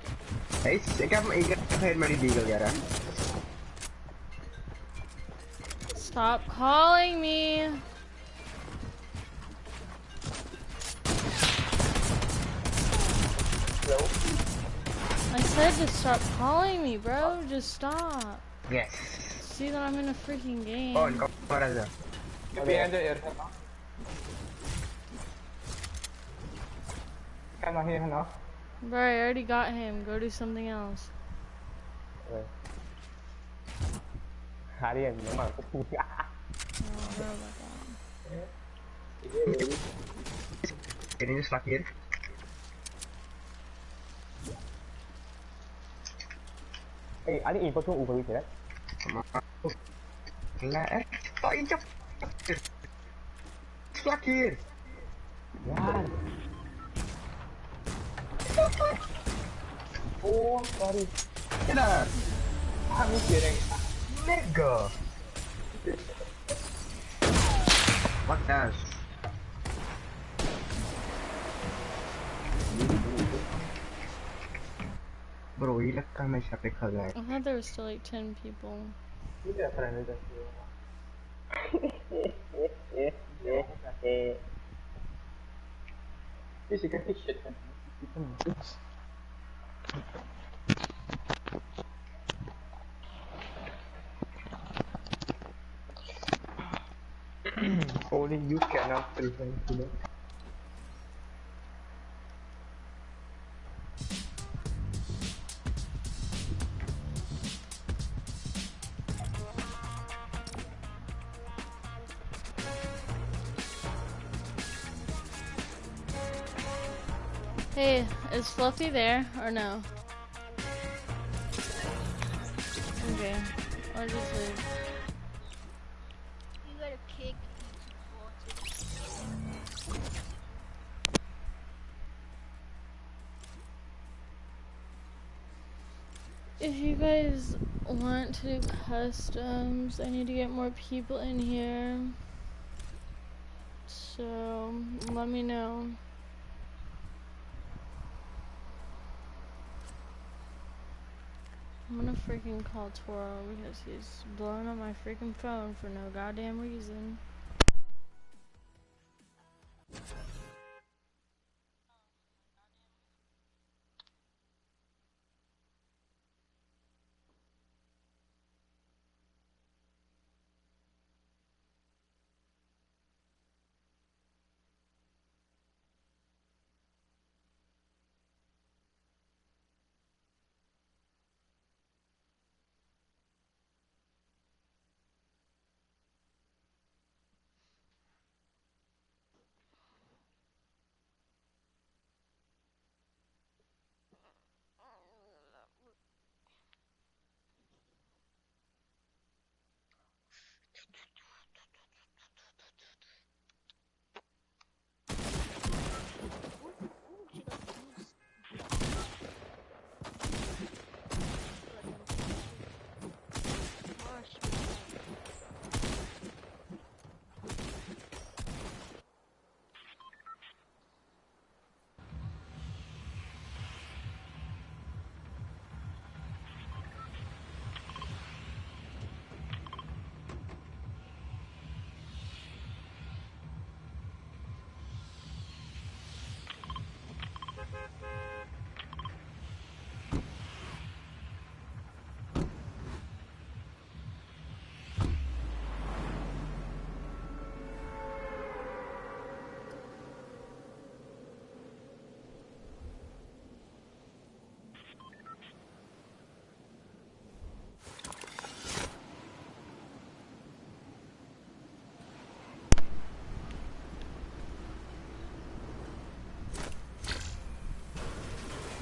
Hey, ik heb helemaal die deagle, ja. Stop calling me. Hello? I said to stop calling me, bro. Just stop. Yes. See that I'm in a freaking game. Oh, ikaw para na. Behind the air. Kan nog ingaan ha. Bro, I already got him. Go do something else. Okay. Harian memang aku. Oh, bro, about that. Can you just lock in? Hey, ada info tu over with that. Lah, tak injak. Lock in. Yan. Oh, sorry. Kena. I'm kidding. Nigga. What else? Bro, ये लगता है मैं यहाँ पे खड़ा है. I thought there was still like 10 people. Tidak pernah ada sih. Basically shit. Only you cannot prevent it. Hey, is Fluffy there or no? Okay, I'll just leave. You gotta kick If you guys want to do customs, I need to get more people in here. So, let me know. I'm gonna freaking call Toro because he's blowing up my freaking phone for no goddamn reason.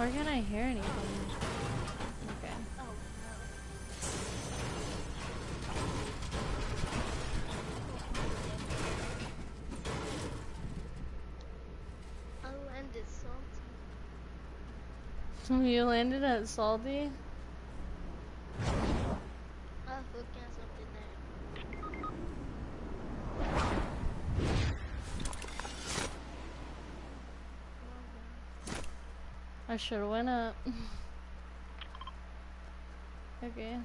Why can't I hear anything? Okay. I landed salty. You landed at Salty? I was looking at something there. I should've went up. Okay.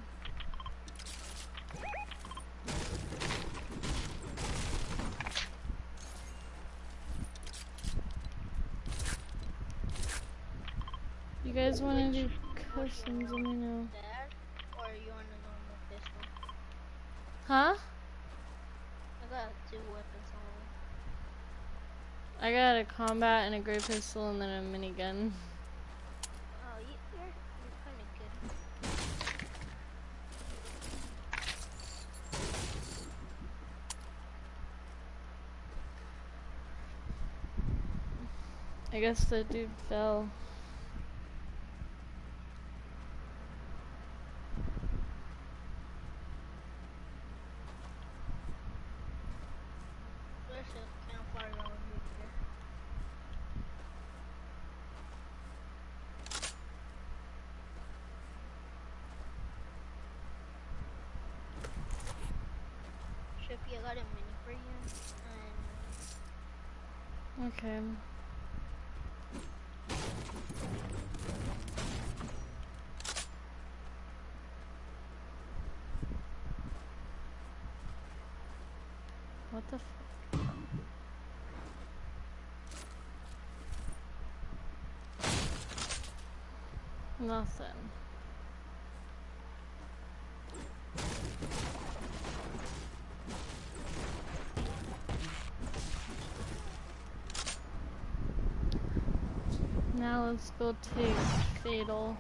You guys want to do customs? Let me know. That, or are you on a normal pistol? Huh? I got 2 weapons on. I got a combat and a great pistol and then a minigun. Oh, you're kind of good. I guess the dude fell. There's a campfire over here. Shippy, I got a mini for you. And Okay. What the f- Nothing. Now let's go take Fatal.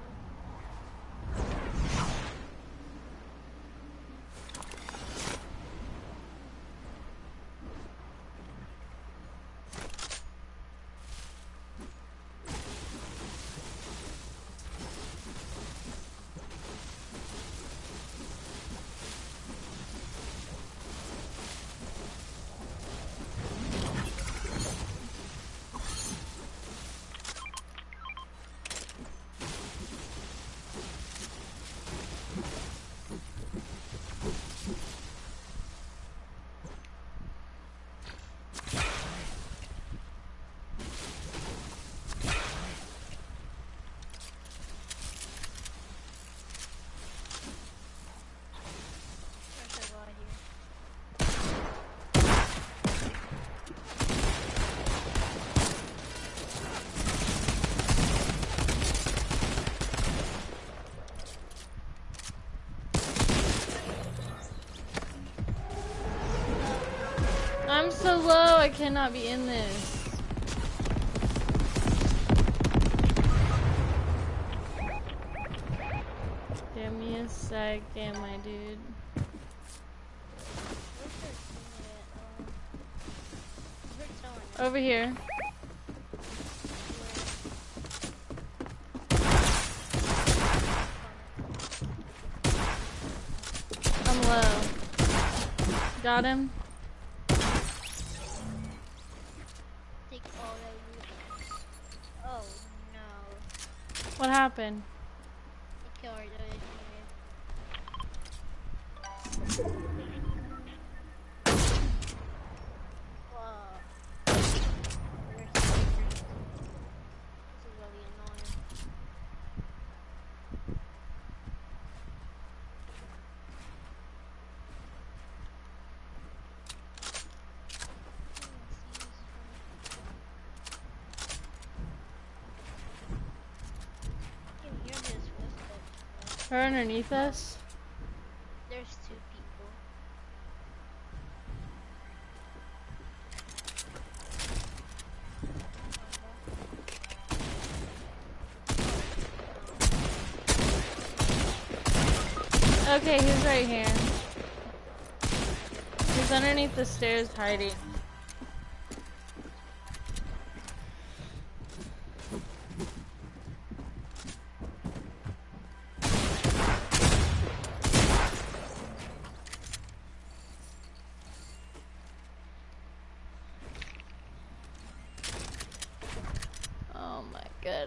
I'm so low, I cannot be in this. Give me a second, my dude. Over here. I'm low. Got him. take all that loot. Oh no. What happened? It killed the enemy. Her underneath us? There's 2 people. Okay, he's right here. He's underneath the stairs hiding.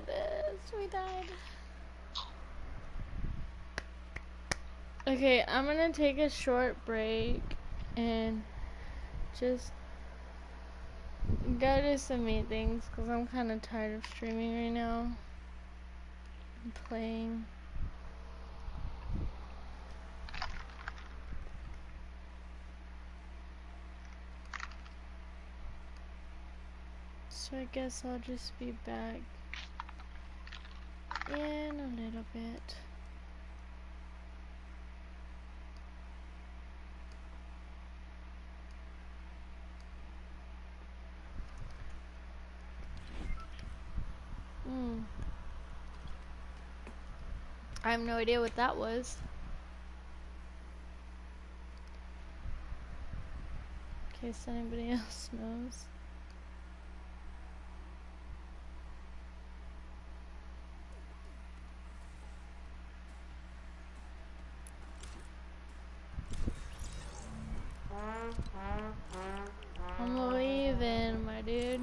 goodness, we died. Okay, I'm gonna take a short break and just go do some meetings because I'm kind of tired of streaming right now and playing. So I guess I'll just be back in a little bit. I have no idea what that was. In case anybody else knows. I'm leaving, my dude.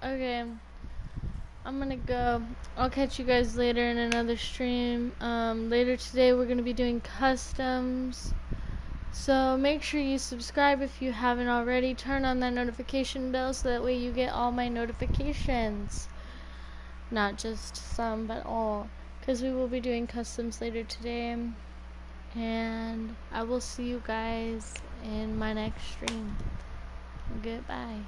Okay, I'm gonna go. I'll catch you guys later in another stream. Later today we're gonna be doing customs. So make sure you subscribe if you haven't already. Turn on that notification bell so that way you get all my notifications. Not just some, but all. Because we will be doing customs later today. And I will see you guys in my next stream. Goodbye.